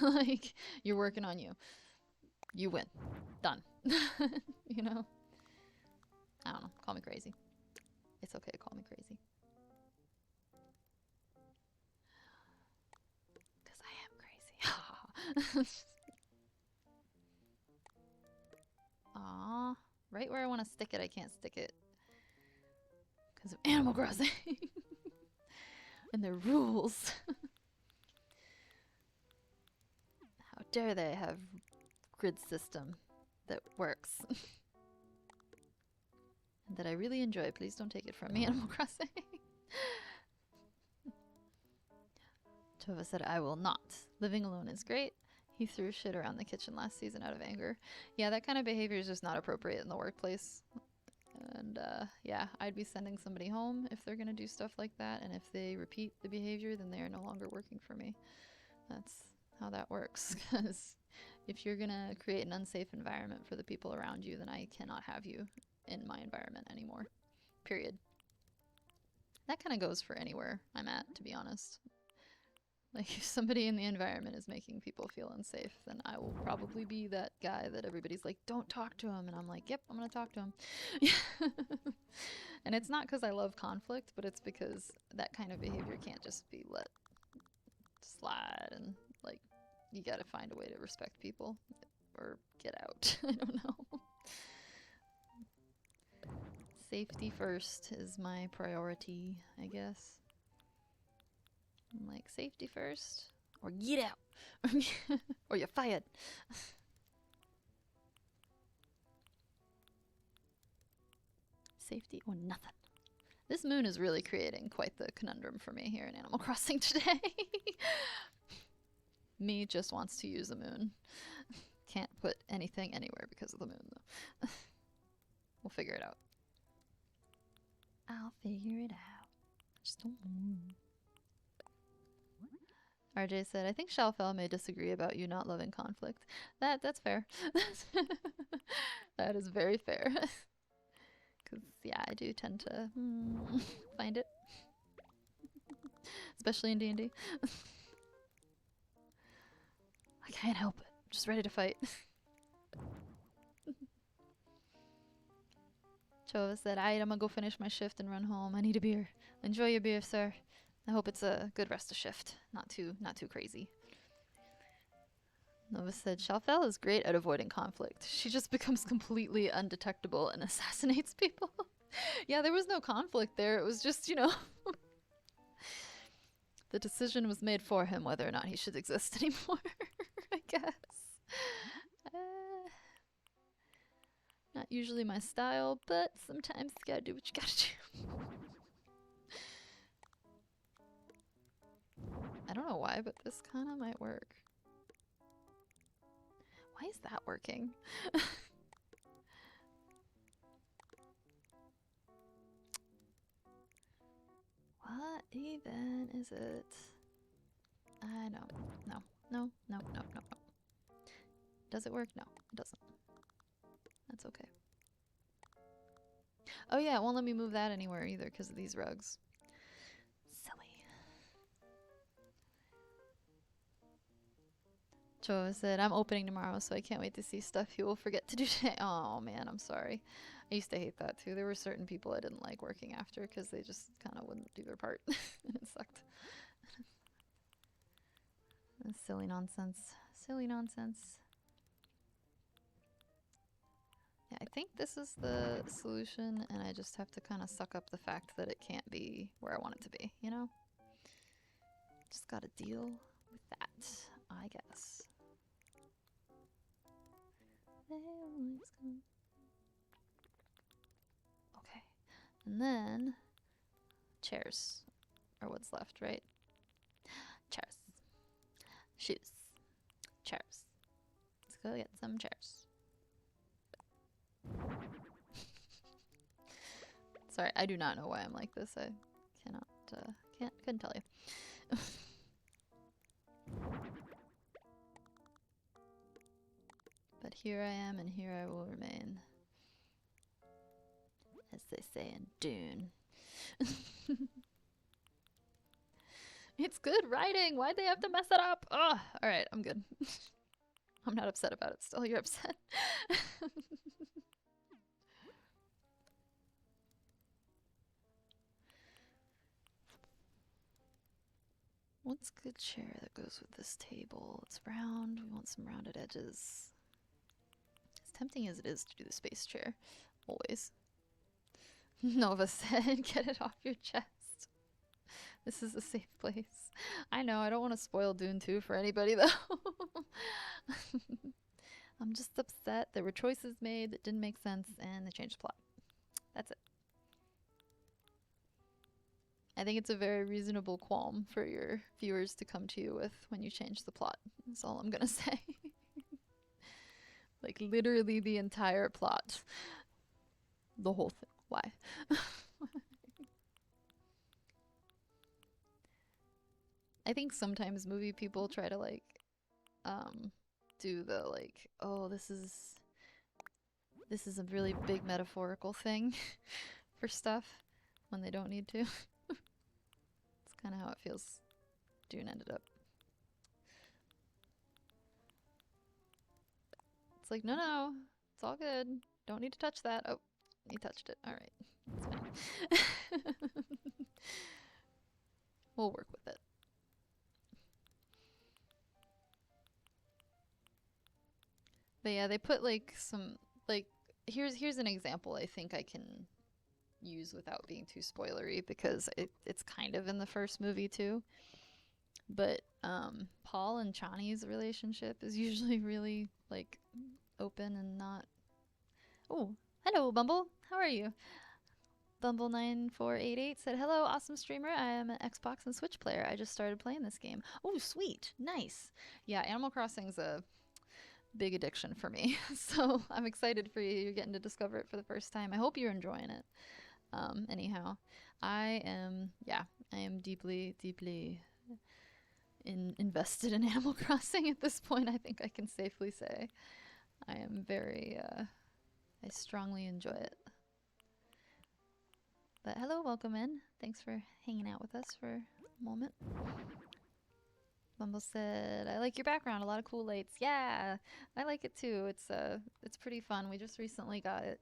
Like, you're working on you. You win. Done. You know? I don't know. Call me crazy. It's okay to call me crazy. Because I am crazy. Aww. Right where I want to stick it, I can't stick it. Because of Animal Crossing. And their rules. How dare they have grid system that works. And that I really enjoy. Please don't take it from me, Animal Crossing. Tova said, I will not. Living alone is great. He threw shit around the kitchen last season out of anger. Yeah, that kind of behavior is just not appropriate in the workplace. And yeah, I'd be sending somebody home if they're gonna do stuff like that. And if they repeat the behavior, then they are no longer working for me. That's how that works, because if you're gonna create an unsafe environment for the people around you, then I cannot have you in my environment anymore. Period. That kind of goes for anywhere I'm at, to be honest. Like, if somebody in the environment is making people feel unsafe, then I will probably be that guy that everybody's like, don't talk to him. And I'm like, yep, I'm gonna talk to him. And it's not because I love conflict, but it's because that kind of behavior can't just be let slide, and like, you gotta find a way to respect people or get out. I don't know. Safety first is my priority, I guess. I'm like, safety first, or get out, or you're fired. Safety or nothing. This moon is really creating quite the conundrum for me here in Animal Crossing today. Me just wants to use a moon. Can't put anything anywhere because of the moon, though. We'll figure it out. I'll figure it out. Just don't move. RJ said, I think Shalfel may disagree about you not loving conflict. That's fair. That is very fair. Because, yeah, I do tend to find it. Especially in D&D. I can't help it. I'm just ready to fight. Chova said, I'm gonna go finish my shift and run home. I need a beer. Enjoy your beer, sir. I hope it's a good rest of shift. Not too crazy. Nova said, Shalfel is great at avoiding conflict. She just becomes completely undetectable and assassinates people. Yeah, there was no conflict there. It was just, you know, the decision was made for him whether or not he should exist anymore, I guess. Not usually my style, but sometimes you gotta do what you gotta do. I don't know why, but this kind of might work. Why is that working? What even is it? I don't know. No. Does it work? No, it doesn't. That's okay. Oh yeah, it won't let me move that anywhere either because of these rugs. Silly. Cho said, I'm opening tomorrow, so I can't wait to see stuff you will forget to do today. Oh man, I'm sorry. I used to hate that too. There were certain people I didn't like working after because they just kind of wouldn't do their part. And it sucked. Silly nonsense. Silly nonsense. Yeah, I think this is the solution, and I just have to kind of suck up the fact that it can't be where I want it to be, you know? Just gotta deal with that, I guess. Okay, and then chairs are what's left, right? Chairs. Shoes. Chairs. Let's go get some chairs. Sorry, I do not know why I'm like this. I cannot, couldn't tell you. But here I am, and here I will remain. As they say in Dune. It's good writing! Why'd they have to mess it up? Ugh! Alright, I'm good. I'm not upset about it still. You're upset. What's a good chair that goes with this table? It's round. We want some rounded edges. As tempting as it is to do the space chair. Always. Nova said, get it off your chest. This is a safe place. I know, I don't want to spoil Dune 2 for anybody though. I'm just upset there were choices made that didn't make sense and they changed the plot. That's it. I think it's a very reasonable qualm for your viewers to come to you with when you change the plot. That's all I'm gonna say. Like literally the entire plot. The whole thing. Why? I think sometimes movie people try to like do the like, oh, this is a really big metaphorical thing for stuff when they don't need to. It's kind of how it feels Dune ended up. It's like, no, it's all good. Don't need to touch that. Oh, you touched it. All right, it's fine. We'll work with it. But yeah, they put like some like here's an example I think I can use without being too spoilery because it's kind of in the first movie too. But Paul and Chani's relationship is usually really like open and not. Oh, hello Bumble. How are you? Bumble9488 said, "Hello, awesome streamer. I am an Xbox and Switch player. I just started playing this game." Oh, sweet. Nice. Yeah, Animal Crossing's a big addiction for me. So I'm excited for you. You're getting to discover it for the first time. I hope you're enjoying it. Anyhow, I am deeply, deeply invested in Animal Crossing at this point. I think I can safely say I am very, I strongly enjoy it. But hello, welcome in. Thanks for hanging out with us for a moment. Bumble said, "I like your background. A lot of cool lights." Yeah, I like it too. It's pretty fun. We just recently got it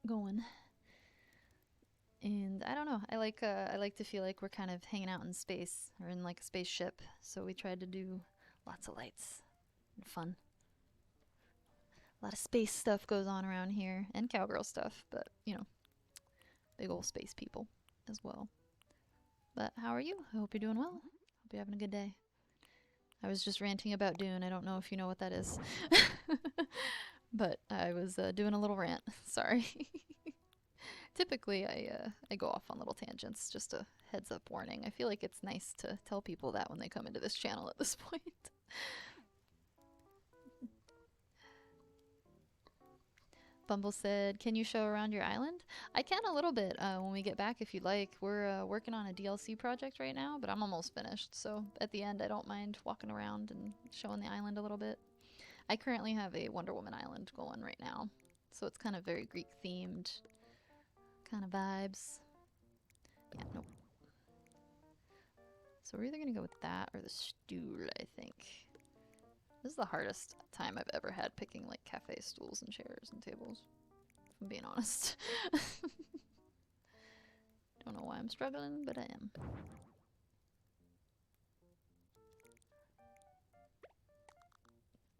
going, and I don't know. I like to feel like we're kind of hanging out in space or in like a spaceship. So we tried to do lots of lights and fun. A lot of space stuff goes on around here, and cowgirl stuff, but you know, big old space people as well. But how are you? I hope you're doing well. Hope you're having a good day. I was just ranting about Dune. I don't know if you know what that is. But I was doing a little rant. Sorry. Typically, I go off on little tangents. Just a heads up warning. I feel like it's nice to tell people that when they come into this channel at this point. Bumble said, "Can you show around your island?" I can a little bit when we get back if you'd like. We're working on a DLC project right now, but I'm almost finished. So at the end, I don't mind walking around and showing the island a little bit. I currently have a Wonder Woman island going right now. So it's kind of very Greek themed kind of vibes. Yeah, nope. So we're either going to go with that or the stool, I think. This is the hardest time I've ever had picking like cafe stools and chairs and tables, if I'm being honest. Don't know why I'm struggling, but I am.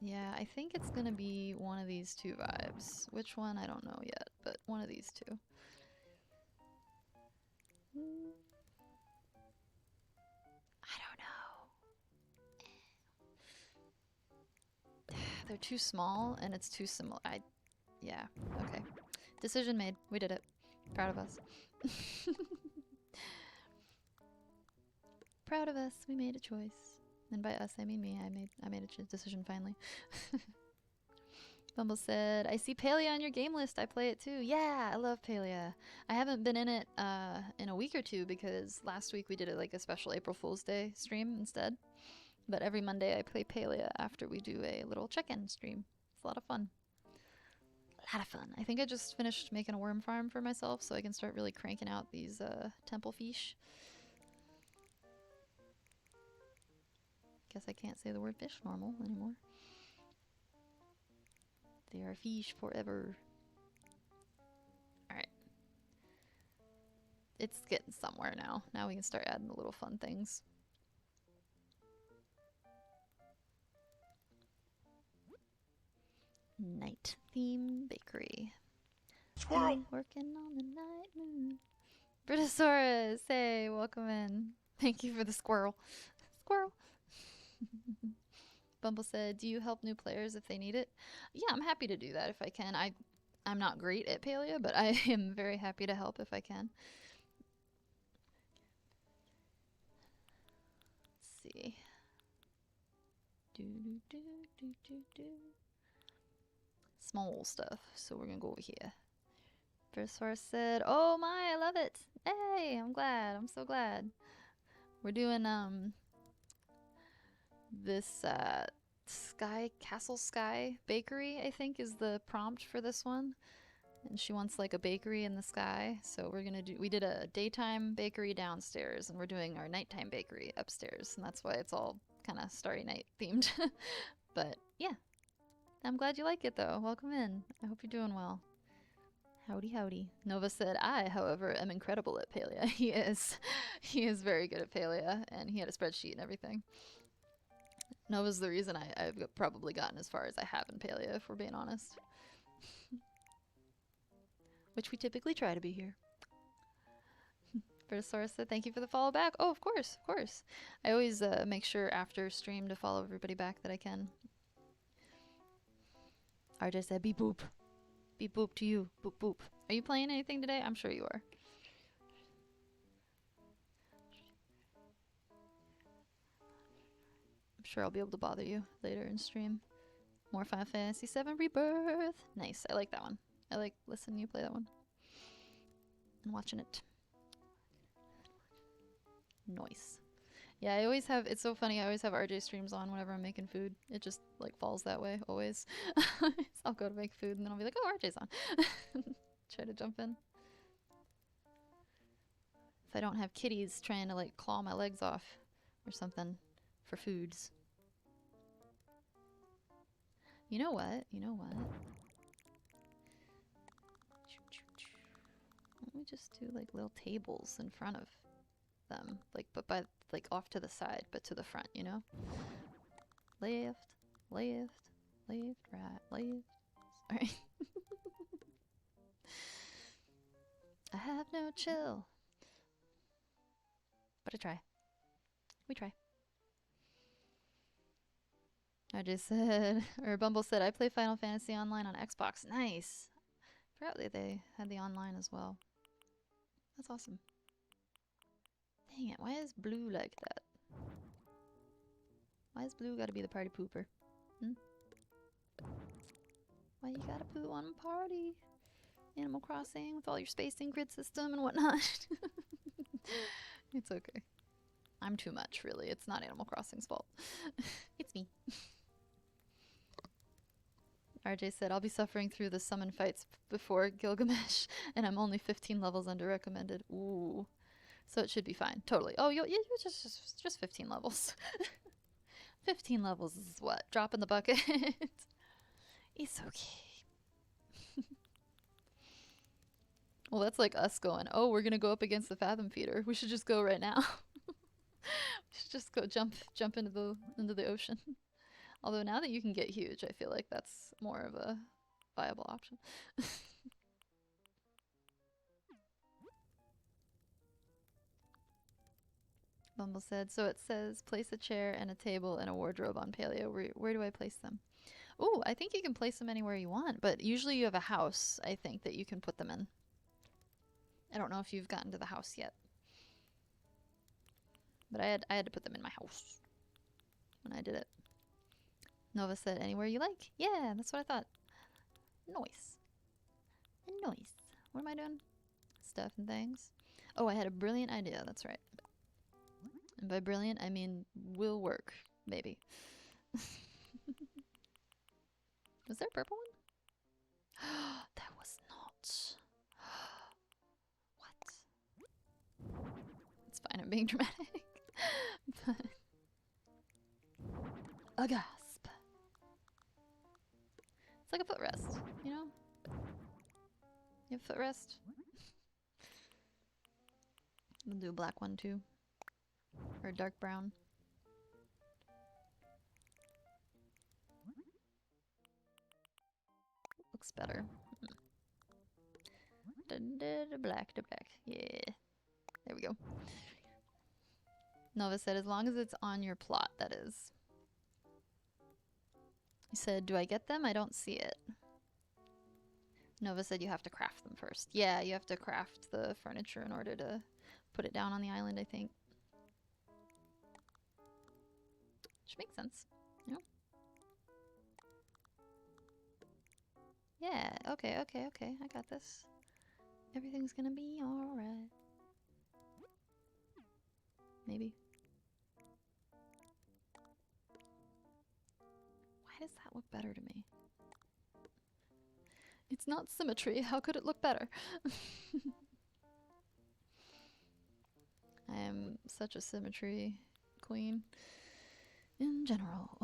Yeah, I think it's gonna be one of these two vibes. Which one, I don't know yet, but one of these two. I don't know. They're too small and it's too similar. Yeah, okay. Decision made. We did it. Proud of us. Proud of us. We made a choice. And by us, I mean me. I made a decision finally. Bumble said, "I see Palia on your game list. I play it too." Yeah, I love Palia. I haven't been in it in a week or two because last week we did it like a special April Fool's Day stream instead. But every Monday I play Palia after we do a little check-in stream. It's a lot of fun. A lot of fun. I think I just finished making a worm farm for myself so I can start really cranking out these temple fish. Guess I can't say the word fish normal anymore. They are fish forever. Alright. It's getting somewhere now. Now we can start adding the little fun things. Night theme bakery. Squirrel! Working on the night moon. Britosaurus, hey, welcome in. Thank you for the squirrel. Squirrel. Bumble said, "Do you help new players if they need it?" Yeah, I'm happy to do that if I can. I'm not great at Palia, but I am very happy to help if I can. Let's see. Small stuff. So we're gonna go over here. Britosaurus said, "Oh my, I love it. Hey, I'm glad. I'm so glad." We're doing this Castle Sky Bakery, I think, is the prompt for this one. And she wants like a bakery in the sky. So we did a daytime bakery downstairs and we're doing our nighttime bakery upstairs. And that's why it's all kind of Starry Night themed. But yeah, I'm glad you like it though. Welcome in. I hope you're doing well. Howdy, howdy. Nova said, I, however, am incredible at Palea. He is. He is very good at Palea, and he had a spreadsheet and everything. Nova's the reason I've probably gotten as far as I have in Palea, if we're being honest. Which we typically try to be here. Vertosaurus said, thank you for the follow back. Oh, of course, of course. I always make sure after stream to follow everybody back that I can. RJ said, beep boop. Beep boop to you. Boop boop. Are you playing anything today? I'm sure you are. I'm sure I'll be able to bother you later in stream. More Final Fantasy VII Rebirth. Nice. I like that one. I like listening to you play that one. And watching it. Nice. Yeah, I always have, it's so funny, I always have RJ streams on whenever I'm making food. It just, like, falls that way, always. I'll go to make food, and then I'll be like, oh, RJ's on. Try to jump in. If I don't have kitties trying to, like, claw my legs off or something for foods. You know what? You know what? Why don't we just do, like, little tables in front of them, like, but by, like, off to the side, but to the front, you know? Left, left, left, right, left. Sorry. I have no chill. But I try. We try. I just said, or Bumble said, I play Final Fantasy Online on Xbox. Nice. Apparently they had the online as well. That's awesome. Dang it, why is Blue like that? Why is Blue gotta be the party pooper? Hmm? Why you gotta poo on a party? Animal Crossing with all your spacing grid system and whatnot. It's okay. I'm too much, really. It's not Animal Crossing's fault. It's me. RJ said, I'll be suffering through the summon fights before Gilgamesh, and I'm only 15 levels under recommended. Ooh. So it should be fine. Totally. Oh, you're just 15 levels. 15 levels is what? Drop in the bucket. It's okay. Well, that's like us going, oh, we're going to go up against the Fathom Feeder. We should just go right now. We should just go jump into the ocean. Although now that you can get huge, I feel like that's more of a viable option. Bumble said, so it says place a chair and a table and a wardrobe on Paleo. Where do I place them? Ooh, I think you can place them anywhere you want, but usually you have a house, I think, that you can put them in. I don't know if you've gotten to the house yet. But I had to put them in my house when I did it. Nova said, anywhere you like. Yeah, that's what I thought. Nice. Nice. What am I doing? Stuff and things. Oh, I had a brilliant idea. That's right. And by brilliant, I mean will work. Maybe. Was there a purple one? That was not. What? It's fine. I'm being dramatic. But a gasp. It's like a footrest, you know? You have footrest? We'll do a black one too. Or a dark brown. Looks better. Black to black. Yeah. There we go. Nova said, as long as it's on your plot, that is. He said, do I get them? I don't see it. Nova said you have to craft them first. Yeah, you have to craft the furniture in order to put it down on the island, I think. Which makes sense, you know? Yeah, okay, okay, okay. I got this. Everything's gonna be alright. Maybe. does that look better to me? It's not symmetry. How could it look better? I am such a symmetry queen in general.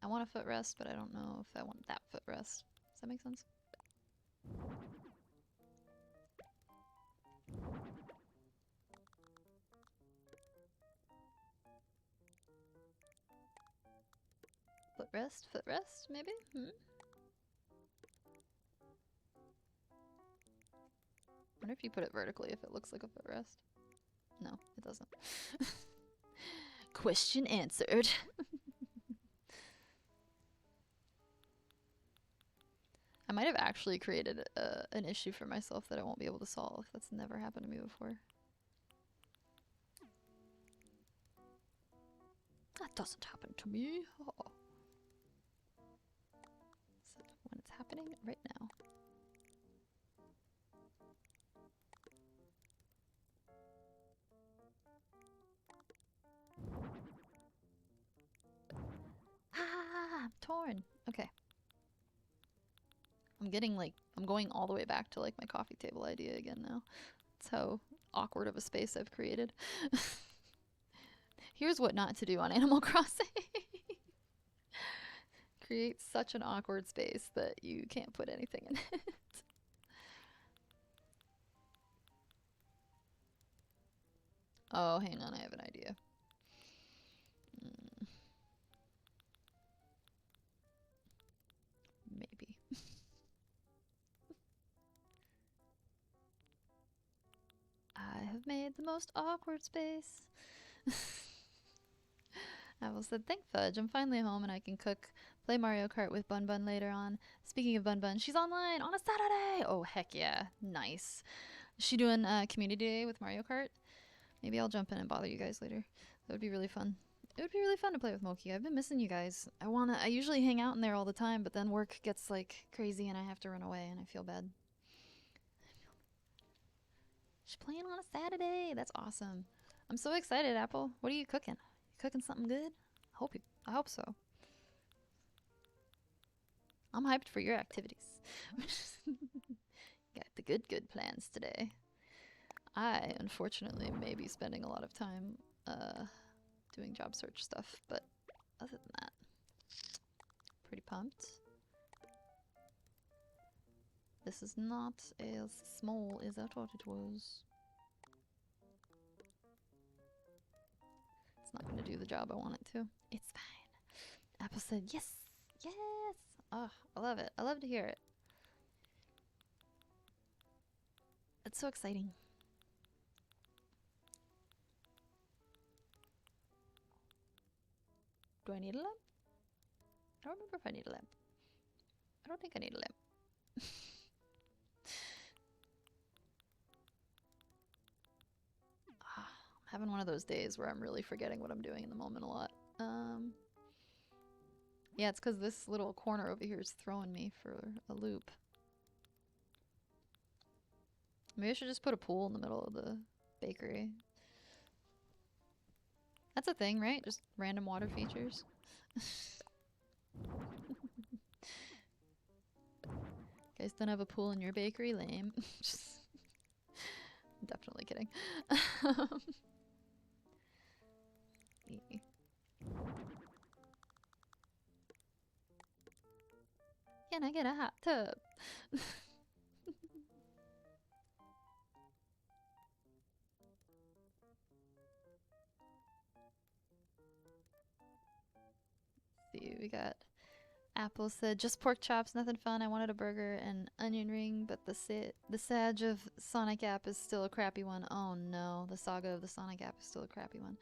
I want a footrest, but I don't know if I want that footrest. Does that make sense? Footrest, maybe? Wonder if you put it vertically if it looks like a footrest. No, it doesn't. Question answered. I might have actually created an issue for myself that I won't be able to solve. That's never happened to me before. That doesn't happen to me. Oh. So when it's happening right now. Ah, I'm torn. Okay. I'm getting like, I'm going all the way back to like my coffee table idea again now. That's how awkward of a space I've created. Here's what not to do on Animal Crossing. Create such an awkward space that you can't put anything in it. Oh, hang on, I have an idea. Maybe. I have made the most awkward space. Apple said, thank fudge, I'm finally home and I can cook, play Mario Kart with Bun Bun later on. Speaking of Bun Bun, she's online on a Saturday! Oh, heck yeah. Nice. Is she doing community day with Mario Kart? Maybe I'll jump in and bother you guys later. That would be really fun. It would be really fun to play with Moki. I've been missing you guys. I usually hang out in there all the time, but then work gets like crazy and I have to run away and I feel bad. She's playing on a Saturday. That's awesome. I'm so excited, Apple. What are you cooking? You cooking something good? I hope so. I'm hyped for your activities. Got the good plans today. I, unfortunately, may be spending a lot of time doing job search stuff, but other than that, pretty pumped. This is not as small as I thought it was. It's not going to do the job I want it to. It's fine. Apple said, yes, yes. Oh, I love it. I love to hear it. It's so exciting. Do I need a lamp? I don't remember if I need a lamp. I don't think I need a lamp. I'm having one of those days where I'm really forgetting what I'm doing in the moment a lot. Yeah, it's because this little corner over here is throwing me for a loop. Maybe I should just put a pool in the middle of the bakery. That's a thing, right? Just random water features. Guys don't have a pool in your bakery? Lame. I'm definitely kidding. Can I get a hot tub? See, we got Apple said, just pork chops, nothing fun. I wanted a burger and onion ring, but the Sag of Sonic App is still a crappy one. Oh no, the Saga of the Sonic App is still a crappy one.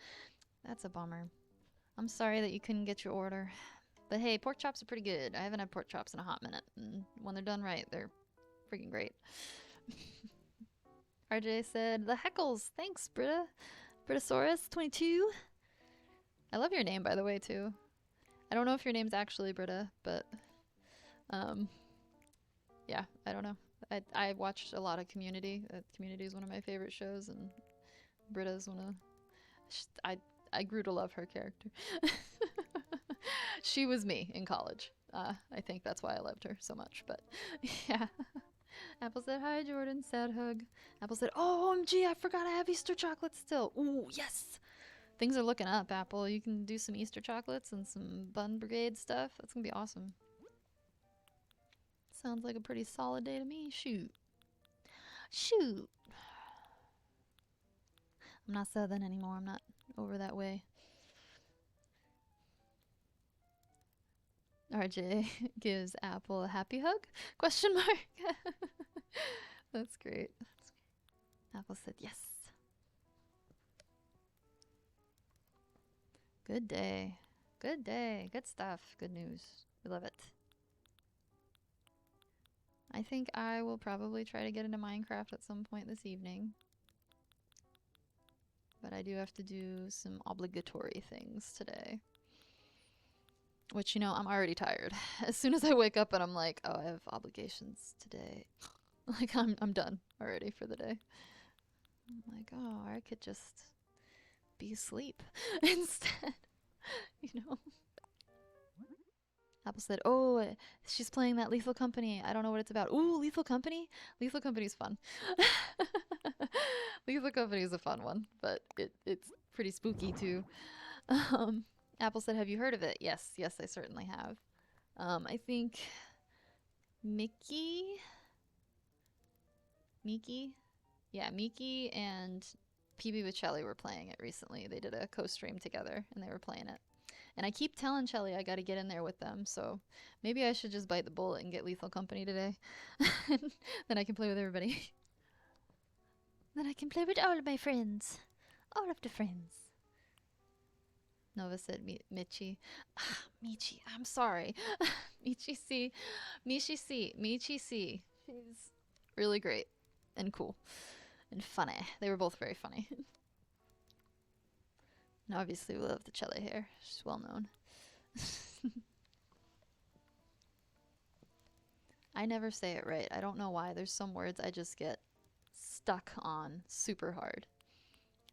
That's a bummer. I'm sorry that you couldn't get your order. But hey, pork chops are pretty good. I haven't had pork chops in a hot minute, and when they're done right, they're freaking great. RJ said, the heckles. Thanks, Britta. Brittasaurus22. I love your name, by the way, too. I don't know if your name's actually Britta, but yeah, I don't know. I watched a lot of Community. Community is one of my favorite shows, and Britta's one of. I grew to love her character. She was me in college. I think that's why I loved her so much. But yeah. Apple said, "Hi, Jordan." Sad hug. Apple said, "Oh, OMG, I forgot I have Easter chocolate still." Ooh, yes. Things are looking up, Apple. You can do some Easter chocolates and some Bun Brigade stuff. That's gonna be awesome. Sounds like a pretty solid day to me. Shoot. Shoot. I'm not Southern anymore. I'm not over that way. RJ gives Apple a happy hug? Question mark. That's great. Apple said yes. Good day. Good day. Good stuff. Good news. We love it. I think I will probably try to get into Minecraft at some point this evening. But I do have to do some obligatory things today. Which, you know, I'm already tired. As soon as I wake up and I'm like, oh, I have obligations today. Like, I'm done already for the day. I'm like, oh, I could just be asleep instead. You know? Apple said, oh, she's playing that Lethal Company. I don't know what it's about. Ooh, Lethal Company? Lethal Company's fun. Lethal Company is a fun one, but it's pretty spooky too. Apple said, have you heard of it? Yes, I certainly have. I think Miki? Yeah, Miki and PB with Shelly were playing it recently. They did a co-stream together and they were playing it. And I keep telling Shelly I gotta get in there with them, so maybe I should just bite the bullet and get Lethal Company today. Then I can play with everybody. Then I can play with all of my friends. All of the friends. Nova said Michi. Michi, I'm sorry. Michi C. Michi C. She's really great and cool and funny. They were both very funny. And obviously we love the Chele hair. She's well known. I never say it right. I don't know why. There's some words I just get stuck on super hard.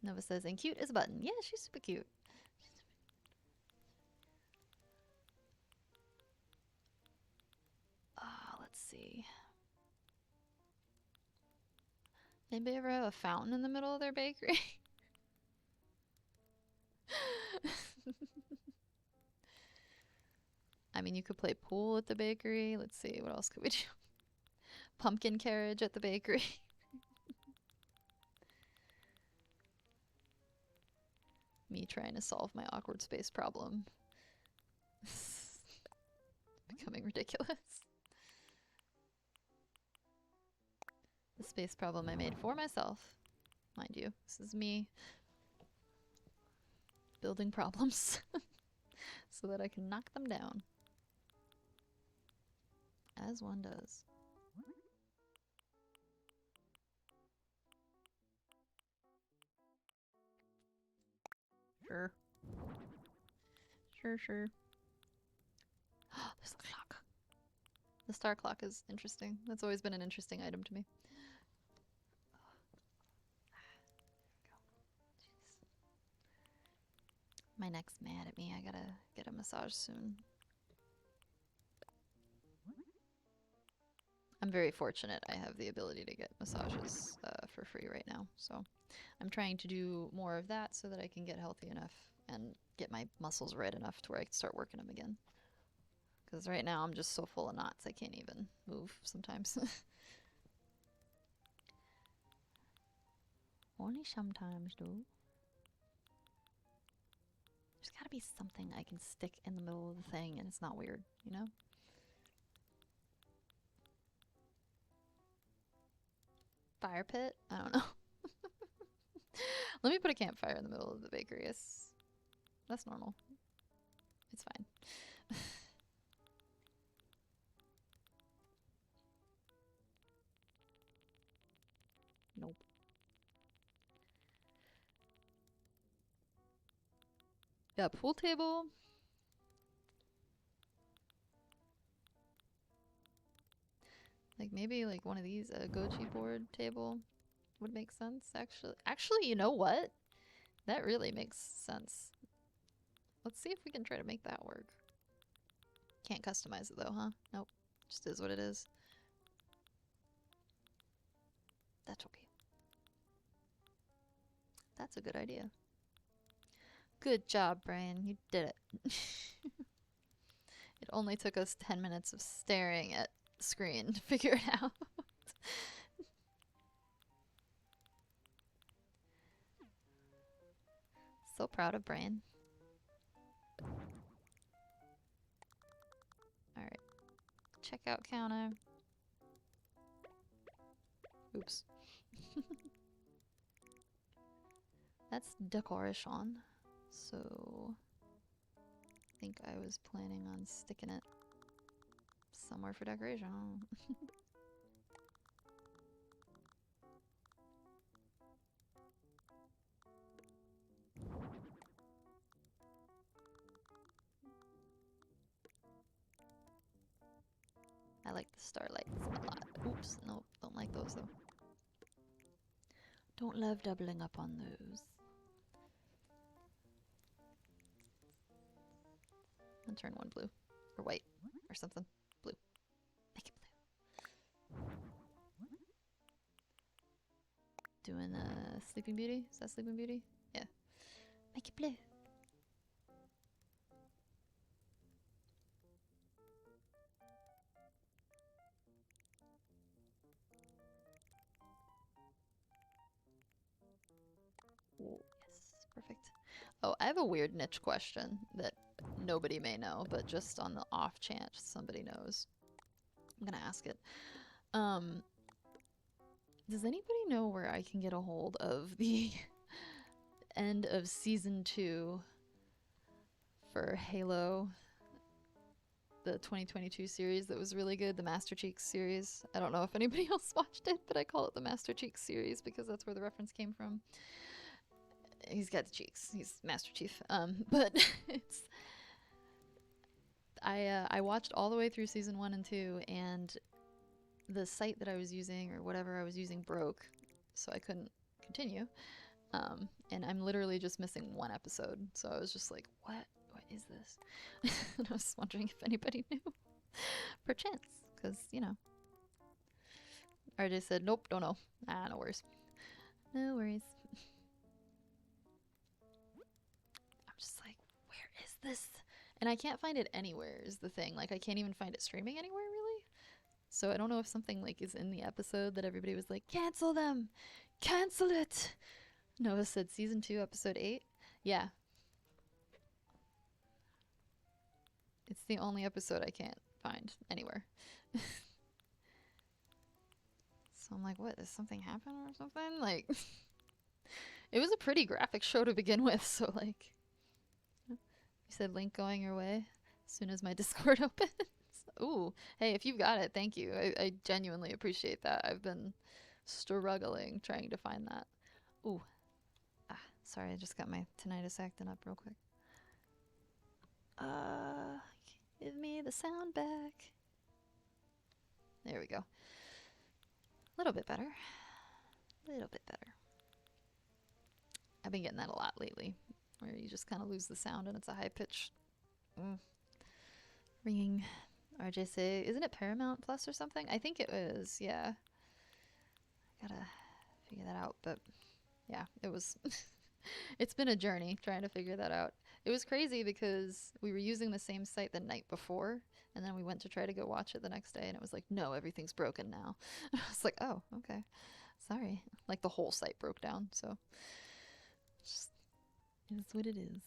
Nova says, and cute as a button. Yeah, she's super cute. Let's see. Anybody ever have a fountain in the middle of their bakery? I mean, you could play pool at the bakery. Let's see, what else could we do? Pumpkin carriage at the bakery. Me trying to solve my awkward space problem. Becoming ridiculous. The space problem I made for myself. Mind you, this is me building problems so that I can knock them down. As one does. Sure. Sure. There's a clock. The star clock is interesting. That's always been an interesting item to me. My neck's mad at me. I gotta get a massage soon. I'm very fortunate I have the ability to get massages for free right now. So I'm trying to do more of that so that I can get healthy enough and get my muscles red enough to where I can start working them again. Because right now I'm just so full of knots I can't even move sometimes. Only sometimes, though. There's gotta be something I can stick in the middle of the thing and it's not weird, you know? Fire pit? I don't know. Let me put a campfire in the middle of the bakery. That's normal. It's fine. Nope. Yeah, pool table. Like maybe like one of these, a gochi board table would make sense, actually. Actually, you know what? That really makes sense. Let's see if we can try to make that work. Can't customize it though, huh? Nope. Just is what it is. That's okay. That's a good idea. Good job, Brian. You did it. It only took us 10 minutes of staring at the screen to figure it out. So proud of Brian. Alright. Checkout counter. Oops. That's decoration. So I think I was planning on sticking it somewhere for decoration. I like the starlights a lot. Oops, nope, don't like those though. Don't love doubling up on those. And turn one blue. Or white. Or something. Blue. Make it blue. Doing Sleeping Beauty? Is that Sleeping Beauty? Yeah. Make it blue. Ooh, yes, perfect. Oh, I have a weird niche question that nobody may know, but just on the off chance somebody knows. I'm gonna ask it. Does anybody know where I can get a hold of the end of season 2 for Halo, the 2022 series that was really good, the Master Cheeks series? I don't know if anybody else watched it, but I call it the Master Cheeks series because that's where the reference came from. He's got the cheeks. He's Master Chief. But it's I watched all the way through season 1 and 2, and the site that I was using or whatever I was using broke, so I couldn't continue. And I'm literally just missing one episode, so I was just like, what is this? And I was wondering if anybody knew. Perchance, because, you know. RJ said, nope, don't know. Ah, no worries. No worries. I'm just like, where is this? And I can't find it anywhere is the thing. Like, I can't even find it streaming anywhere, really. So I don't know if something, like, is in the episode that everybody was like, cancel them! Cancel it! Noah said season 2, episode 8. Yeah. It's the only episode I can't find anywhere. So I'm like, what? Does something happen or something? Like, it was a pretty graphic show to begin with, so like, you said link going your way as soon as my Discord opens. Ooh, hey, if you've got it, thank you. I genuinely appreciate that. I've been struggling trying to find that. Ooh. Ah, sorry, I just got my tinnitus acting up real quick. Give me the sound back. There we go. A little bit better. A little bit better. I've been getting that a lot lately, where you just kind of lose the sound and it's a high-pitched ringing. RJ say, isn't it Paramount Plus or something? I think it is, yeah. I gotta figure that out, but yeah, it was... It's been a journey trying to figure that out. It was crazy because we were using the same site the night before, and then we went to try to go watch it the next day, and it was like, no, everything's broken now. I was like, oh, okay. Sorry. Like, the whole site broke down, so... Just is what it is.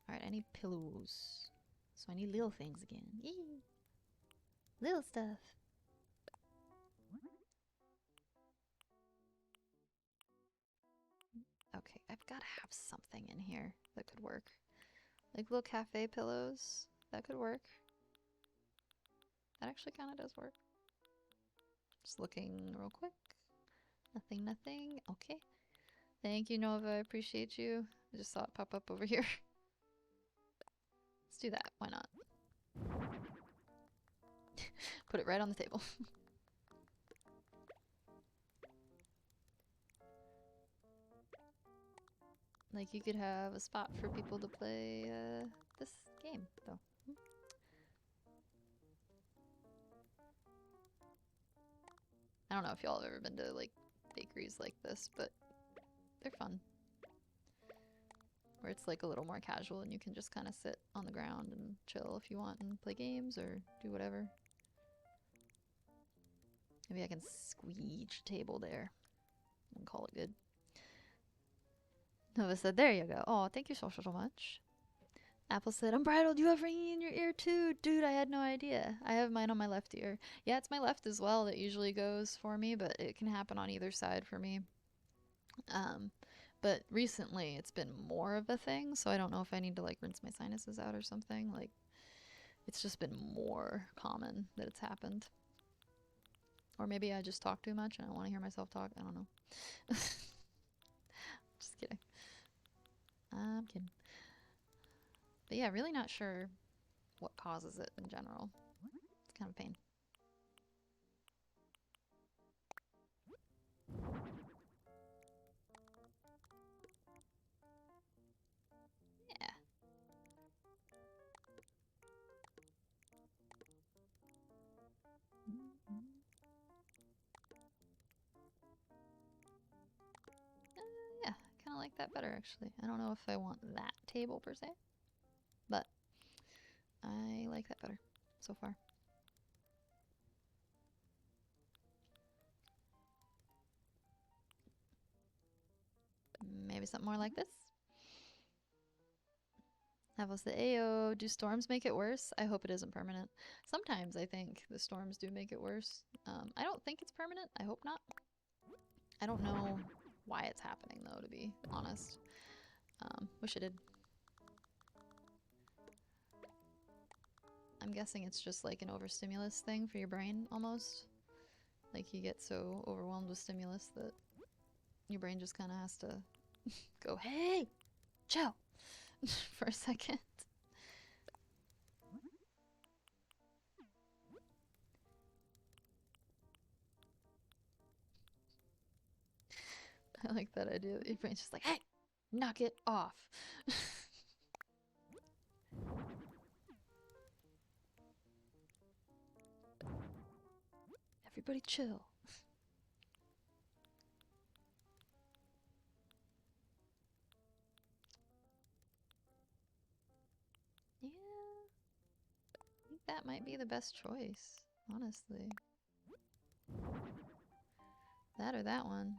Alright, I need pillows. So I need little things again. Yee! Little stuff. Okay, I've got to have something in here that could work. Like little cafe pillows. That could work. That actually kind of does work. Just looking real quick. Nothing, nothing. Okay. Thank you, Nova. I appreciate you. I just saw it pop up over here. Let's do that. Why not? Put it right on the table. Like, you could have a spot for people to play this game, though. I don't know if y'all have ever been to, like, bakeries like this, but they're fun. Where it's, like, a little more casual and you can just kind of sit on the ground and chill if you want and play games or do whatever. Maybe I can squeege a table there and call it good. Nova said, there you go. Oh, thank you so much. Apple said, Unbridled, you have ringing in your ear too. Dude, I had no idea. I have mine on my left ear. Yeah, it's my left as well that usually goes for me, but it can happen on either side for me. But recently it's been more of a thing, so I don't know if I need to like rinse my sinuses out or something. Like, it's just been more common that it's happened. Or maybe I just talk too much and I want to hear myself talk. I don't know. Just kidding. I'm kidding. But yeah, really not sure what causes it in general. It's kind of a pain. Yeah. Yeah, kind of like that better actually. I don't know if I want that table per se, but I like that better so far. Maybe something more like this. Havels the Ayo, do storms make it worse? I hope it isn't permanent. Sometimes I think the storms do make it worse. I don't think it's permanent. I hope not. I don't know why it's happening though, to be honest. Wish it did. I'm guessing it's just like an overstimulus thing for your brain almost. Like you get so overwhelmed with stimulus that your brain just kind of has to go, hey, chill for a second. I like that idea. Your brain's just like, hey, knock it off. Everybody chill. Yeah. I think that might be the best choice, honestly. That or that one.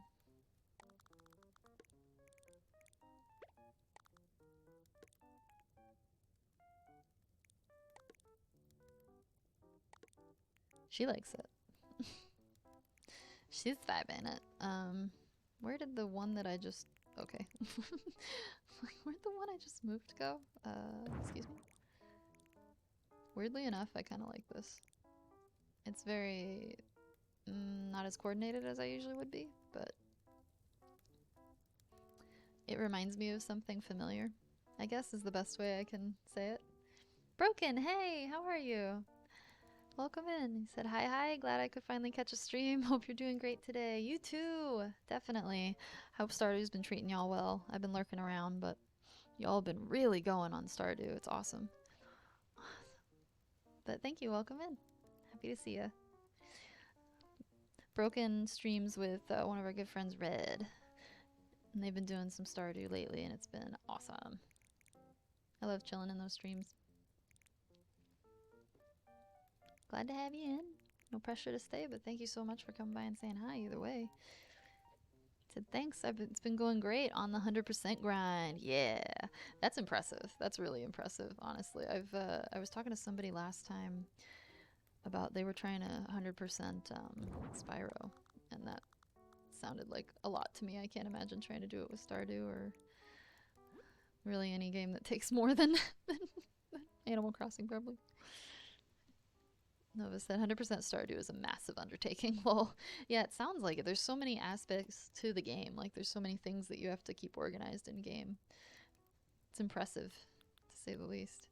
She likes it. She's vibing it. Where did the one that I just... Okay. Where'd the one I just moved go? Excuse me? Weirdly enough, I kind of like this. It's very... not as coordinated as I usually would be, but... it reminds me of something familiar, I guess is the best way I can say it. Broken, hey, how are you? Welcome in. He said, hi, glad I could finally catch a stream. Hope you're doing great today. You too, definitely. Hope Stardew's been treating y'all well. I've been lurking around, but y'all have been really going on Stardew. It's awesome. But thank you, welcome in. Happy to see you. Broken streams with one of our good friends, Red. And they've been doing some Stardew lately, and it's been awesome. I love chilling in those streams. Glad to have you in. No pressure to stay, but thank you so much for coming by and saying hi either way. Said thanks. It's been going great on the 100% grind. Yeah, that's impressive. That's really impressive, honestly. I was talking to somebody last time about they were trying a 100% Spyro, and that sounded like a lot to me. I can't imagine trying to do it with Stardew or really any game that takes more than Animal Crossing, probably. Nova said 100% Stardew is a massive undertaking. Well, yeah, it sounds like it. There's so many aspects to the game. Like, there's so many things that you have to keep organized in game. It's impressive, to say the least.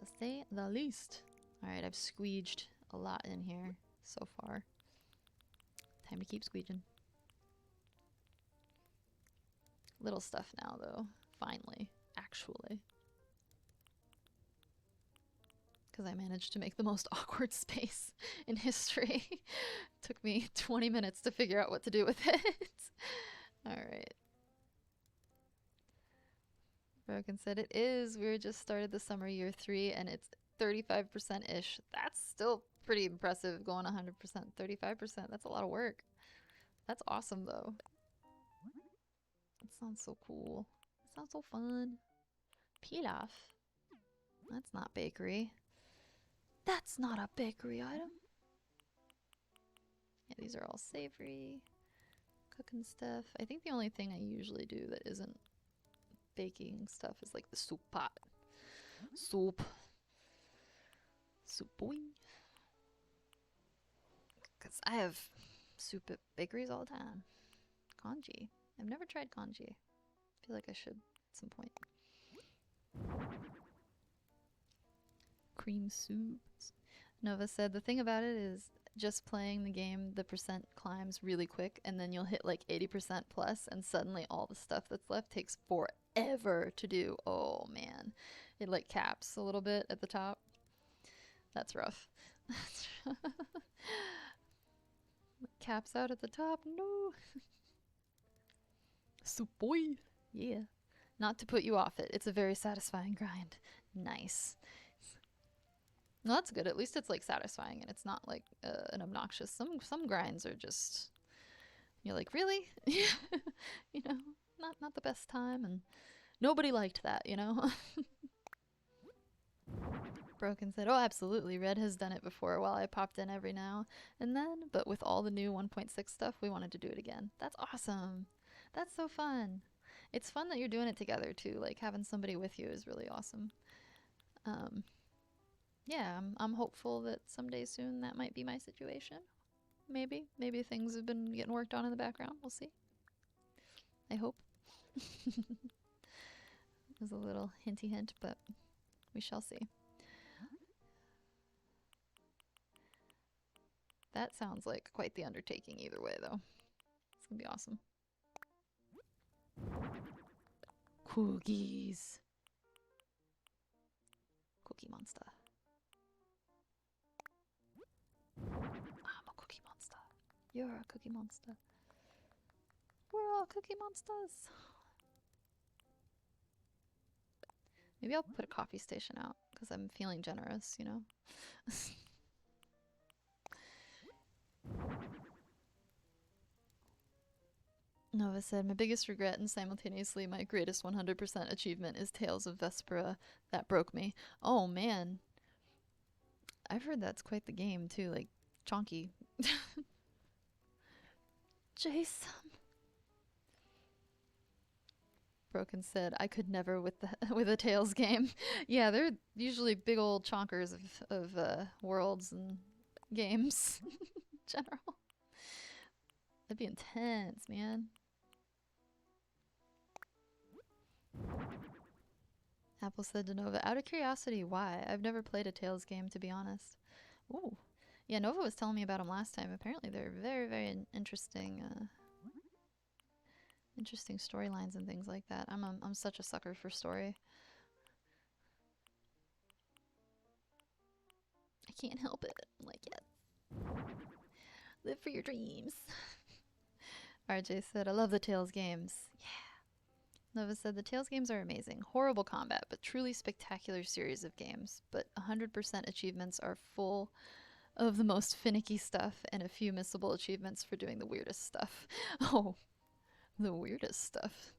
To say the least. Alright, I've squeeged a lot in here so far. Time to keep squeeging. little stuff now, though. Finally. Actually. Because I managed to make the most awkward space in history. Took me 20 minutes to figure out what to do with it. Alright. Broken said it is. We just started the summer year 3 and it's 35%-ish. That's still pretty impressive going 100%. 35%, that's a lot of work. That's awesome though. That sounds so cool. That sounds so fun. Pilaf. That's not bakery. That's not a bakery item. Yeah, these are all savory. Cooking stuff. I think the only thing I usually do that isn't baking stuff is like the soup pot. Soup. Soup boy. Because I have soup at bakeries all the time. Congee. I've never tried congee. I feel like I should at some point. Cream soups. Nova said the thing about it is just playing the game, the percent climbs really quick, and then you'll hit like 80% plus, and suddenly all the stuff that's left takes forever to do. Oh man. It like caps a little bit at the top. That's rough. Caps out at the top. No. Soup boy. Yeah. Not to put you off it. It's a very satisfying grind. Nice. Well, that's good. At least it's like satisfying and it's not like an obnoxious. Some grinds are just, you're like, really? You know, not the best time, and nobody liked that, you know? Broken said, oh, absolutely. Red has done it before while I popped in every now and then, but with all the new 1.6 stuff, we wanted to do it again. That's awesome. That's so fun. It's fun that you're doing it together too. Like having somebody with you is really awesome. Yeah, I'm hopeful that someday soon that might be my situation. Maybe things have been getting worked on in the background. We'll see. I hope. There's a little hinty hint, but we shall see. That sounds like quite the undertaking either way, though. It's gonna be awesome. Cookies. Cookie monster. I'm a cookie monster. You're a cookie monster. We're all cookie monsters. Maybe I'll put a coffee station out because I'm feeling generous, you know? Nova said, my biggest regret and simultaneously my greatest 100% achievement is Tales of Vespera. That broke me. Oh man. I've heard that's quite the game too, like chonky. Jason. Broken said, I could never with a Tales game. Yeah, they're usually big old chonkers of worlds and games in general. That'd be intense, man. Apple said to Nova, out of curiosity, why? I've never played a Tales game, to be honest. Ooh. Yeah, Nova was telling me about them last time. Apparently they're very, very interesting interesting storylines and things like that. I'm such a sucker for story. I can't help it. I'm like, yes. Live for your dreams. RJ said, I love the Tales games. Yeah. Nova said, the Tales games are amazing. Horrible combat, but truly spectacular series of games. But 100% achievements are full of the most finicky stuff and a few missable achievements for doing the weirdest stuff. Oh, the weirdest stuff.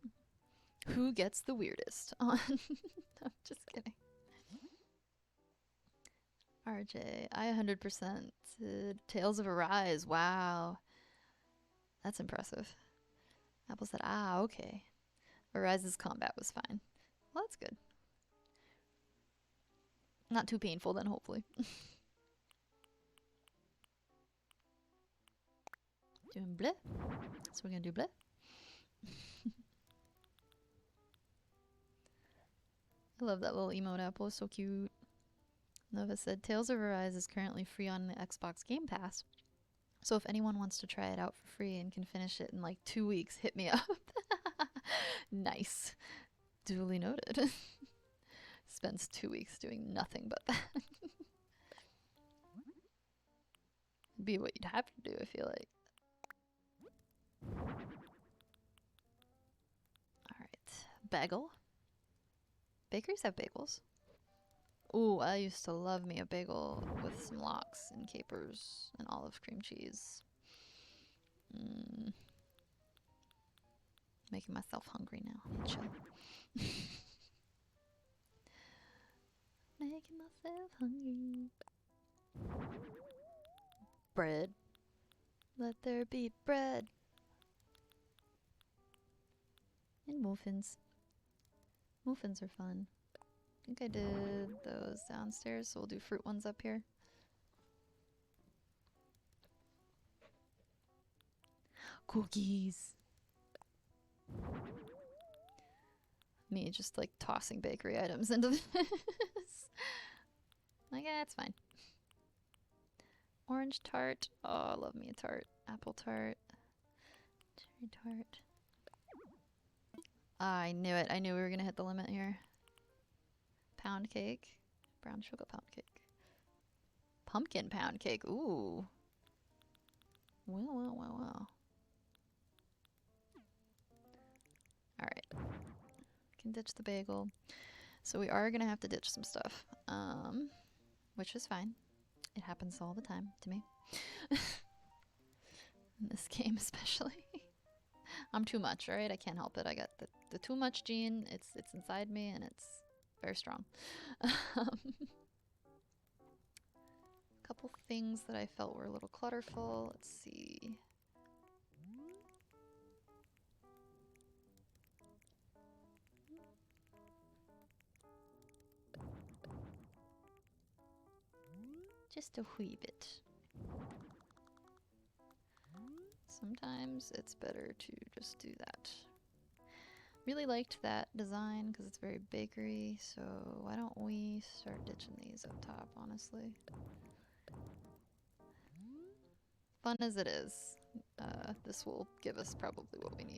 Who gets the weirdest on? I'm just kidding. RJ, I 100% Tales of Arise. Wow. That's impressive. Apple said, ah, okay. Arise's combat was fine. Well, that's good. Not too painful then, hopefully. Doing bleh. So we're gonna do bleh. I love that little emote apple. So cute. Nova said, Tales of Arise is currently free on the Xbox Game Pass. So if anyone wants to try it out for free and can finish it in like 2 weeks, hit me up. Nice. Duly noted. Spends 2 weeks doing nothing but that. Be what you'd have to do, I feel like. Alright. Bagel. Bakeries have bagels. Ooh, I used to love me a bagel with some lox and capers and olive cream cheese. Making myself hungry now. Chill. Making myself hungry. Bread. Let there be bread. And muffins. Muffins are fun. I think I did those downstairs, so we'll do fruit ones up here. Cookies. Me just like tossing bakery items into this. Like, yeah, it's fine. Orange tart. Oh, I love me a tart. Apple tart. Cherry tart. I knew it. I knew we were gonna hit the limit here. Pound cake. Brown sugar pound cake. Pumpkin pound cake. Ooh. Well. Alright. Can ditch the bagel. So we are gonna have to ditch some stuff. Which is fine. It happens all the time to me. In this game especially. I'm too much, alright? I can't help it. I got the too much gene. It's inside me and it's very strong. Couple things that I felt were a little clutterful. Let's see. Just a wee bit. Sometimes it's better to just do that. Really liked that design because it's very bakery, so why don't we start ditching these up top, honestly. Fun as it is, this will give us probably what we need.